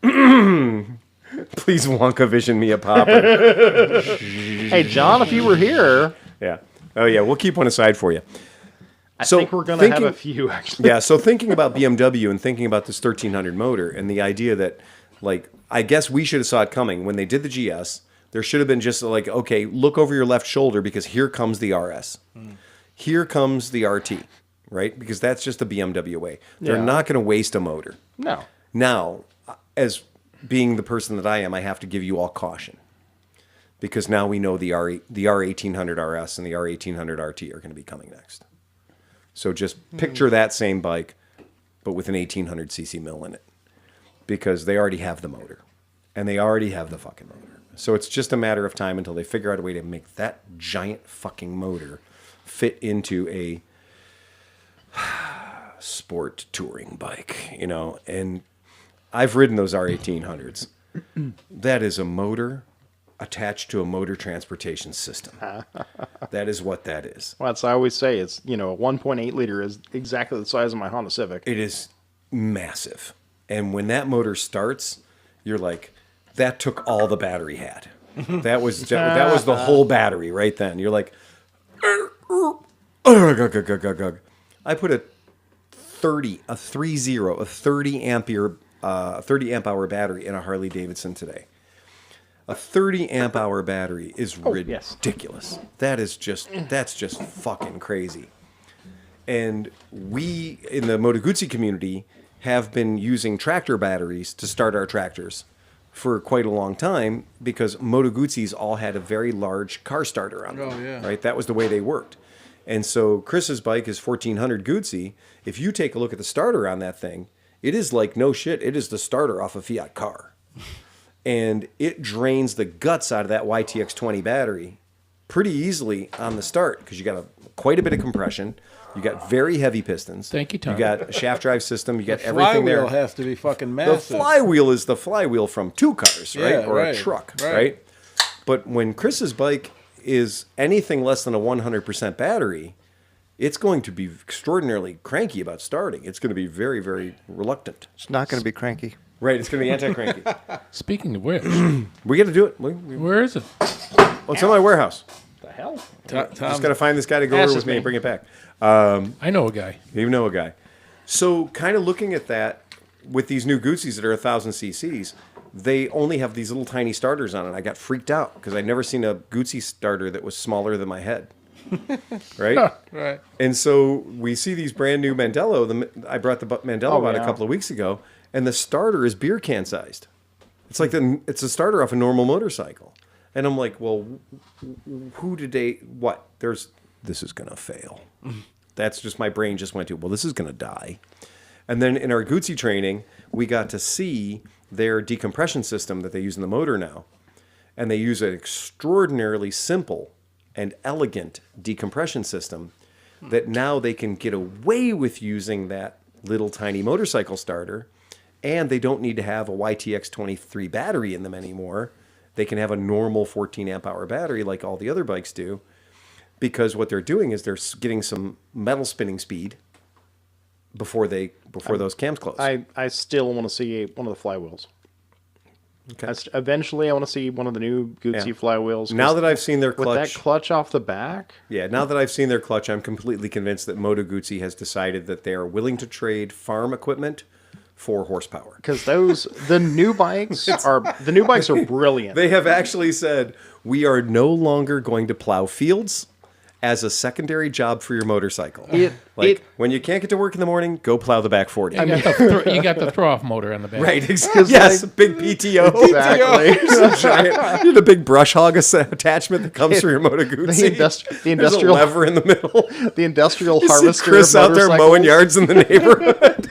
Please Wonka vision me a popper. Hey, John, if you were here, Yeah. Oh, yeah. We'll keep one aside for you. I think we're going to have a few, actually. Yeah. So thinking about BMW and thinking about this 1300 motor and the idea that, like, I guess we should have saw it coming when they did the GS. There should have been just like, okay, look over your left shoulder because here comes the RS. Here comes the RT, right? Because that's just the BMW way. They're Yeah. not going to waste a motor. No. Now, as being the person that I am, I have to give you all caution. Because now we know the R1800 RS and the R1800 RT are going to be coming next. So just picture that same bike, but with an 1800cc mill in it. Because they already have the motor. And they already have the fucking motor. So it's just a matter of time until they figure out a way to make that giant fucking motor fit into a sport touring bike, and I've ridden those R1800s. That is a motor attached to a motor transportation system. That is what that is. Well, that's I always say. It's, a 1.8 liter is exactly the size of my Honda Civic. It is massive. And when that motor starts, you're like, that took all the battery had. That was the whole battery right then. You're like, I put a 30 amp hour battery in a Harley Davidson today. A 30 amp hour battery is ridiculous. That's just fucking crazy. And we in the Moto Guzzi community have been using tractor batteries to start our tractors for quite a long time because Moto Guzzis all had a very large car starter on them. Oh, yeah. Right? That was the way they worked. And so Chris's bike is 1400 Guzzi. If you take a look at the starter on that thing, it is like no shit. It is the starter off a Fiat car. And it drains the guts out of that YTX20 battery pretty easily on the start because you got quite a bit of compression. You got very heavy pistons. Thank you, Tom. You got a shaft drive system. You got The everything there. flywheel has to be fucking The massive. flywheel is the flywheel from two cars, right? Yeah, or right, a truck, right. right? But when Chris's bike is anything less than a 100% battery, it's going to be extraordinarily cranky about starting. It's going to be very, very reluctant. It's not going to be cranky. Right, it's going to be anti-cranky. Speaking of which, We got to do it. where is it? Well, it's in my warehouse. The hell? Just got to find this guy to go Ask over us, with me and man. bring it back. I know a guy. You know a guy. So kind of looking at that with these new Guzzis that are 1,000 cc's, they only have these little tiny starters on it. I got freaked out because I'd never seen a Guzzi starter that was smaller than my head. Right? Right. And so we see these brand new Mandello. I brought the Mandello out a yeah. couple of weeks ago, and the starter is beer can sized. It's like it's a starter off a normal motorcycle. And I'm like, well, who did they, what? This is going to fail. That's just, my brain just went to, well, this is going to die. And then in our Guzzi training, we got to see their decompression system that they use in the motor now. and they use an extraordinarily simple and elegant decompression system that now they can get away with using that little tiny motorcycle starter, and they don't need to have a YTX23 battery in them anymore. They can have a normal 14 amp hour battery like all the other bikes do, because what they're doing is they're getting some metal spinning speed before those cams close. I still want to see one of the flywheels. Okay. Eventually, I want to see one of the new Guzzi flywheels. Now that I've seen their clutch, with that clutch off the back, now that I've seen their clutch, I'm completely convinced that Moto Guzzi has decided that they are willing to trade farm equipment for horsepower. because the new bikes are brilliant. They have actually said, we are no longer going to plow fields as a secondary job for your motorcycle. When you can't get to work in the morning, go plow the back 40. You got the throw-off motor on the back. Right, yes, big PTO. Exactly. Giant, you need a big brush hog attachment that comes through your Moto Guzzi. The There's a industrial lever in the middle. the industrial You see harvester. Chris of out there mowing motorcycles. yards in the neighborhood.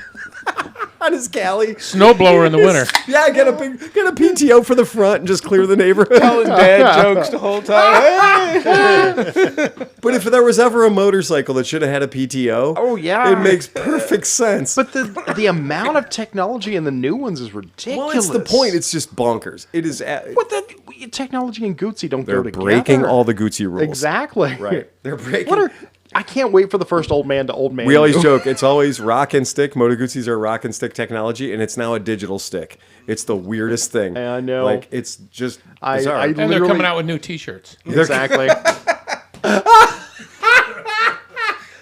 On his Cali. Snowblower in the winter. Yeah, get a PTO for the front and just clear the neighborhood. Telling dad jokes the whole time. But if there was ever a motorcycle that should have had a PTO, Oh, yeah. it makes perfect sense. But the amount of technology in the new ones is ridiculous. Well, it's the point. It's just bonkers. It is. What the technology and Guzzi don't They're go together. breaking all the Guzzi rules. Exactly. Right. They're breaking. I can't wait for the first old man to old man. We always joke. It's always rock and stick. Moto Guzzis are rock and stick technology, and it's now a digital stick. It's the weirdest thing. I know. Like, it's just bizarre. And they're coming out with new T-shirts. Exactly.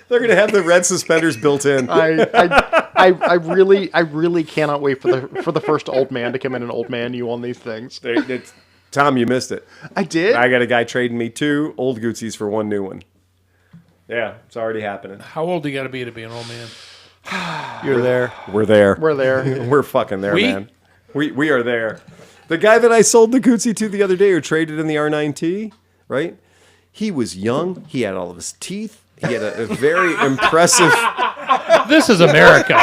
They're going to have the red suspenders built in. I really cannot wait for the first old man to come in and old man you on these things. Tom, you missed it. I did. I got a guy trading me 2 old Guzzis for 1 new one. Yeah, it's already happening. How old do you got to be an old man? You're there. We're there. We're there. We're fucking there, We? man. We are there. The guy that I sold the Guzzi to the other day, who traded in the R9T, right? He was young. He had all of his teeth. He had a very impressive. This is America.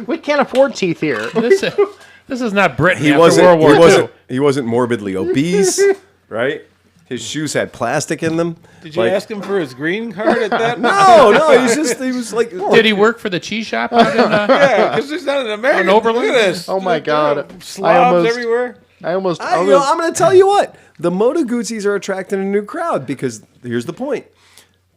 We can't afford teeth here. This is not Britain after World War II. He wasn't morbidly obese, right? His shoes had plastic in them. Did you ask him for his green card at that? No, he was like. Did he work for the cheese shop out in Yeah, because there's not an American. On Oberlin? Look at this. Oh my God. Slobs everywhere. I'm going to tell you what. The Moto Guzzis are attracting a new crowd because here's the point.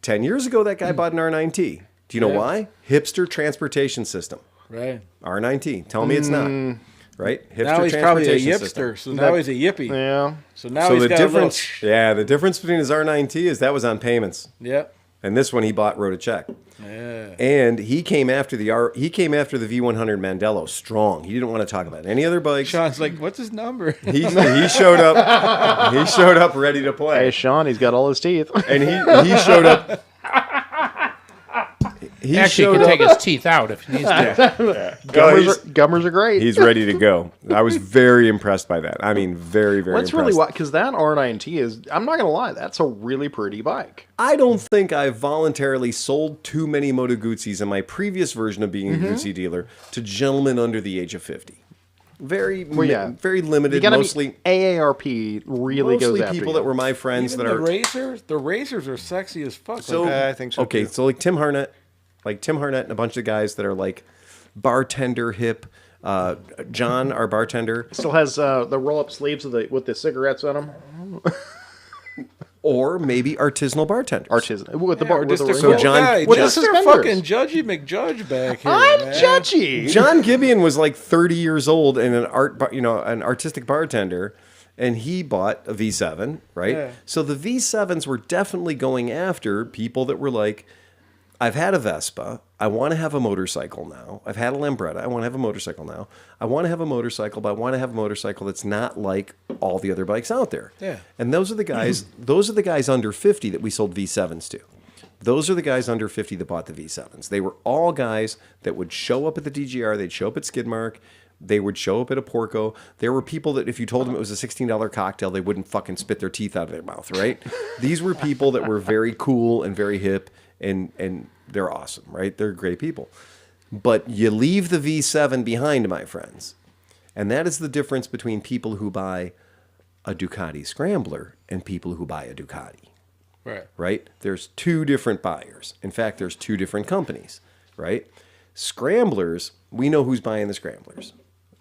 10 years ago, that guy bought an R9T. Do you know why? Hipster transportation system. Right. R9T. Tell me it's not. Right? Hipster Now he's probably a transportation yipster, system. so now he's a yippie. Yeah. So now So he's the got difference, a little... the difference between his R9T is that was on payments, Yep. and this one he wrote a check. Yeah. And he came after the V100 Mandello strong. He didn't want to talk about any other bikes. Sean's like, what's his number? He showed up. He showed up ready to Hey, play, Sean, he's got all his teeth. and he showed up. He Actually, he showed can up. take his teeth out if he needs to. Gummers are great. He's ready to go. I was very impressed by that. I mean, very, very That's impressed. really why, because that R9T is, I'm not going to lie, that's a really pretty bike. I don't think I voluntarily sold too many Moto Guzzis in my previous version of being a Guzzi dealer to gentlemen under the age of 50. Very limited, You gotta mostly AARP really goes after people you. that were my friends Even that the are. racers? The racers are sexy as fuck. So Like, I think so, Okay, too. so like Tim Harnett and a bunch of guys that are like bartender hip. John, our bartender, Still has the roll-up sleeves with the cigarettes on them. or maybe artisanal bartenders. Artisan with the yeah, bar. we're With just the a So cool John- guy. with the Just a suspenders. fucking Judgy McJudge back here. I'm man. judgy. John Gibeon was like 30 years old and an artistic bartender, and he bought a V7, right? Yeah. So the V7s were definitely going after people that were like, I've had a Vespa. I want to have a motorcycle now. I've had a Lambretta. I want to have a motorcycle now. I want to have a motorcycle, but I want to have a motorcycle that's not like all the other bikes out there. Yeah. And those are the guys. Those are the guys under 50 that we sold V7s to. Those are the guys under 50 that bought the V7s. They were all guys that would show up at the DGR. They'd show up at Skidmark. They would show up at a Porco. There were people that if you told them it was a $16 cocktail, they wouldn't fucking spit their teeth out of their mouth, right? These were people that were very cool and very hip, and they're awesome, right? They're great people. But you leave the V7 behind, my friends. And that is the difference between people who buy a Ducati Scrambler and people who buy a Ducati. Right. Right? There's two different buyers. In fact, there's two different companies, right? Scramblers, we know who's buying the Scramblers.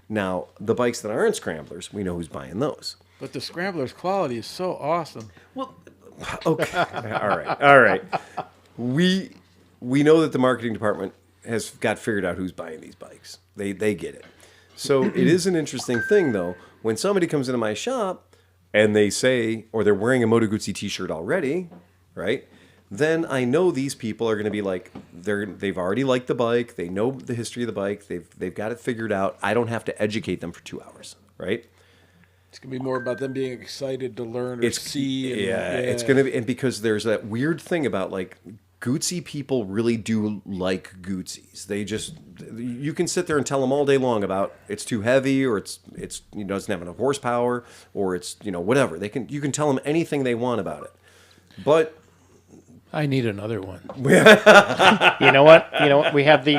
Now, the bikes that aren't Scramblers, we know who's buying those. But the Scrambler's quality is so awesome. Okay. All right. We know that the marketing department has got figured out who's buying these bikes. They get it. So it is an interesting thing, though, when somebody comes into my shop and they say, or they're wearing a Moto Guzzi t-shirt already, right? Then I know these people are going to be like, they've already liked the bike. They know the history of the bike. They've got it figured out. I don't have to educate them for 2 hours, right? It's going to be more about them being excited to learn or see. And, it's going to be, and because there's that weird thing about like Guzzi people really do like Guzzis. They just, you can sit there and tell them all day long about it's too heavy or it's doesn't have enough horsepower or it's whatever. You can tell them anything they want about it, but I need another one. You know what? We have the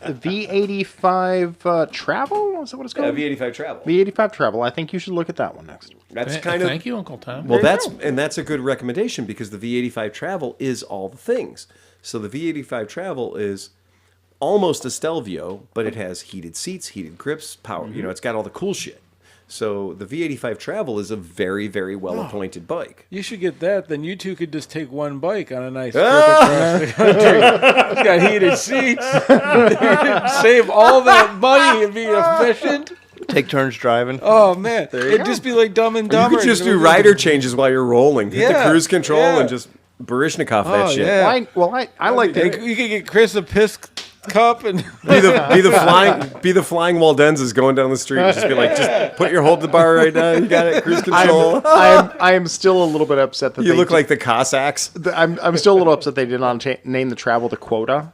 V85 Travel. Is that what it's called? V85 Travel. V85 Travel. I think you should look at that one next. That's kind of Thank you, Uncle Tom. well. That's a good recommendation because the V85 Travel is all the things. So the V85 Travel is almost a Stelvio, but it has heated seats, heated grips, power. It's got all the cool shit. So the V85 Travel is a very, very well-appointed bike. You should get that. Then you two could just take one bike on a nice trip across the country. It's got heated seats. Save all that money and be efficient. Take turns driving. Oh, man. It'd just be like Dumb and You Dumber. could just do rider changes while you're rolling. Hit the Yeah, cruise control yeah. and just Barishnikov that shit. yeah. I like You that. could get Chris a piss cup and Be the flying Waldenzas going down the street. Just be like, just put your hold the bar right now. You got it. Cruise control. I am still a little bit upset that You look like the Cossacks. I'm still a little upset they did not name the Travel the Quota,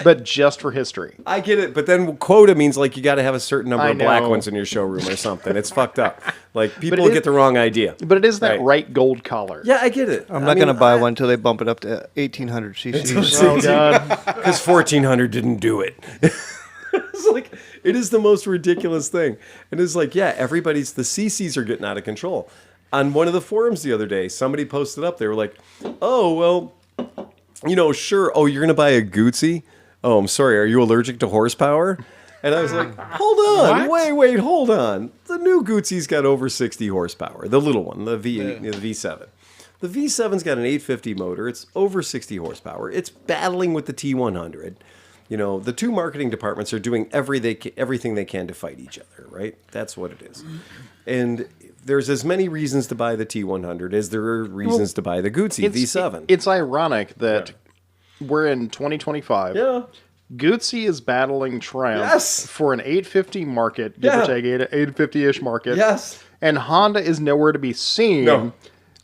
but just for history. I get it, but then quota means like you got to have a certain number I of black know. ones in your showroom or something. It's fucked up. Like people it is- get the wrong idea. But it is that Right. right gold collar. Yeah, I get it. I'm not going to buy one until they bump it up to 1,800 cc's. Oh God. Because 1400 didn't do it. It's like it is the most ridiculous thing, and it's like the CCs are getting out of control. On one of the forums the other day, somebody posted up. They were like, "Oh well, sure. Oh, you're gonna buy a Guzzi? Oh, I'm sorry. Are you allergic to horsepower?" And I was like, "Hold on, wait, hold on. The new Guzzi's got over 60 horsepower. The little one, the V7. The V7's got an 850 motor. It's over 60 horsepower. It's battling with the T100. The two marketing departments are doing everything they can to fight each other, right? That's what it is. And there's as many reasons to buy the T100 as there are reasons to buy the Guzzi V7. It's ironic that we're in 2025. Yeah. Guzzi is battling Triumph Yes. for an 850 market, give Yeah. or take 850-ish market. Yes. And Honda is nowhere to be seen. No.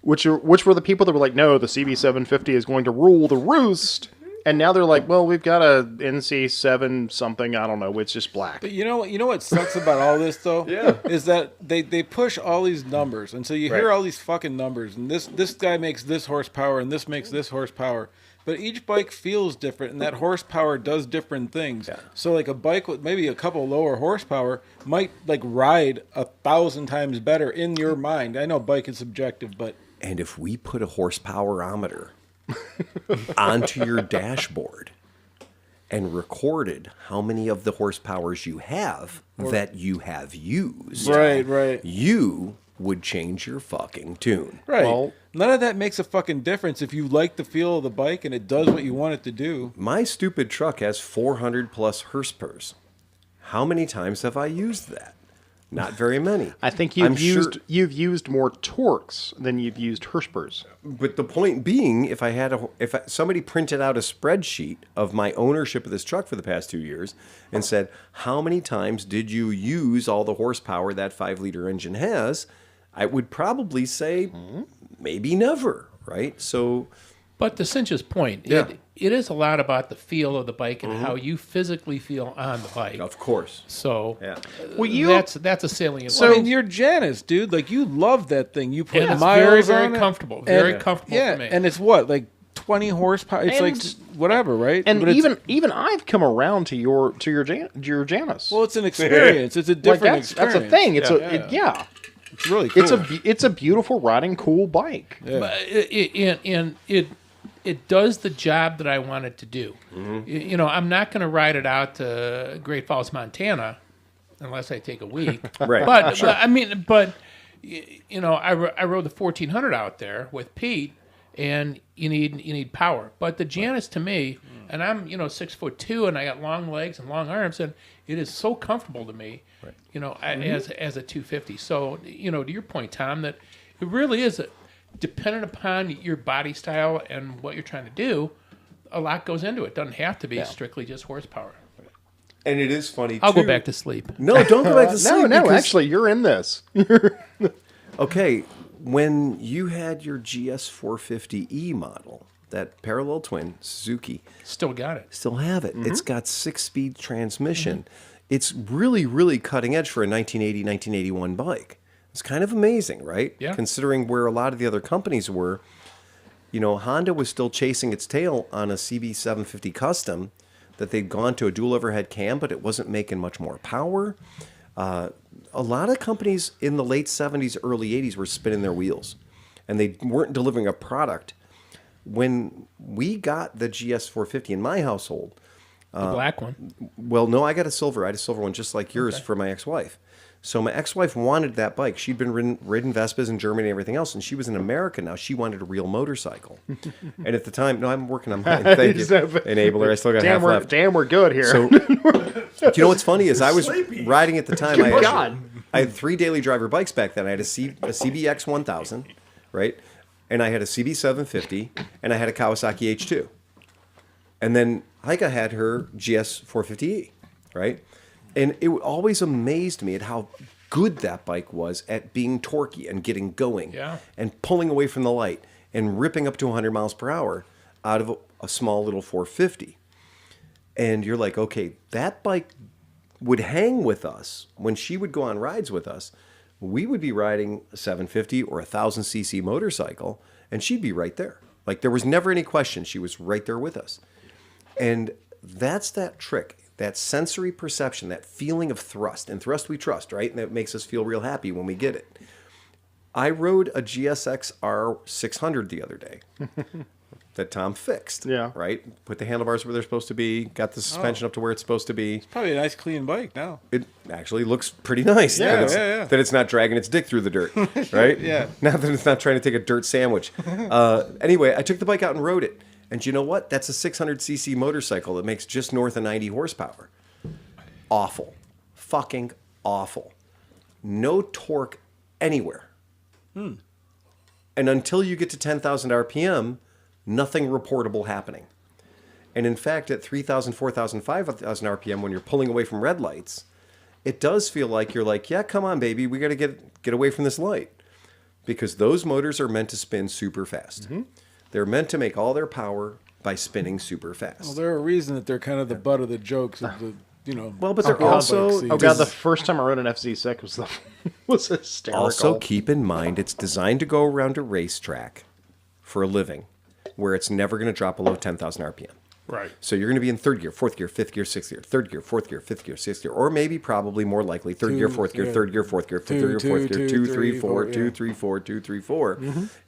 Which were the people that were like, no, the CB750 is going to rule the roost. And now they're like, well, we've got a NC7 something, I don't know, it's just black. But you know what sucks about all this though? Yeah. Is that they push all these numbers, and so you hear Right. all these fucking numbers, and this guy makes this horsepower, and this makes this horsepower. But each bike feels different, and that horsepower does different things. Yeah. So like a bike with maybe a couple lower horsepower might like ride 1,000 times better in your mind. I know bike is subjective, but And if we put a horsepowerometer onto your dashboard and recorded how many of the horsepowers you have that you have used, right. you would change your fucking tune. Right. Well- None of that makes a fucking difference if you like the feel of the bike and it does what you want it to do. My stupid truck has 400 plus horsepower. How many times have I used that? Not very many. I think I'm you've used more torques than you've used Hirschpers. But the point being, if somebody printed out a spreadsheet of my ownership of this truck for the past 2 years and said, how many times did you use all the horsepower that 5-liter engine has, I would probably say maybe never, right? So, But to Cinch's point, Yeah. it is a lot about the feel of the bike and how you physically feel on the bike. of course. So Yeah. that's a salient. So, I point. mean, you're Janice, dude. Like, you love that thing. You put And it's miles very, on very it. comfortable. And- Very comfortable Yeah, for me. and it's what, like 20 horsepower? It's like And- whatever, right? And But it's, even I've come around to your Janus. well, it's an experience. It's a different that's a experience. thing. It's It's really cool. It's a beautiful riding, cool bike. Yeah. But it does the job that I want it to do. You know, I'm not going to ride it out to Great Falls, Montana, unless I take a week. Right. But you know, I rode the 1400 out there with Pete, and you need power. But the Janus to me, and I'm 6'2", and I got long legs and long arms, and it is so comfortable to me. Right. You know, as a 250. So you know, to your point, Tom, that it really is dependent upon your body style and what you're trying to do. A lot goes into it. Doesn't have to be strictly just horsepower. And it is funny, I'll too. go back to sleep. No, don't go back to sleep. No, because- actually, you're in this. Okay, when you had your GS450E model, that parallel twin, Suzuki, Still got it. still have it. It's got 6-speed transmission. It's really, really cutting edge for a 1980, 1981 bike. It's kind of amazing, right? Yeah. Considering where a lot of the other companies were. You know, Honda was still chasing its tail on a CB750 Custom that they'd gone to a dual overhead cam, but it wasn't making much more power. A lot of companies in the late 70s, early 80s were spinning their wheels, and they weren't delivering a product. When we got the GS450 in my household, The black one. well, no, I got a silver. I had a silver one just like yours for my ex-wife. So my ex-wife wanted that bike. She'd been ridden Vespas in Germany and everything else, and she was in America now. She wanted a real motorcycle. And at the time, no, I'm working on mine. Thank you. Enabler, I still got half left. Damn, we're good here. So, you know what's funny is I was riding at the time. God. I had 3 daily driver bikes back then. I had a CBX 1000, right? And I had a CB 750, and I had a Kawasaki H2. And then Heike had her GS 450E, right? And it always amazed me at how good that bike was at being torquey and getting going and pulling away from the light and ripping up to 100 miles per hour out of a small little 450. And you're like, okay, that bike would hang with us when she would go on rides with us. We would be riding a 750 or a 1000cc motorcycle, and she'd be right there. Like, there was never any question. She was right there with us. And that's that trick, that sensory perception, that feeling of thrust. And thrust we trust, right? And that makes us feel real happy when we get it. I rode a GSX R600 the other day that Tom fixed. Yeah. Right? Put the handlebars where they're supposed to be, got the suspension up to where it's supposed to be. Probably a nice clean bike now. It actually looks pretty nice. Yeah, that it's not dragging its dick through the dirt, right? Yeah. Now that it's not trying to take a dirt sandwich. Anyway, I took the bike out and rode it. And you know what? That's a 600cc motorcycle that makes just north of 90 horsepower. Awful. Fucking awful. No torque anywhere. And until you get to 10,000 RPM, nothing reportable happening. And in fact, at 3,000, 4,000, 5,000 RPM, when you're pulling away from red lights, it does feel like you're like, yeah, come on, baby, we got to get away from this light. Because those motors are meant to spin super fast. They're meant to make all their power by spinning super fast. Well, they're a reason that they're kind of the butt of the jokes of the, Well, but they're also... bike Oh scene. god, the first time I rode an FZ6 was hysterical. Also, keep in mind, it's designed to go around a racetrack for a living, where it's never going to drop below 10,000 RPM. Right. So you're going to be in third gear, fourth gear, fifth gear, sixth gear, third gear, fourth gear, fifth gear, sixth gear, or maybe probably more likely third gear, fourth gear, third gear, fourth gear, fifth gear, fourth gear, 2, 3, 4, 2, 3, 4, 2, 3, 4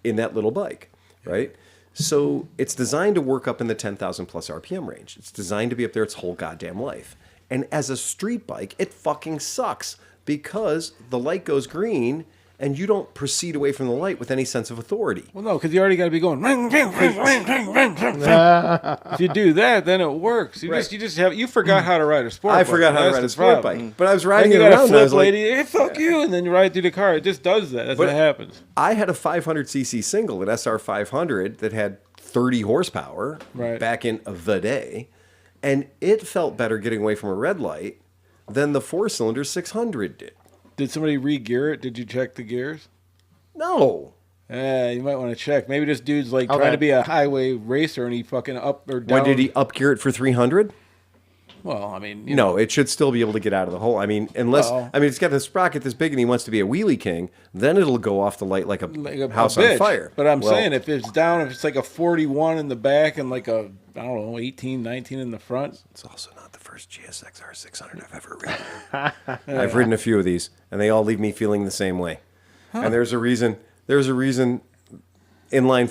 in that little bike, right? So it's designed to work up in the 10,000 plus RPM range. It's designed to be up there its whole goddamn life. And as a street bike, it fucking sucks because the light goes green and you don't proceed away from the light with any sense of authority. Well, no, because you already got to be going. Ring, ring, ring, ring, ring, ring, ring, ring. If you do that, then it works. You forgot how to ride a sport bike. I forgot how to That's ride the a sport problem. bike, but I was Then riding you it got a around and I was flip like, lady. Hey, fuck you, and then you ride through the car. It just does that. That's what happens. I had a 500cc single, an SR 500 that had 30 horsepower back in the day, and it felt better getting away from a red light than the 4-cylinder 600 did. Did somebody re-gear it? Did you check the gears? No. You might want to check. Maybe this dude's like Okay. trying to be a highway racer and he fucking up or down. Why did he up gear it for 300? Well, I mean, No, it should still be able to get out of the hole. I mean, unless Well. it's got the sprocket this big and he wants to be a wheelie king, then it'll go off the light like a house on bitch. fire. But I'm Well, saying if it's down, if it's like a 41 in the back and like a, I don't know, 18, 19 in the front. it's also not the first GSX R600 I've ever ridden. I've ridden a few of these, and they all leave me feeling the same way. And there's a reason. There's a reason. Inline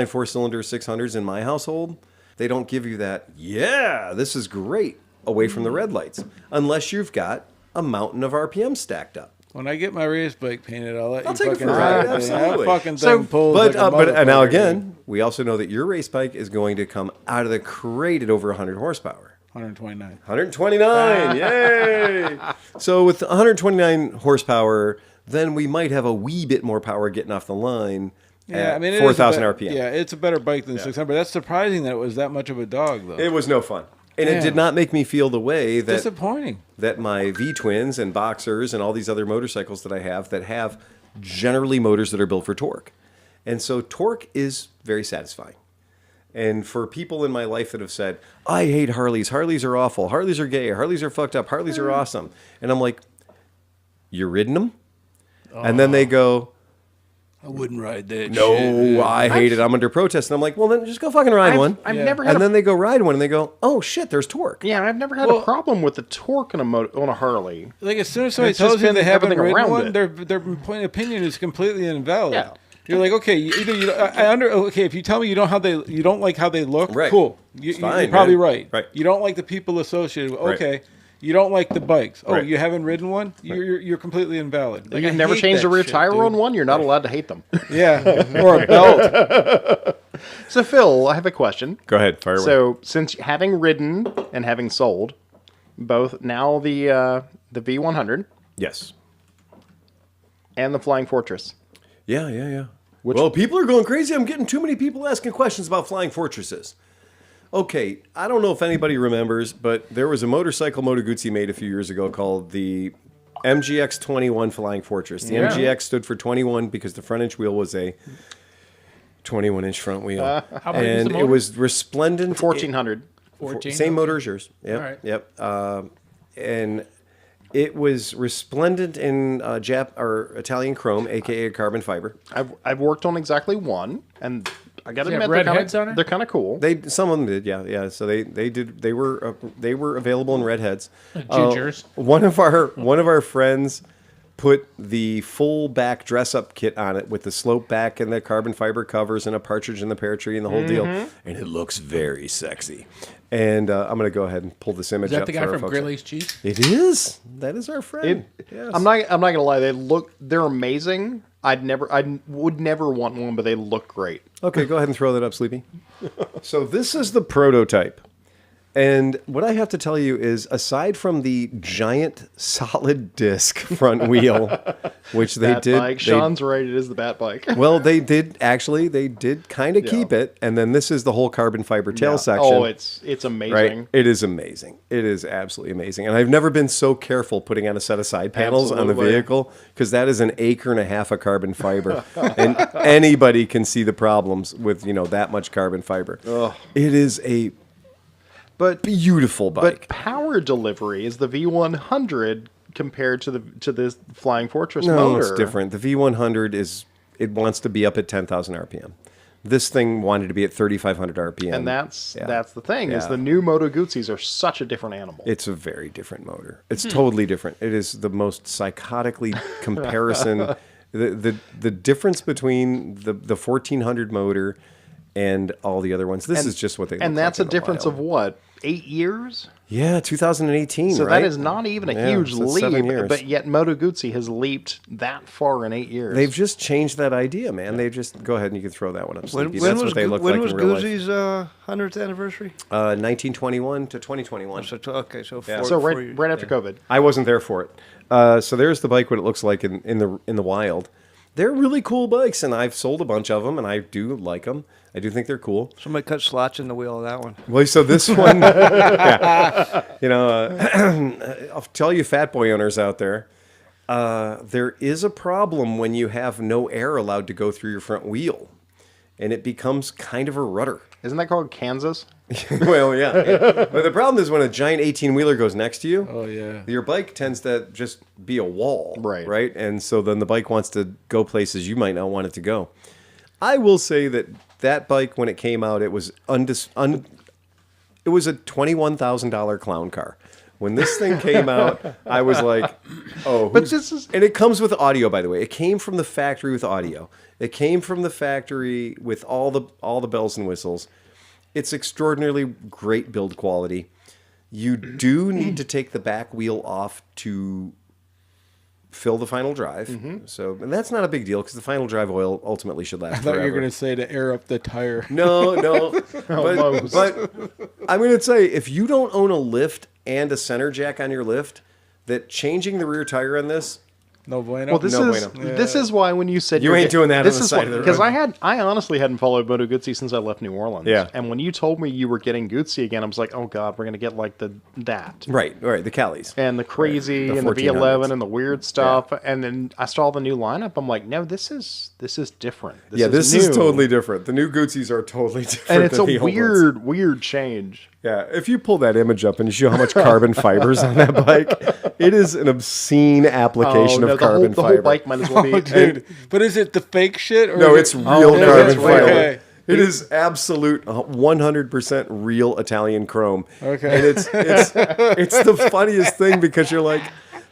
four cylinder 600s in my household, they don't give you that. Yeah, this is great. Away from the red lights, unless you've got a mountain of RPM stacked up. When I get my race bike painted, I'll let you take it fucking for a ride, drive. absolutely. That fucking thing pulls But like a but now motherfucker, again, we also know that your race bike is going to come out of the crate at over 100 horsepower. 129. 129, yay! So with 129 horsepower, then we might have a wee bit more power getting off the line. Yeah, I mean, 4,000 RPM. Yeah, it's a better bike than 600. But that's surprising that it was that much of a dog, though. It was no fun. And it Damn. did not make me feel the way that Disappointing. that my V-twins and Boxers and all these other motorcycles that I have that have generally motors that are built for torque. And so torque is very satisfying. And for people in my life that have said, I hate Harleys. Harleys are awful. Harleys are gay. Harleys are fucked up. Harleys are awesome. And I'm like, you ridden them? And then they go, I wouldn't ride that shit. no, I hate it. I'm under protest. And I'm like, well, then just go fucking ride one. I've Yeah. never had And then they go ride one and they go, oh shit, there's torque. yeah, I've never had Well- a problem with the torque on a Harley. Like, as soon as somebody It's just tells you been they haven't everything ridden around one, it. their point opinion is completely invalid. Yeah. You're like, okay, okay, if you tell me you don't like how they look, Right. cool. It's You're fine, probably man. right. Right. You don't like the people associated with, Right. okay. You don't like the bikes. Oh, Right. you haven't ridden one? You're completely invalid. Like, You've I never hate changed a that rear shit, tire dude. on one. You're not allowed to hate them. Yeah, or a belt. So Phil, I have a question. Go ahead, fire away. So since having ridden and having sold both now the V100 Yes. and the Flying Fortress, Yeah. Well, people are going crazy. I'm getting too many people asking questions about Flying Fortresses. Okay, I don't know if anybody remembers, but there was a motorcycle Moto Guzzi made a few years ago called the MGX 21 Flying Fortress. The MGX stood for 21 because the front inch wheel was a 21-inch front wheel. How big is And the it motor? was resplendent. 1400. 14. Same motor as yours. Yep. All right. Yep. And it was resplendent in Italian chrome, aka carbon fiber. I've worked on exactly one, and I got to Does it have admit red they're heads on kinda, it? they're kind of cool. Some of them did, yeah. So they were available in redheads. Gingers. One of our friends put the full back dress up kit on it with the slope back and the carbon fiber covers and a partridge in the pear tree and the whole deal, and it looks very sexy. And I'm gonna go ahead and pull this image Is that up the for guy our from folks. Grill Ace Cheese? It is. That is our friend. Yes. I'm not gonna lie. They're amazing. I would never want one, but they look great. Okay, go ahead and throw that up, Sleepy. So this is the prototype. And what I have to tell you is, aside from the giant solid disc front wheel, which they Bat did... bike. Sean's right. It is the Bat bike. Well, they did kind of keep it. And then this is the whole carbon fiber tail Yeah. section. Oh, it's amazing. Right? It is amazing. It is absolutely amazing. And I've never been so careful putting on a set of side panels on the Absolutely. vehicle, because that is 1.5 acres of carbon fiber. And anybody can see the problems with, that much carbon fiber. It is a beautiful bike. But power delivery is the V100 compared to the Flying Fortress No, motor. it's different. The V100 it wants to be up at 10,000 RPM. This thing wanted to be at 3,500 RPM. And that's Yeah. the thing is Yeah. the new Moto Guzzis are such a different animal. It's a very different motor. It's totally different. It is the most psychotically comparison. The difference between the 1400 motor and all the other ones. This is just what they look and that's like a difference of what, 8 years? Yeah, 2018, So right? that is not even a Yeah, huge so that's 7 leap, years. but yet Moto Guzzi has leaped that far in 8 years. They've just changed that idea, man. They just go ahead and you can throw that one up. When Sleepy. That's what they look like in real life. Guzzi's 100th anniversary? 1921 to 2021. So right after COVID. I wasn't there for it. So there's the bike, what it looks like in the wild. They're really cool bikes, and I've sold a bunch of them, and I do like them. I do think they're cool. Somebody cut slots in the wheel of that one. Well, so this one, yeah, I'll tell you, fat boy owners out there, there is a problem when you have no air allowed to go through your front wheel, and it becomes kind of a rudder. Isn't that called Kansas? Well, yeah. But the problem is when a giant 18-wheeler goes next to you, Oh, yeah. your bike tends to just be a wall. Right. Right? And so then the bike wants to go places you might not want it to go. I will say that bike, when it came out, it was it was a $21,000 clown car. When this thing came out, I was like, oh. But this is And it comes with audio, by the way. It came from the factory with audio. It came from the factory with all the bells and whistles. It's extraordinarily great build quality. You do need to take the back wheel off to fill the final drive. So, and that's not a big deal because the final drive oil ultimately should last I thought forever. you were going to say to air up the tire. No. Almost. But I'm going to say, if you don't own a lift and a center jack on your lift, that changing the rear tire on this, No bueno. well, this No is bueno. this is why when you said You you're ain't doing that on this the is side of the because road. I honestly hadn't followed Moto Guzzi since I left New Orleans. Yeah. And when you told me you were getting Guzzi again, I was like, oh god, we're gonna get like that. right, the Callies. And the crazy Right. The and the 1400s. V11 and the weird stuff, and then I saw the new lineup. I'm like, no, this is different. This is new. totally different. The new Gucci's are totally different. and it's than a the old ones. weird change. Yeah, if you pull that image up and you show how much carbon fiber's on that bike, it is an obscene application of carbon the fiber. whole bike might as well be. Dude, but is it the fake shit? Or No, is it's it- real is carbon it? fiber. Okay. It is absolute 100% real Italian chrome. Okay. And it's the funniest thing because you're like,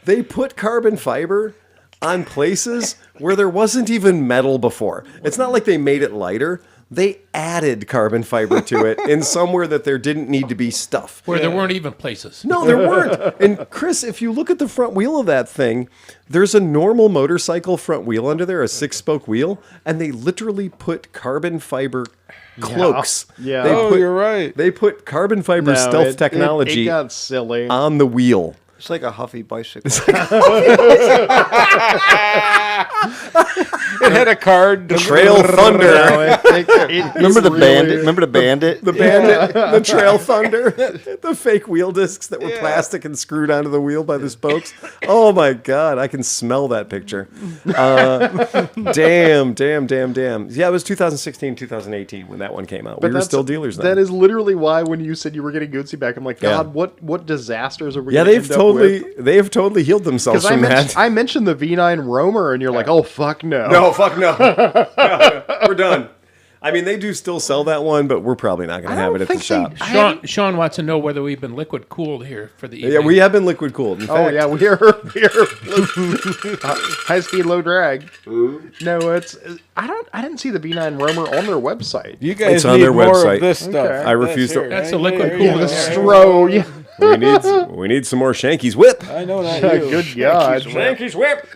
they put carbon fiber on places where there wasn't even metal before. It's not like they made it lighter. They added carbon fiber to it in somewhere that there didn't need to be stuff. Where there weren't even places. No, there weren't. And Chris, if you look at the front wheel of that thing, there's a normal motorcycle front wheel under there, a 6-spoke wheel, and they literally put carbon fiber cloaks. Yeah. They Oh, put, you're right. They put carbon fiber stealth technology It got silly. on the wheel. It's like a Huffy bicycle. It had a card. Trail Thunder. Remember the bandit? Remember the bandit? The Bandit, the Trail Thunder, the fake wheel discs that were plastic and screwed onto the wheel by the spokes. Oh my God, I can smell that picture. Damn. Yeah, it was 2016, 2018 when that one came out. We were that's- still dealers then. That is literally why when you said you were getting Guzzi back, I'm like, God, Yeah. what disasters are we? Yeah, gonna they've end up with? they have totally healed themselves Because from that. I mentioned the V9 Roamer, and you're like, oh fuck no. No, fuck no. We're done. I mean, they do still sell that one, but we're probably not going to have it at the shop. Sean wants to know whether we've been liquid cooled here for the evening. Yeah, we have been liquid cooled. In Oh fact, yeah, we're high speed, low drag. No, it's I didn't see the V9 Roamer on their website. You guys It's on need their more website. of this stuff. Okay. I refuse to- That's the liquid There cool. you go. The Stro, yeah. we need some more Shanky's whip. I know that. You. Good God. Shanky's whip.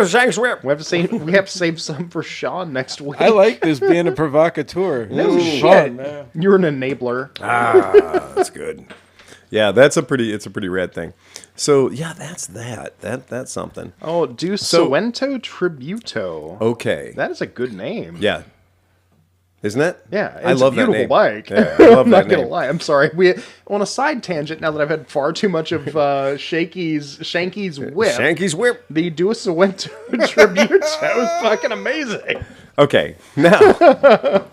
Shank's whip. We have to save some for Sean next week. I like this being a provocateur. No This is shit. fun, man. You're an enabler. That's good. Yeah, it's a pretty rad thing. So yeah, that's that. That's something. Oh, do Suento Tributo. Okay. That is a good name. Yeah. Isn't it? Yeah, I it's love a that beautiful name. bike. Yeah, I love I'm that not gonna name. lie. I'm sorry. We on a side tangent. Now that I've had far too much of Shanky's whip, Shanky's whip. the Duasuento Tributo is fucking amazing. Okay. Now.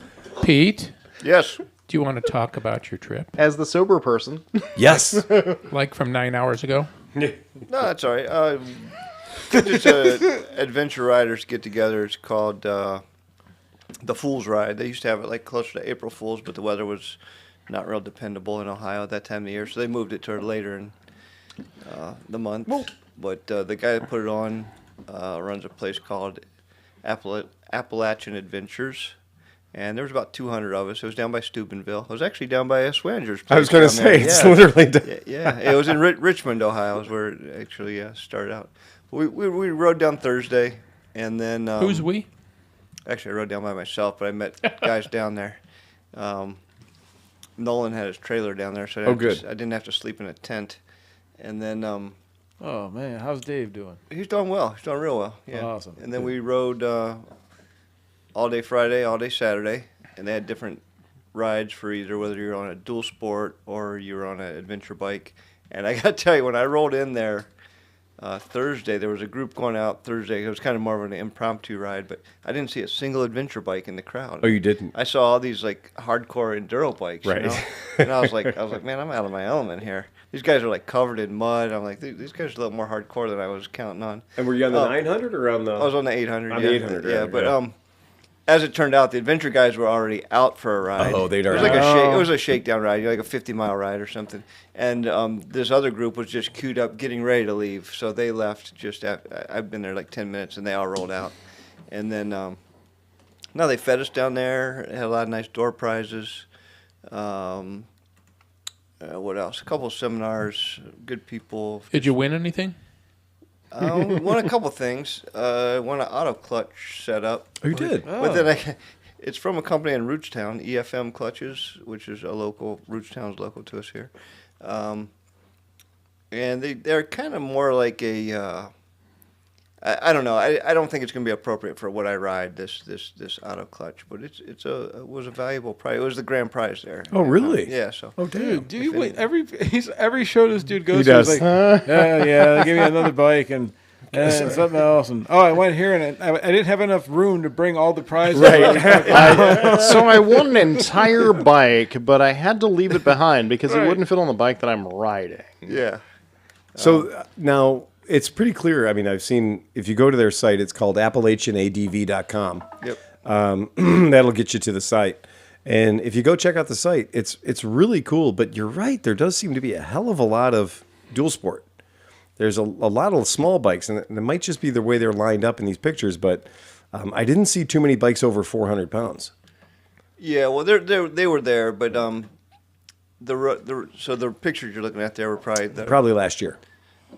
Pete, Yes. do you want to talk about your trip? As the sober person, Yes. Like from 9 hours ago? No, that's all right. Just adventure riders get together. It's called the Fool's Ride. They used to have it like closer to April Fool's, but the weather was not real dependable in Ohio at that time of year, so they moved it to later in the month. But the guy that put it on runs a place called Appalachian Adventures. And there was about 200 of us. It was down by Steubenville. It was actually down by Swanger's place. I was going to down there. say, it's Yeah. literally. Yeah, it was in Richmond, Ohio, is where it actually started out. We rode down Thursday, and then Who's we? actually I rode down by myself, but I met guys down there. Nolan had his trailer down there, so I didn't have to sleep in a tent. And then Oh man, how's Dave doing? he's doing well. He's doing real well. Yeah. Awesome. And then we rode all day Friday, all day Saturday, and they had different rides for either whether you're on a dual sport or you're on an adventure bike. And I got to tell you, when I rolled in there Thursday, there was a group going out Thursday. It was kind of more of an impromptu ride, but I didn't see a single adventure bike in the crowd. Oh, you didn't? I saw all these like hardcore enduro bikes, Right. you know? And I was like, man, I'm out of my element here. These guys are like covered in mud. I'm like, these guys are a little more hardcore than I was counting on. And were you on the 900 or on the? I was on the 800. On yeah, the 800, yeah. rather, But yeah. as it turned out, the adventure guys were already out for a ride. Oh, they'd It was already- like it was a shakedown ride, like a 50-mile ride or something. And this other group was just queued up, getting ready to leave. So they left just after. I've been there like 10 minutes, and they all rolled out. And then no, they fed us down there. Had a lot of nice door prizes. What else? A couple of seminars. Good people. Did you win anything? Won a couple things. Won an auto clutch setup. Oh, you did? But then it's from a company in Rootstown, EFM Clutches, which is a local. Rootstown's local to us here, and they're kind of more like a. I don't know. I don't think it's going to be appropriate for what I ride. This auto clutch, but it was a valuable prize. It was the grand prize there. Oh, really? Yeah. So. Oh, damn. Dude, do you wait, every show this dude goes He to, does. he's like, yeah, give me another bike and something else, and I went here and I didn't have enough room to bring all the prizes. So I won an entire bike, but I had to leave it behind because it wouldn't fit on the bike that I'm riding. Yeah. So now it's pretty clear. I mean, I've seen, if you go to their site, it's called AppalachianADV.com. Yep. That'll get you to the site. And if you go check out the site, it's really cool. But you're right. There does seem to be a hell of a lot of dual sport. There's a lot of small bikes, and it might just be the way they're lined up in these pictures, but I didn't see too many bikes over 400 pounds. Yeah, well, they were there, but so the pictures you're looking at there were Probably last year.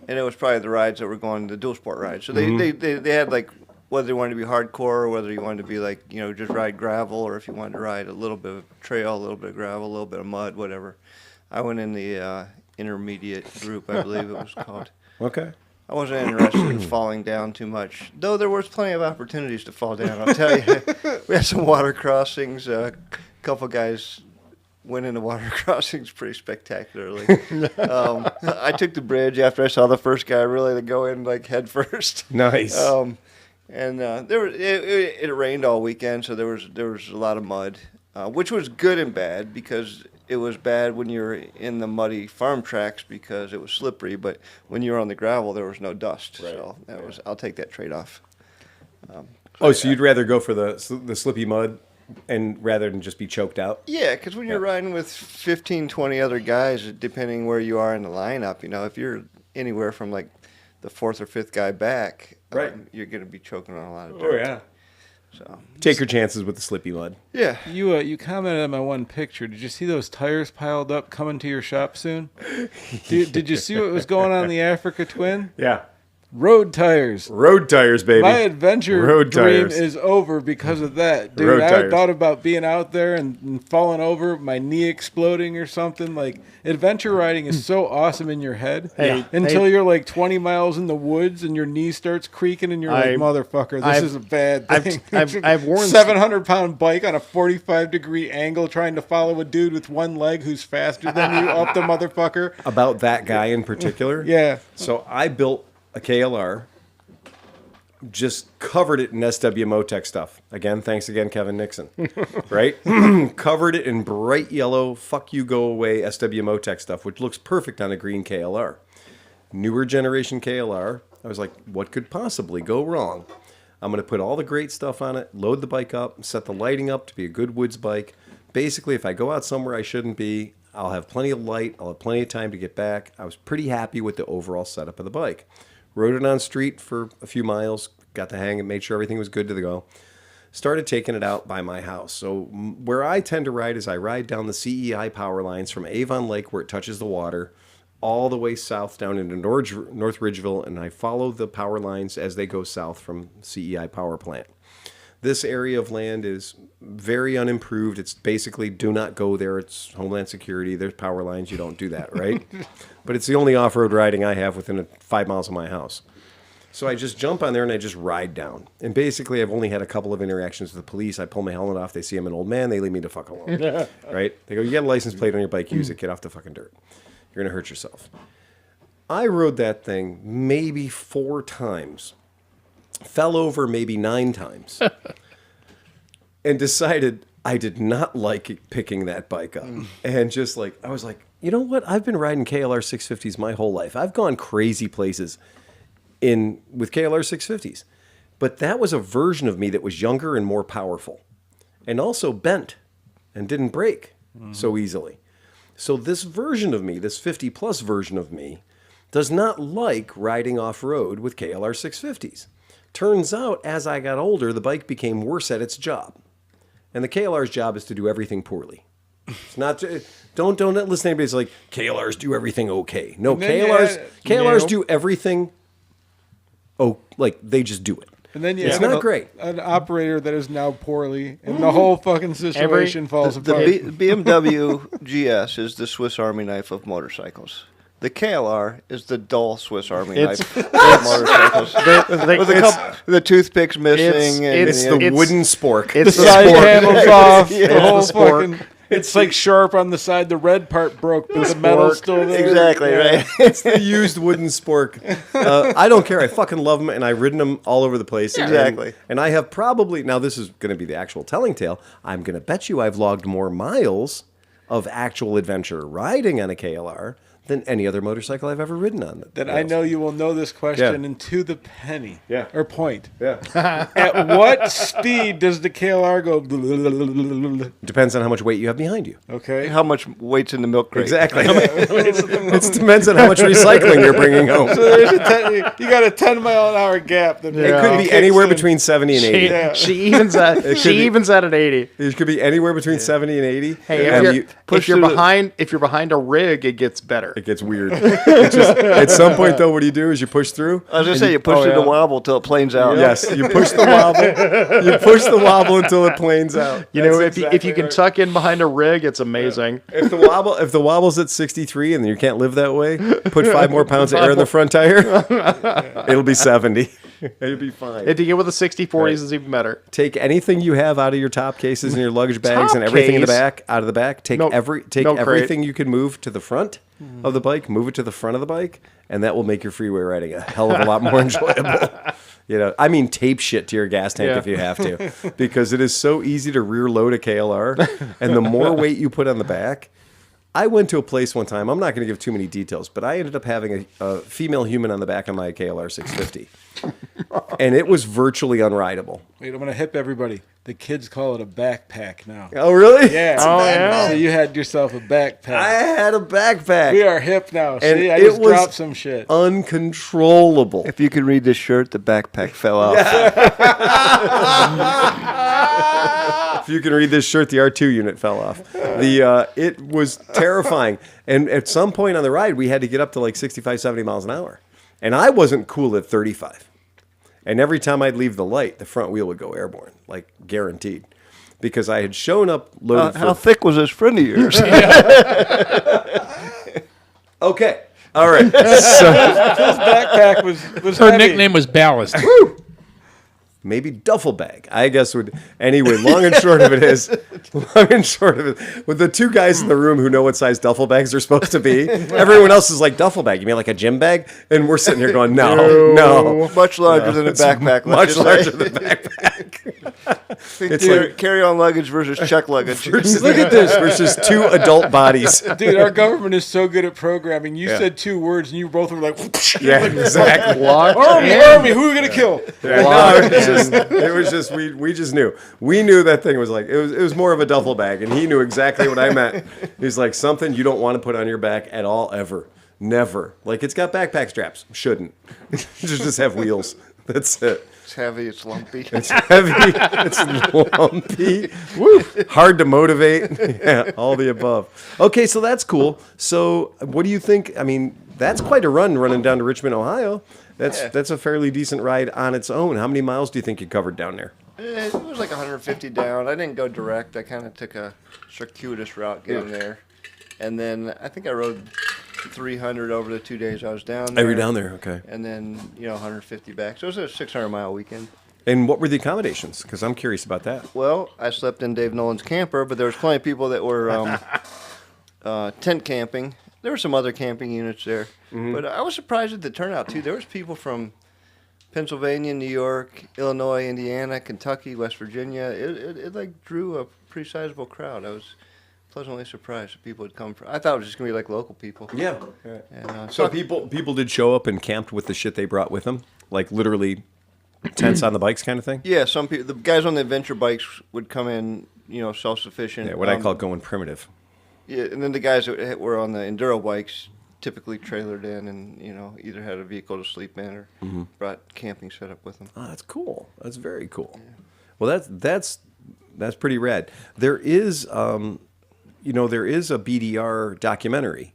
and it was probably the rides that were going, the dual sport rides. So they had like whether you wanted to be hardcore or whether you wanted to be like, you know, just ride gravel, or if you wanted to ride a little bit of trail, a little bit of gravel, a little bit of mud, whatever. I went in the intermediate group, I believe it was called. Okay. I wasn't interested in falling down too much, though there was plenty of opportunities to fall down, I'll tell you. We had some water crossings. A couple guys went into water crossings pretty spectacularly. I took the bridge after I saw the first guy really go in like head first. Nice. It rained all weekend, so there was a lot of mud, which was good and bad because it was bad when you were in the muddy farm tracks because it was slippery, but when you were on the gravel, there was no dust. Right. So I'll take that trade-off. So you'd rather go for the slippy mud and rather than just be choked out? Yeah, because when you're riding with 15, 20 other guys, depending where you are in the lineup, you know, if you're anywhere from like the fourth or fifth guy back, Right. You're going to be choking on a lot of dirt. So Take your chances with the slippy mud. yeah. You commented on my one picture. Did you see those tires piled up coming to your shop soon? Did you see what was going on in the Africa Twin? Yeah. Road tires. Road tires, baby. My adventure Road dream tires. is over because of that. Dude, Road I tires. thought about being out there and falling over, my knee exploding or something. Like, adventure riding is so awesome in your head until you're like 20 miles in the woods and your knee starts creaking and you're like, motherfucker, this is a bad thing. I've worn 700-pound bike on a 45-degree angle trying to follow a dude with one leg who's faster than you up the motherfucker. About that guy in particular? Yeah. So I built a KLR, just covered it in SWMO stuff. Again, thanks again, Kevin Nixon. Right? Covered it in bright yellow, fuck you, go away SWMO stuff, which looks perfect on a green KLR. Newer generation KLR, I was like, what could possibly go wrong? I'm going to put all the great stuff on it, load the bike up, set the lighting up to be a good woods bike. Basically, if I go out somewhere I shouldn't be, I'll have plenty of light, I'll have plenty of time to get back. I was pretty happy with the overall setup of the bike. Rode it on street for a few miles, got the hang and made sure everything was good to go. Started taking it out by my house. So where I tend to ride is I ride down the CEI power lines from Avon Lake where it touches the water all the way south down into North Ridgeville, and I follow the power lines as they go south from CEI power plant. This area of land is very unimproved. It's basically do not go there. It's Homeland Security. There's power lines. You don't do that, right? But it's the only off-road riding I have within 5 miles of my house. So I just jump on there and I just ride down. And basically I've only had a couple of interactions with the police. I pull my helmet off. They see I'm an old man. They leave me the fuck alone. Right? They go, you got a license plate on your bike. Use it. Get off the fucking dirt. You're going to hurt yourself. I rode that thing maybe 4 times. Fell over maybe 9 times. And decided I did not like picking that bike up. And just like, I was like, you know what? I've been riding KLR 650s my whole life. I've gone crazy places with KLR 650s. But that was a version of me that was younger and more powerful, and also bent and didn't break so easily. So this version of me, this 50-plus version of me, does not like riding off-road with KLR 650s. Turns out, as I got older, the bike became worse at its job. And the KLR's job is to do everything poorly. It's not don't listen to anybody who's like, KLRs do everything okay. No, KLRs do everything like they just do it. And then it's not great. An operator that is now poorly, and the whole fucking situation falls The apart. BMW GS is the Swiss Army knife of motorcycles. The KLR is the dull Swiss Army knife of motorcycles. The toothpicks missing. It's the wooden spork. The side panels off. Yeah. The whole It's the spork. fucking. It's like sharp on the side. The red part broke, but the metal's still there. Exactly, right? It's the used wooden spork. I don't care. I fucking love them, and I've ridden them all over the place. Exactly. And I have probably, now this is going to be the actual telling tale, I'm going to bet you I've logged more miles of actual adventure riding on a KLR than any other motorcycle I've ever ridden on. Then I know you will know this question and to the penny. Yeah. Or point. Yeah. At what speed does the KLR go? Depends on how much weight you have behind you. Okay. How much weight's in the milk crate? Exactly. It depends on how much recycling you're bringing home. So there's you got a 10-mile-an-hour gap. That It could be anywhere between 70 and 80. She evens at at 80. It could be anywhere between 70 and 80. Hey, And if you're behind a rig, it gets better. it gets weird. It's just, at some point, though, what do you do is you push through. I was going to say, you push through the wobble till it planes out. Yes, you push the wobble. You push the wobble until it planes out. You know, That's if you can right. tuck in behind a rig, it's amazing. If the wobble's at 63 and you can't live that way, put 5 more pounds of air in the front tire. It'll be 70. It'll be fine. If you get with the 60/40s, it's even better. Take anything you have out of your top cases and your luggage bags Top and everything in the case? back out of the back. Take Milk everything you can move to the front of the bike. Move it to the front of the bike, and that will make your freeway riding a hell of a lot more enjoyable. You know, I mean, tape shit to your gas tank if you have to, because it is so easy to rear load a KLR, and the more weight you put on the back. I went to a place one time. I'm not going to give too many details, but I ended up having a female human on the back of my KLR 650, and it was virtually unrideable. Wait, I'm going to hip everybody. The kids call it a backpack now. Oh, really? Yeah. So you had yourself a backpack. I had a backpack. We are hip now. And See, I it just was dropped some shit. Uncontrollable. If you could read this shirt, the backpack fell off. If you can read this shirt, the R2 unit fell off. It was terrifying. And at some point on the ride, we had to get up to like 65, 70 miles an hour. And I wasn't cool at 35. And every time I'd leave the light, the front wheel would go airborne, like guaranteed. Because I had shown up loaded How thick was this friend of yours? Okay. All right. So, Phil's backpack was Her heavy. nickname was Ballast. maybe duffel bag, I guess would. Anyway, long and short of it is, with the two guys in the room who know what size duffel bags are supposed to be, everyone else is like, duffel bag? You mean like a gym bag? And we're sitting here going, no. Much larger than a backpack. Much larger than a backpack. It's like carry-on luggage versus check luggage. Look at this. versus two adult bodies. Dude, our government is so good at programming. You said two words, and you both were like, Yeah, exactly. Army, who are we going to kill? It was just we just knew. We knew that thing was like it was more of a duffel bag, and he knew exactly what I meant. He's like, something you don't want to put on your back at all, ever. Never. Like, it's got backpack straps. Shouldn't. Just have wheels. That's it. It's heavy. It's lumpy. It's heavy. It's lumpy. Woo. Hard to motivate. Yeah, all the above. Okay, so that's cool. So what do you think? I mean, that's quite a running down to Richmond, Ohio. That's a fairly decent ride on its own. How many miles do you think you covered down there? It was like 150 down. I didn't go direct. I kind of took a circuitous route getting there. And then I think I rode 300 over the 2 days I was down there. Oh, you're down there, okay. And then, 150 back. So it was a 600-mile weekend. And what were the accommodations? Because I'm curious about that. Well, I slept in Dave Nolan's camper, but there was plenty of people that were tent camping. There were some other camping units there. Mm-hmm. But I was surprised at the turnout, too. There was people from Pennsylvania, New York, Illinois, Indiana, Kentucky, West Virginia. It like drew a pretty sizable crowd. I was pleasantly surprised that people would come from. I thought it was just going to be like local people. Yeah. And, So people did show up and camped with the shit they brought with them? Like literally tents on the bikes kind of thing. Yeah, some people, the guys on the adventure bikes would come in, self-sufficient. Yeah, what I call going primitive. Yeah, and then the guys that were on the enduro bikes typically trailered in and, either had a vehicle to sleep in or brought camping set up with them. Oh, that's cool. That's very cool. Yeah. Well, that's pretty rad. There is, there is a BDR documentary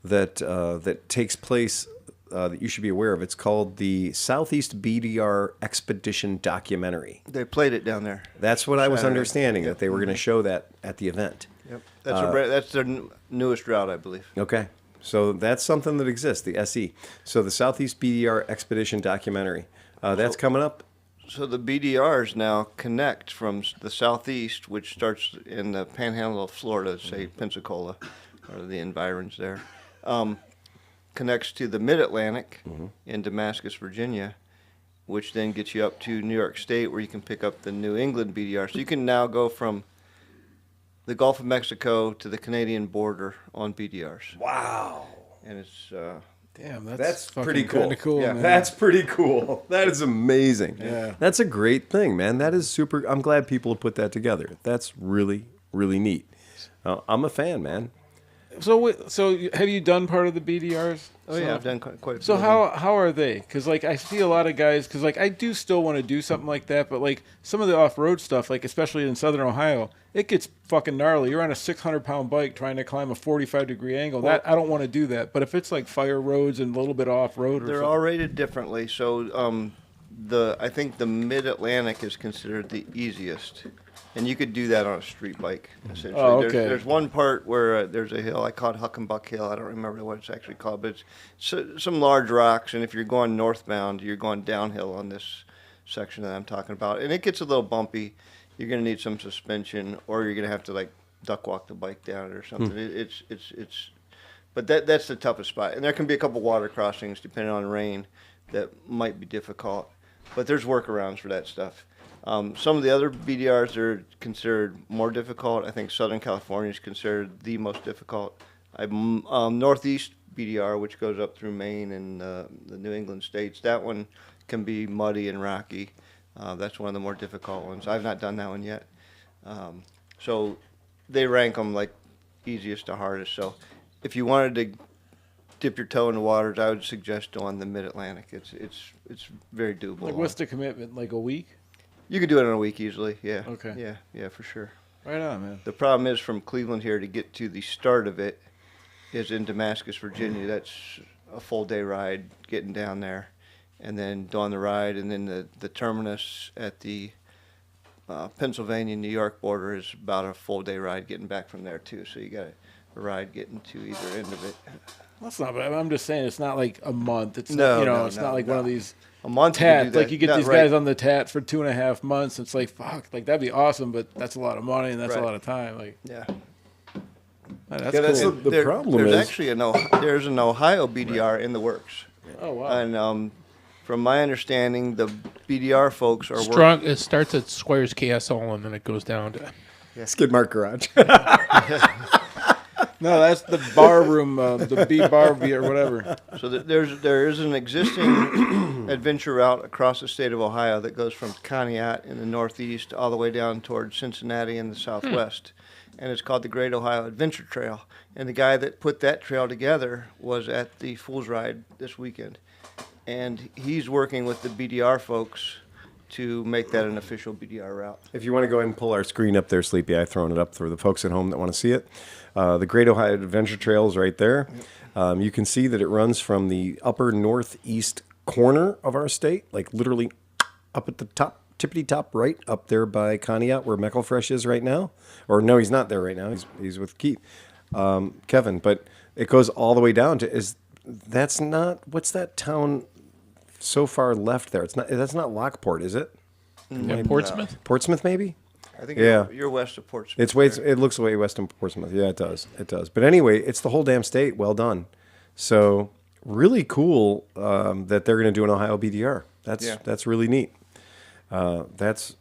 that takes place that you should be aware of. It's called the Southeast BDR Expedition Documentary. They played it down there. That's what I was understanding, that they were going to show that at the event. Yep. That's their newest route, I believe. Okay. So that's something that exists, the SE. So the Southeast BDR Expedition Documentary. That's coming up. So the BDRs now connect from the southeast, which starts in the panhandle of Florida, say Pensacola, or the environs there, connects to the mid-Atlantic in Damascus, Virginia, which then gets you up to New York State, where you can pick up the New England BDR. So you can now go from the Gulf of Mexico to the Canadian border on BDRs. Wow. And it's... Damn, that's pretty cool. Cool, Yeah, man. That's pretty cool. That is amazing. Yeah. That's a great thing, man. That is super. I'm glad people have put that together. That's really, really neat. I'm a fan, man. So have you done part of the BDRs? Oh, yeah, I've done quite a few. So how are they? Because I see a lot of guys. Because I do still want to do something like that, but some of the off-road stuff, especially in Southern Ohio, it gets fucking gnarly. You're on a 600-pound bike trying to climb a 45-degree angle. Well, I don't want to do that. But if it's fire roads and a little bit off-road, they're all rated differently. So I think the Mid-Atlantic is considered the easiest. And you could do that on a street bike, essentially. Oh, okay. There's one part where there's a hill. I call it Huckenbuck Hill. I don't remember what it's actually called, but it's some large rocks. And if you're going northbound, you're going downhill on this section that I'm talking about. And it gets a little bumpy. You're going to need some suspension, or you're going to have to duck walk the bike down it or something. But that's the toughest spot. And there can be a couple water crossings, depending on rain, that might be difficult. But there's workarounds for that stuff. Some of the other BDRs are considered more difficult. I think Southern California is considered the most difficult. Northeast BDR, which goes up through Maine and the New England states, that one can be muddy and rocky. That's one of the more difficult ones. I've not done that one yet. So they rank them easiest to hardest. So if you wanted to dip your toe in the waters, I would suggest doing the Mid-Atlantic. It's very doable. what's the commitment? A week? You could do it in a week easily, yeah. Okay. Yeah, for sure. Right on, man. The problem is from Cleveland here to get to the start of it is in Damascus, Virginia. That's a full day ride getting down there, and then doing the ride, and then the terminus at the Pennsylvania-New York border is about a full day ride getting back from there too. So you got a ride getting to either end of it. That's not bad. I'm just saying it's not a month. It's No, it's not one of these a month tats. you do that. You get No, these right. guys on the tat for 2.5 months. It's fuck, that'd be awesome, but that's a lot of money and that's a Right. lot of time. Yeah. That's Yeah, that's cool. the problem There's is actually there's an Ohio BDR in the works, Oh wow. and from my understanding, the BDR folks are Strong. It starts at Squires KSL and then it goes down to. Skid Mark Garage. No, that's the bar room, the B bar or whatever. So there is an existing adventure route across the state of Ohio that goes from Conneaut in the northeast all the way down towards Cincinnati in the southwest. And it's called the Great Ohio Adventure Trail. And the guy that put that trail together was at the Fool's Ride this weekend. And he's working with the BDR folks to make that an official BDR route. If you want to go ahead and pull our screen up there, Sleepy, I've thrown it up for the folks at home that want to see it. The Great Ohio Adventure Trail is right there. You can see that it runs from the upper northeast corner of our state, literally up at the top, tippity top right, up there by Conneaut, where Meckelfresh is right now. Or no, he's not there right now. He's with Keith, Kevin. But it goes all the way down to what's that town so far left there? That's not Lockport, is it? Yeah, Portsmouth? Portsmouth, maybe? I think Yeah. you're west of Portsmouth. It looks way west of Portsmouth. Yeah, it does. It does. But anyway, it's the whole damn state. Well done. So really cool that they're going to do an Ohio BDR. That's really neat. That's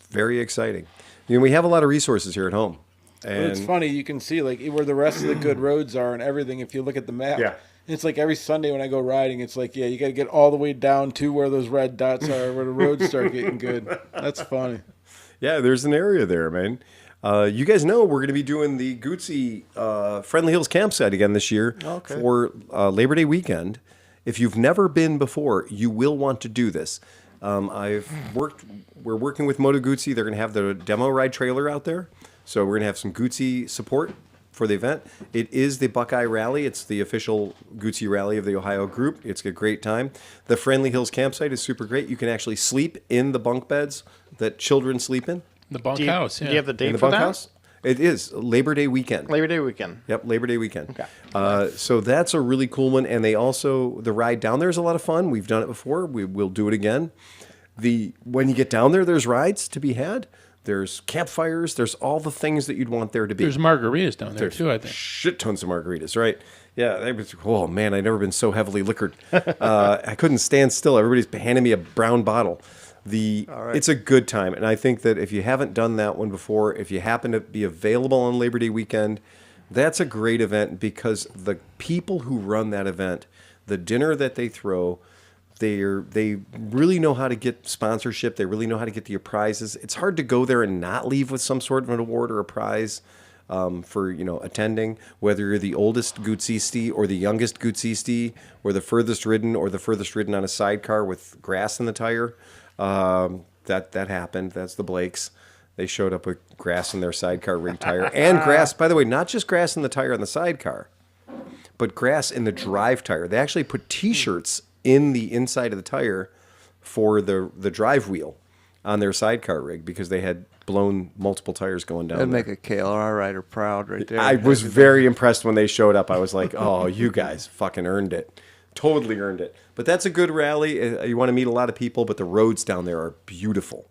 very exciting. We have a lot of resources here at home. But it's funny, you can see where the rest of the good roads are and everything. If you look at the map, Yeah. It's like every Sunday when I go riding, it's like, yeah, you got to get all the way down to where those red dots are, where the roads start getting good. That's funny. Yeah, there's an area there, man. You guys know we're going to be doing the Guzzi Friendly Hills campsite again this year for Labor Day weekend. If you've never been before, you will want to do this. We're working with Moto Guzzi. They're going to have the demo ride trailer out there. So we're going to have some Guzzi support for the event. It is the Buckeye Rally. It's the official Guzzi rally of the Ohio group. It's a great time. The Friendly Hills campsite is super great. You can actually sleep in the bunk beds that children sleep in. The bunkhouse, Do you have the In date the for that? bunkhouse? It is Labor Day weekend. Labor Day weekend. Yep, Labor Day weekend. Okay. So that's a really cool one. And they also, the ride down there is a lot of fun. We've done it before. We'll do it again. When you get down there, there's rides to be had. There's campfires. There's all the things that you'd want there to be. There's margaritas down there too, I think. Shit tons of margaritas, right? Yeah, oh man, I've never been so heavily liquored. I couldn't stand still. Everybody's handing me a brown bottle. It's a good time, and I think that if you haven't done that one before, if you happen to be available on Labor Day weekend, that's a great event because the people who run that event, the dinner that they throw, they really know how to get sponsorship. They really know how to get the prizes. It's hard to go there and not leave with some sort of an award or a prize for attending. Whether you're the oldest Guzzisti or the youngest Guzzisti, or the furthest ridden on a sidecar with grass in the tire. That happened. That's the Blakes. They showed up with grass in their sidecar rig tire and grass. By the way, not just grass in the tire on the sidecar, but grass in the drive tire. They actually put T-shirts in the inside of the tire for the drive wheel on their sidecar rig because they had blown multiple tires going down. That'd there. make a KLR rider proud right there. I was very impressed when they showed up. I was like, oh, you guys fucking earned it. Totally earned it. But that's a good rally. You want to meet a lot of people, but the roads down there are beautiful.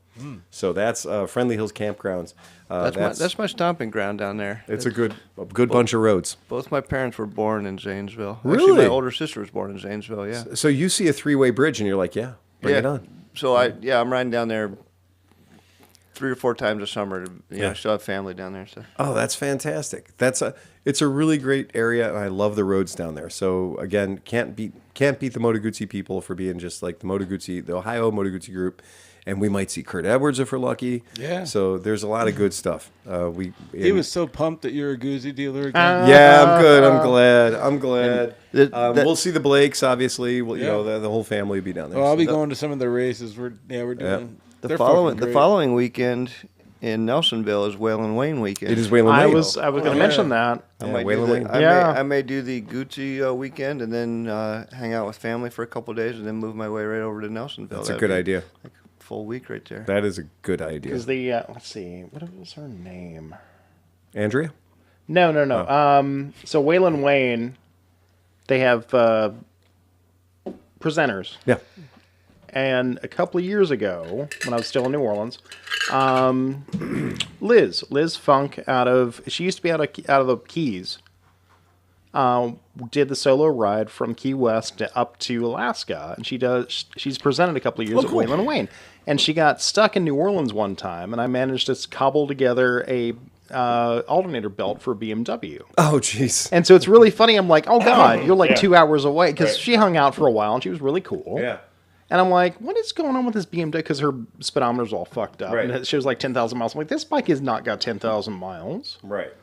So that's Friendly Hills Campgrounds. That's my stomping ground down there. It's a good bunch of roads. Both my parents were born in Zanesville. Really? Actually, my older sister was born in Zanesville, yeah. So you see a three-way bridge and you're like, yeah, bring it on. So I'm riding down there 3 or 4 times a summer. Yeah. I still have family down there. So. Oh, that's fantastic. It's a really great area, and I love the roads down there. So again, can't beat the Moto Guzzi people for being just like the Ohio Moto Guzzi group, and we might see Kurt Edwards if we're lucky. Yeah. So there's a lot of good stuff. He was so pumped that you're a Guzzi dealer again. Yeah, I'm good. I'm glad. We'll see the Blakes, obviously. The whole family will be down there. Well, I'll be going to some of the races. We're doing. The following weekend in Nelsonville is Waylon Wayne weekend. It is Waylon I Wayne. was going to mention that. I may do the Guzzi weekend and then hang out with family for a couple of days and then move my way right over to Nelsonville. That's a good idea. Like a full week right there. That is a good idea. Because let's see, what was her name? Andrea? No. Oh. So Waylon Wayne, they have presenters. Yeah. And a couple of years ago, when I was still in New Orleans, Liz Funk she used to be out of the Keys, did the solo ride from Key West up to Alaska, and she's presented a couple of years at Waylon Wayne, and she got stuck in New Orleans one time, and I managed to cobble together a alternator belt for BMW. Oh, jeez. And so it's really funny. I'm like, oh God, you're like 2 hours away, because she hung out for a while and she was really cool. Yeah. And I'm like, what is going on with this BMW? Because her speedometer's all fucked up. Right. And it shows like 10,000 miles. I'm like, this bike has not got 10,000 miles. Right.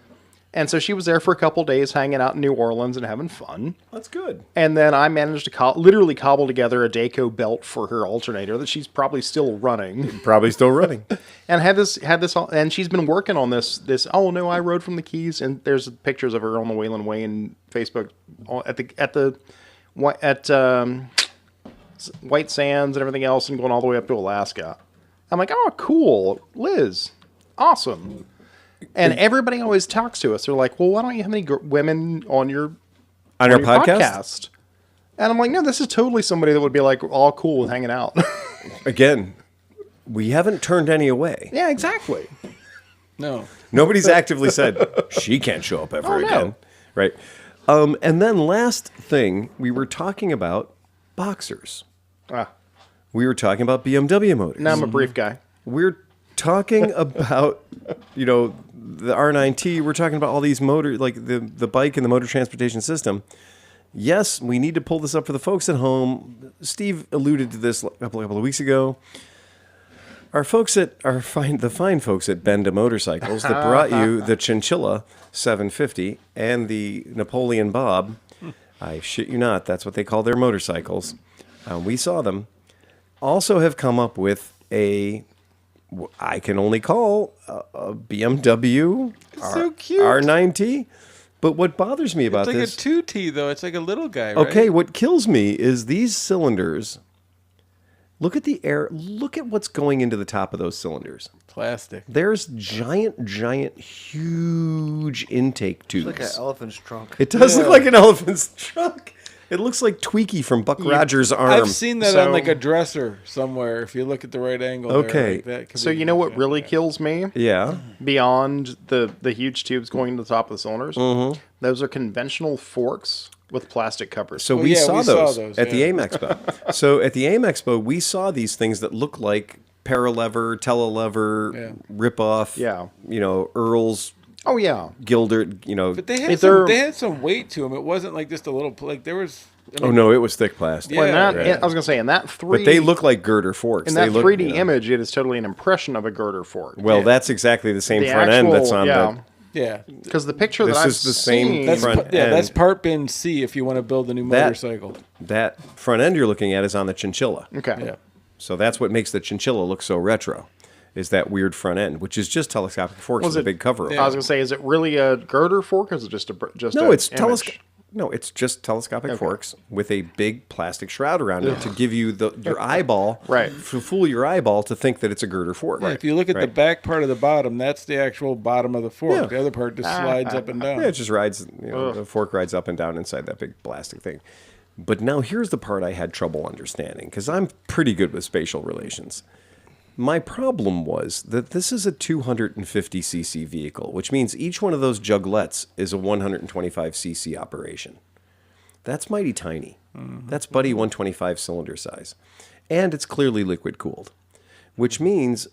And so she was there for a couple days hanging out in New Orleans and having fun. That's good. And then I managed to literally cobble together a Dayco belt for her alternator that she's probably still running. Probably still running. And and she's been working on this, oh no, I rode from the Keys. And there's pictures of her on the Waylon Wayne Facebook at White Sands and everything else and going all the way up to Alaska. I'm like, oh, cool. Liz. Awesome. And everybody always talks to us. They're like, well, why don't you have any women on your podcast? And I'm like, no, this is totally somebody that would be like all cool with hanging out. Again, we haven't turned any away. Yeah, exactly. No. Nobody's actively said, she can't show up ever again. Right. And then last thing, we were talking about boxers. We were talking about BMW motors. Now I'm a brief guy. We're talking about, the R9T. We're talking about all these motors, like the bike and the motor transportation system. yes, we need to pull this up for the folks at home. Steve alluded to this a couple of weeks ago. The fine folks at Benda Motorcycles that brought you the Chinchilla 750 and the Napoleon Bob. I shit you not, that's what they call their motorcycles. We saw them. Also have come up with I can only call a BMW so cute. R9T. But what bothers me about It's like this... a 2T, though. It's like a little guy, right? Okay, what kills me is these cylinders. Look at the air. Look at what's going into the top of those cylinders. Plastic. There's giant, huge intake tubes. It's like an elephant's trunk. It does look like an elephant's trunk. It looks like Tweaky from Buck Rogers' arm. I've seen that So- on like a dresser somewhere. If you look at the right angle. Okay. There, like that could So be- you know what really kills me? Yeah. Beyond the huge tubes going to the top of the cylinders, those are conventional forks with plastic covers. So Oh, we, yeah, saw, we saw those those, at the yeah. AIM Expo. So at the AIM Expo, we saw these things that look like paralever, telelever, Yeah. rip-off, Yeah. Earl's Oh yeah, Gilder, But they had If they're- they had some weight to them. It wasn't like just a little. Like there was. I oh mean, no, it was thick plastic. Well, in Yeah, that, right. I was gonna say in that three, But they look like girder forks. in They that look, 3D image, it is totally an impression of a girder fork. Well, that's exactly the same The front end that's actual- on yeah, Yeah. because the picture This that I've is the same seen, That's front yeah. end. That's part bin C if you want to build a new That- motorcycle. that front end you're looking at is on the Chinchilla. okay. Yeah. So that's what makes the Chinchilla look so retro, is that weird front end, which is just telescopic forks Was with a it- big cover. I was gonna say, is it really a girder fork, or is it just No, a it's image? No, it's just telescopic forks with a big plastic shroud around it to give you your eyeball, Right. to fool your eyeball to think that it's a girder fork. Yeah, if you look at the Right. back part of the bottom, that's the actual bottom of the fork. Yeah. The other part just slides up and down. Yeah, it just rides, the fork rides up and down inside that big plastic thing. But now here's the part I had trouble understanding, because I'm pretty good with spatial relations. My problem was that this is a 250cc vehicle, which means each one of those juglets is a 125cc operation. That's mighty tiny. That's buddy 125 cylinder size. And it's clearly liquid cooled, which means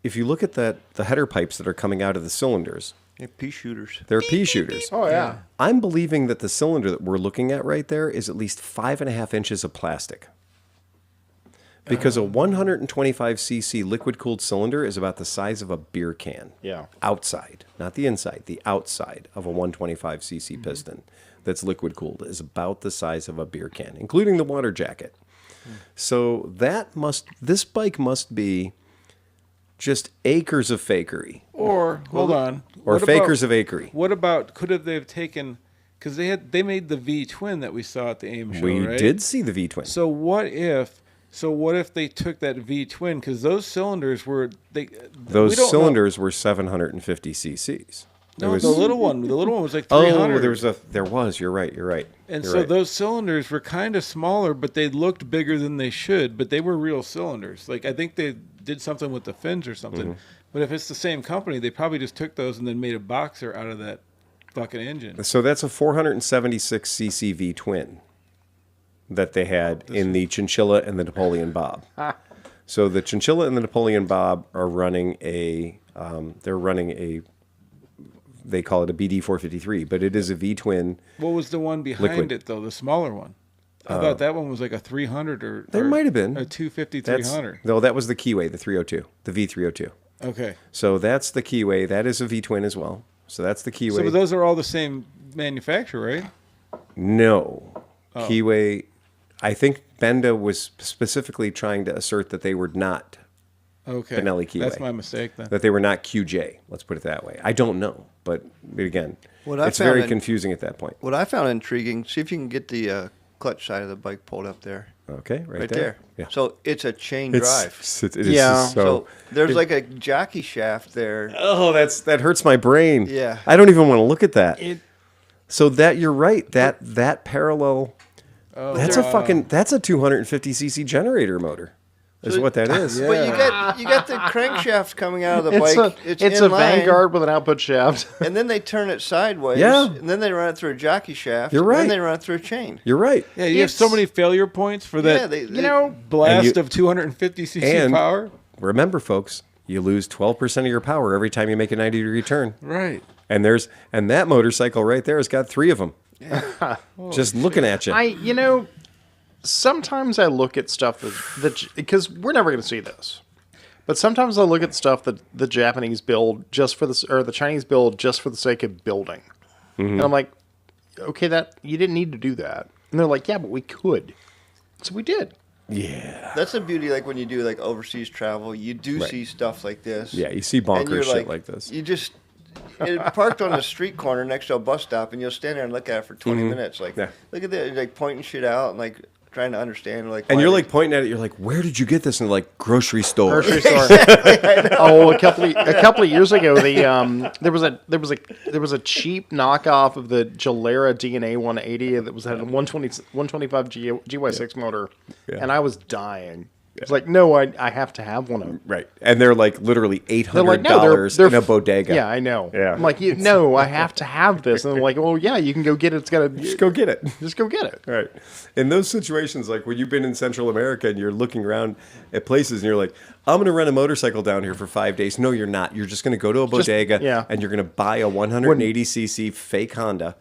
if you look at the header pipes that are coming out of the cylinders, Yeah, pea shooters. they're pea shooters. Oh yeah. I'm believing that the cylinder that we're looking at right there is at least 5.5 inches of plastic. Because a 125cc liquid-cooled cylinder is about the size of a beer can. Yeah. Outside, not the inside, the outside of a 125cc piston that's liquid-cooled is about the size of a beer can, including the water jacket. So this bike must be just acres of fakery. Or hold on. Or What fakers about- of akery. What about they've taken? Because they made the V twin that we saw at the AIM show. We right? did see the V-twin. So what if they took that V twin? Because those cylinders were we Those don't know- cylinders were 750 cc's. No, the little one. The little one was like 300. Oh, you're right. And You're so right. those cylinders were kind of smaller, but they looked bigger than they should. But they were real cylinders. Like I think they did something with the fins or something. Mm-hmm. But if it's the same company, they probably just took those and then made a boxer out of that fucking engine. So that's a 476 cc V-twin that they had in the Chinchilla and the Napoleon Bob. So the Chinchilla and the Napoleon Bob are running they call it a BD453, but it is a V-twin. What was the one behind Liquid. it though? The smaller one. I thought that one was like a 300 or There might have been. a 250 That's 300. No, that was the Keyway, the 302, the V302. Okay. So that's the Keyway. That is a V-twin as well. So that's the Keyway. So but those are all the same manufacturer, right? No. Oh. Keyway, I think Benda was specifically trying to assert that they were not, Okay. Benelli Keyway. That's my mistake then. that they were not QJ. Let's put it that way. I don't know, but again, What I it's found very in- confusing at that point. What I found intriguing, see if you can get the clutch side of the bike pulled up there. Okay, right, Right there. Yeah. So it's a chain drive. It is Yeah. So there's like a jockey shaft there. Oh, that hurts my brain. Yeah. I don't even want to look at that. So that you're right. That parallel. That's a 250cc generator motor. Is what that is. But you got the crankshaft coming out of the bike. It's in a line, Vanguard with an output shaft. and then they turn it sideways. Yeah. And then they run it through a jockey shaft. You're And right. then they run it through a chain. You're right. Yeah, you have so many failure points for that Yeah, they blast And you- of 250cc and- power. Remember, folks, you lose 12% of your power every time you make a 90-degree turn. Right. And that motorcycle right there has got 3 of them. Just looking at you. Sometimes I look at stuff that because we're never going to see this, but sometimes I look at stuff that the Japanese build just for this, or the Chinese build just for the sake of building, and I'm like, okay, that you didn't need to do that, and they're like, yeah, but we could, so we did. Yeah. That's the beauty, like when you do like overseas travel, you do see stuff like this. Yeah, you see bonkers shit like this. You just parked on the street corner next to a bus stop, and you'll stand there and look at it for 20 minutes. Like, look at that, you're like pointing shit out and like trying to understand. Like, and you're like pointing at it. You're like, where did you get this? And they're like, grocery store. Grocery store. Oh, a couple of years ago, there was a cheap knockoff of the Gilera DNA 180 that had a 125 GY6 motor, and I was dying. It's like, no, I have to have one of them. Right. And they're like literally $800 in a bodega. Yeah, I know. Yeah. I'm like, no, I have to have this. And I'm like, well, yeah, you can go get it. It's got to... Just go get it. Just go get it. Right. In those situations, like when you've been in Central America and you're looking around at places and you're like, I'm going to rent a motorcycle down here for 5 days. No, you're not. You're just going to go to a bodega and you're going to buy a 180cc fake Honda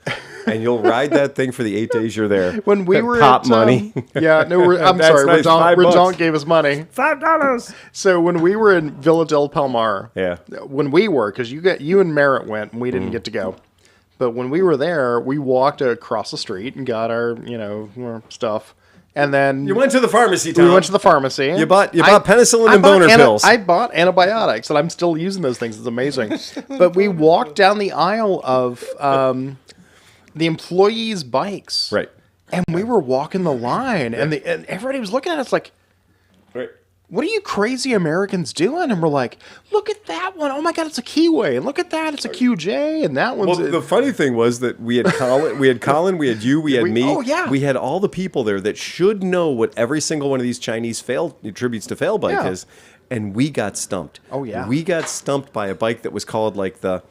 and you'll ride that thing for the 8 days you're there. When we were pop at, money. I'm sorry. Nice. Redon gave us money. $5. So when we were in Villa del Palmar, when we were, because you and Merritt went and we didn't get to go. But when we were there, we walked across the street and got our, our stuff. And then you went to the pharmacy, Tom. We went to the pharmacy. You bought penicillin and boner pills. I bought antibiotics, and I'm still using those things. It's amazing. But we walked down the aisle of the employees' bikes. Right. And we were walking the line, and everybody was looking at us like, right. What are you crazy Americans doing? And we're like, look at that one. Oh my God, it's a Keyway. And look at that, it's a QJ. And that one's... Well, the funny thing was that we had Colin, we had you, we had me. Oh, yeah. We had all the people there that should know what every single one of these Chinese tributes to fail bike is. And we got stumped. Oh, yeah. We got stumped by a bike that was called like the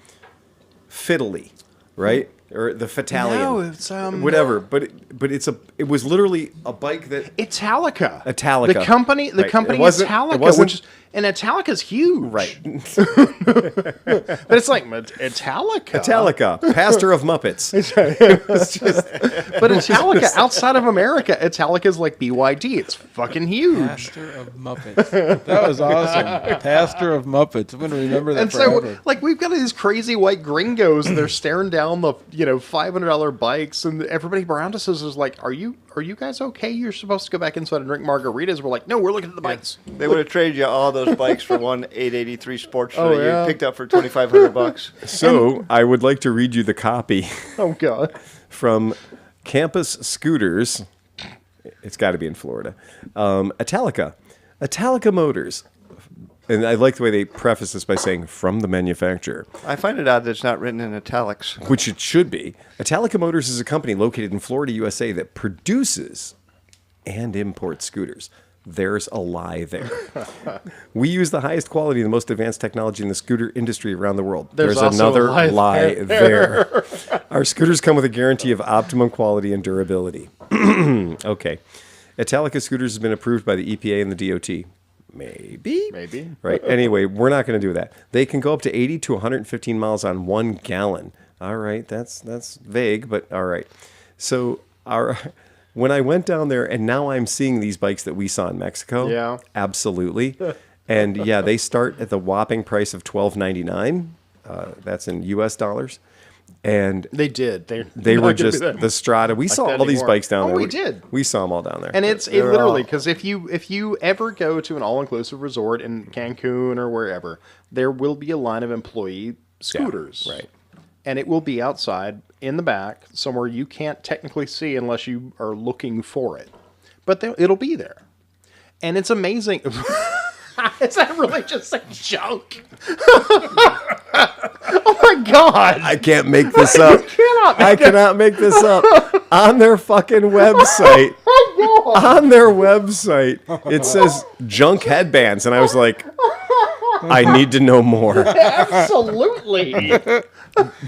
Fiddly, right? Or the Fatalion. No, it's whatever. But it was literally a bike that Italica. Italica. The company Italica, and Italica's huge. Right. But it's like Italica. Italica, pastor of Muppets. But Italica outside of America, Italica's like BYD. It's fucking huge. Pastor of Muppets. That was awesome. Pastor of Muppets. I'm going to remember that forever. So, like, we've got these crazy white gringos, and they're staring down the $500 bikes, and everybody around us is like, "Are you guys okay? You're supposed to go back inside and drink margaritas." We're like, "No, we're looking at the bikes." They would have traded you all those bikes for one 883 Sportster that you picked up for $2,500. So I would like to read you the copy. Oh God! From Campus Scooters. It's got to be in Florida. Italica Motors. And I like the way they preface this by saying, from the manufacturer. I find it odd that it's not written in italics. Which it should be. Italica Motors is a company located in Florida, USA that produces and imports scooters. There's a lie there. We use the highest quality and the most advanced technology in the scooter industry around the world. There's another lie there. Our scooters come with a guarantee of optimum quality and durability. Okay. Italica Scooters has been approved by the EPA and the DOT. Maybe. Right. Anyway, we're not going to do that. They can go up to 80 to 115 miles on 1 gallon. All right. That's vague, but all right. So when I went down there, and now I'm seeing these bikes that we saw in Mexico. Yeah. Absolutely. And yeah, they start at the whopping price of $12.99. That's in US dollars. And they did. They were just the Strada. We saw all these bikes down there. We did. We saw them all down there. And it literally, because if you ever go to an all-inclusive resort in Cancun or wherever, there will be a line of employee scooters. Yeah, right. And it will be outside in the back somewhere you can't technically see unless you are looking for it. But it'll be there. And it's amazing. Is that really just like junk? Oh my God! I can't make this up. I cannot make this up. On their fucking website, it says junk headbands, and I was like, I need to know more. Absolutely.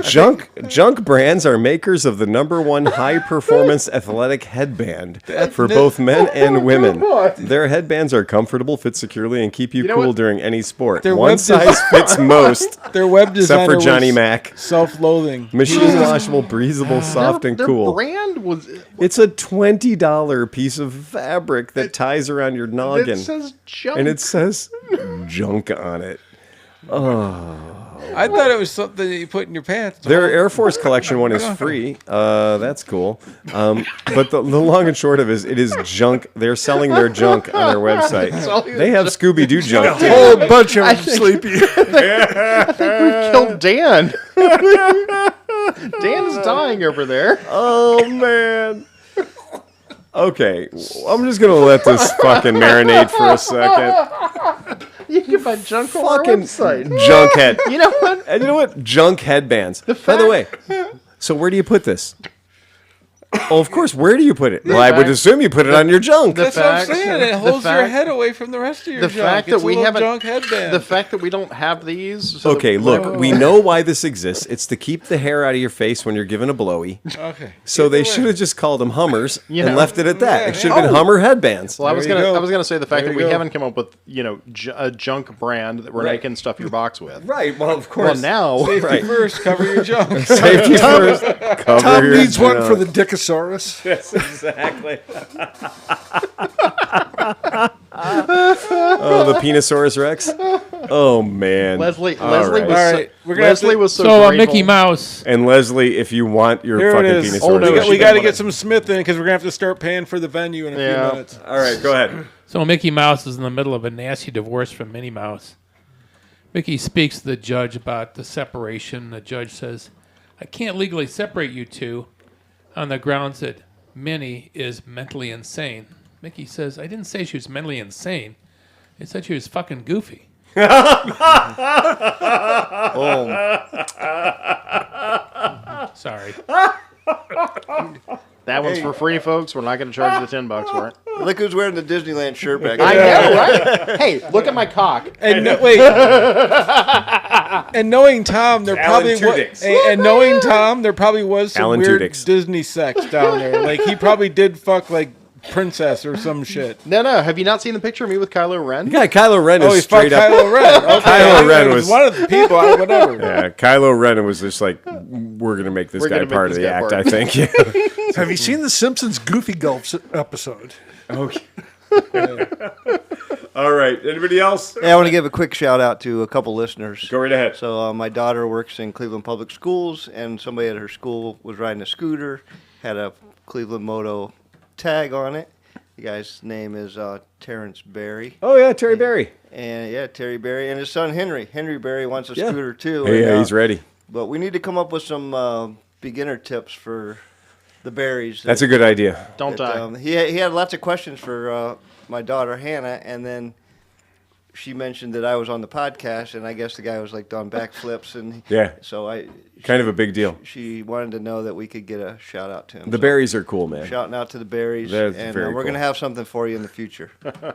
Junk brands are makers of the #1 high-performance athletic headband for both men and women. Their headbands are comfortable, fit securely, and keep you know cool what? during any sport. Their One web size fits most, Their web except designer for Johnny was Mac. self-loathing. Machine washable, breathable, soft, and Their cool. brand was. It's a $20 piece of fabric that ties around your It noggin. says junk. And it says junk on it. I thought it was something that you put in your pants. Their Air Force Collection one is free. That's cool. But the long and short of it is junk. They're selling their junk on their website. They have Scooby-Doo junk, too. Whole bunch of them, Sleepy. I think we've killed Dan. Dan is dying over there. Oh, man. Okay, I'm just going to let this fucking marinate for a second. You can buy junk on our Fucking website. junk head. You know what? And you know what? Junk headbands. By the way, so where do you put this? Oh, of course. Where do you put it? Well, I would assume you put it on your junk. That's what I'm fact- saying. It the holds your fact- head away from the rest of your The junk. fact It's that we a little haven't. junk headband. The fact that we don't have these. So Okay, that- look, we know why this exists. It's to keep the hair out of your face when you're given a blowy. Okay. So they Either way. should have just called them Hummers You and know. left it at that. Yeah, It should have been yeah. Hummer headbands. Well, I was There you gonna. go. I was gonna say the fact There that we you go. haven't come up with a junk brand that we're Right. making stuff your box with. Right, well, of Well, course. now Safety Right. first, cover your junk. Safety first. Cover Tom your needs one junk. for the Dickosaurus. Yes, exactly. Oh, the Penosaurus Rex? Oh, man. Leslie All was. right. All right, we're gonna have Leslie to- was so. So grateful. Mickey Mouse. And Leslie, if you want your Here it fucking is. Penosaurus Oh, no, We Rex, got, we she got to didn't get some Smith in because we're gonna have to start paying for the venue in a Yeah. few minutes. All right, go ahead. So Mickey Mouse is in the middle of a nasty divorce from Minnie Mouse. Mickey speaks to the judge about the separation. The judge says, I can't legally separate you two on the grounds that Minnie is mentally insane. Mickey says, I didn't say she was mentally insane. I said she was fucking goofy. Sorry. That one's for free, folks. We're not going to charge the $10 for it. Look who's wearing the Disneyland shirt back I there. know, right? Hey, look at my cock. And wait, and knowing Tom, there Alan probably Tudyk's. and knowing Tom, there probably was some Alan weird Tudyk's. Disney sex down there. Like he probably did fuck like princess or some shit. No. Have you not seen the picture of me with Kylo Ren? Yeah, Kylo Ren Oh, he is fucked straight up. Kylo Ren. Okay. Kylo Ren It was- one of the people. Whatever. Yeah, Kylo Ren was just like, we're going to make this We're guy gonna make part of this the guy act, part. I think. Yeah. Have you seen the Simpsons Goofy Gulps episode? Okay. All right. Anybody else? Yeah, I want to give a quick shout out to a couple listeners. Go right ahead. So my daughter works in Cleveland Public Schools, and somebody at her school was riding a scooter, had a Cleveland Moto tag on it. The guy's name is Terrence Berry. Oh, yeah, Terry Berry. And yeah, Terry Berry and his son Henry. Henry Berry wants a Yeah. scooter too. Hey, and, yeah, he's ready. But we need to come up with some beginner tips for the berries. That's a good idea. Don't die. He had lots of questions for my daughter Hannah, and then she mentioned that I was on the podcast, and I guess the guy was like doing backflips, and Yeah. so Kind of a big deal. she wanted to know that we could get a shout out to him. The So, berries are cool, man. shouting out to the berries, That's and very we're cool. gonna have something for you in the future.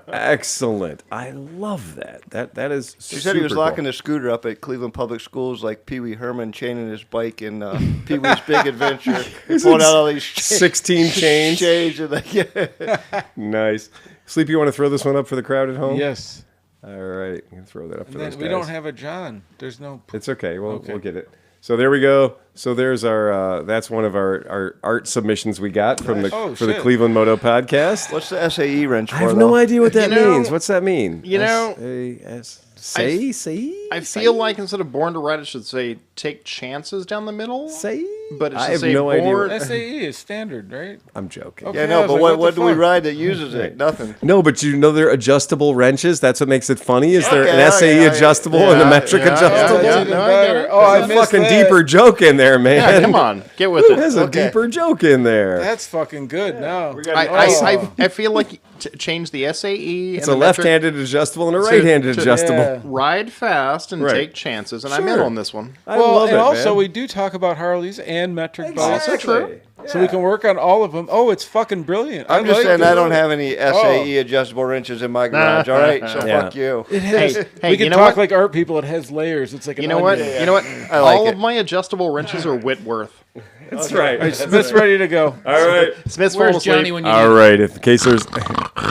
Excellent. I love that. That is. She said he was super locking cool. his scooter up at Cleveland Public Schools like Pee Wee Herman chaining his bike in Pee Wee's Big Adventure. He pulled out all these 16 chains. shades and like, yeah. Nice. Sleep, you want to throw this one up for the crowd at home? Yes. All right. You can throw that up for And those then guys. we don't have a John. There's no. It's okay. We'll Okay. get it. So there we go. So there's our. That's one of our art submissions we got from the Oh, for the shit. Cleveland Moto podcast. What's the SAE wrench for? I have though? no idea what that You know- means. What's that mean? you know, S-A-S- I say. I feel like instead of born to ride, it should say take chances down the middle. Say. But it I should have say no idea. born. SAE is standard, right? I'm joking. Okay. Yeah, I no, was but like, what what the do we fuck? ride that uses it? Nothing. No, but you know they're adjustable wrenches. That's what makes it funny. Is there an Okay, SAE yeah, adjustable yeah, and a metric yeah, adjustable? yeah, Even no, I better. get it. Oh, I There's a missed fucking that. deeper joke in there, man. Yeah, come on, get with it. There's a deeper joke in there. That's fucking good. Now I feel like change the SAE. It's and a the metric left-handed adjustable and a right-handed to- adjustable. yeah. Ride fast and Right. take chances, and I'm Sure. in on this one. I well, love and it, also man. we do talk about Harleys and metric bikes. Also true. so we can work on all of them. Oh, it's fucking brilliant. I'm just like saying it. I don't have any SAE adjustable wrenches in my garage. All right, so Yeah. fuck you. It has. Hey, we can you know talk what? like art people. It has layers. It's like You know what? onion. You know what? I like All it. of my adjustable wrenches are Whitworth. That's right. Smith's ready to go. All right. Smith's Where's falling asleep. Johnny when you All need right. In case there's,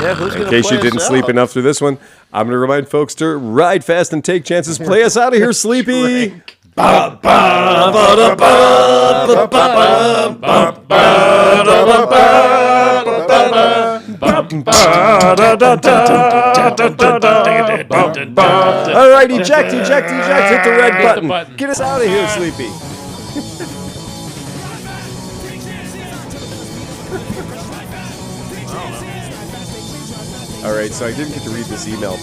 Yeah, who's in gonna case play you us didn't sleep out? enough through this one, I'm going to remind folks to ride fast and take chances. Play us out of here, Sleepy. All right, eject. Hit the red button. button. Get us out of here, Sleepy. All right, so I didn't get to read this email, but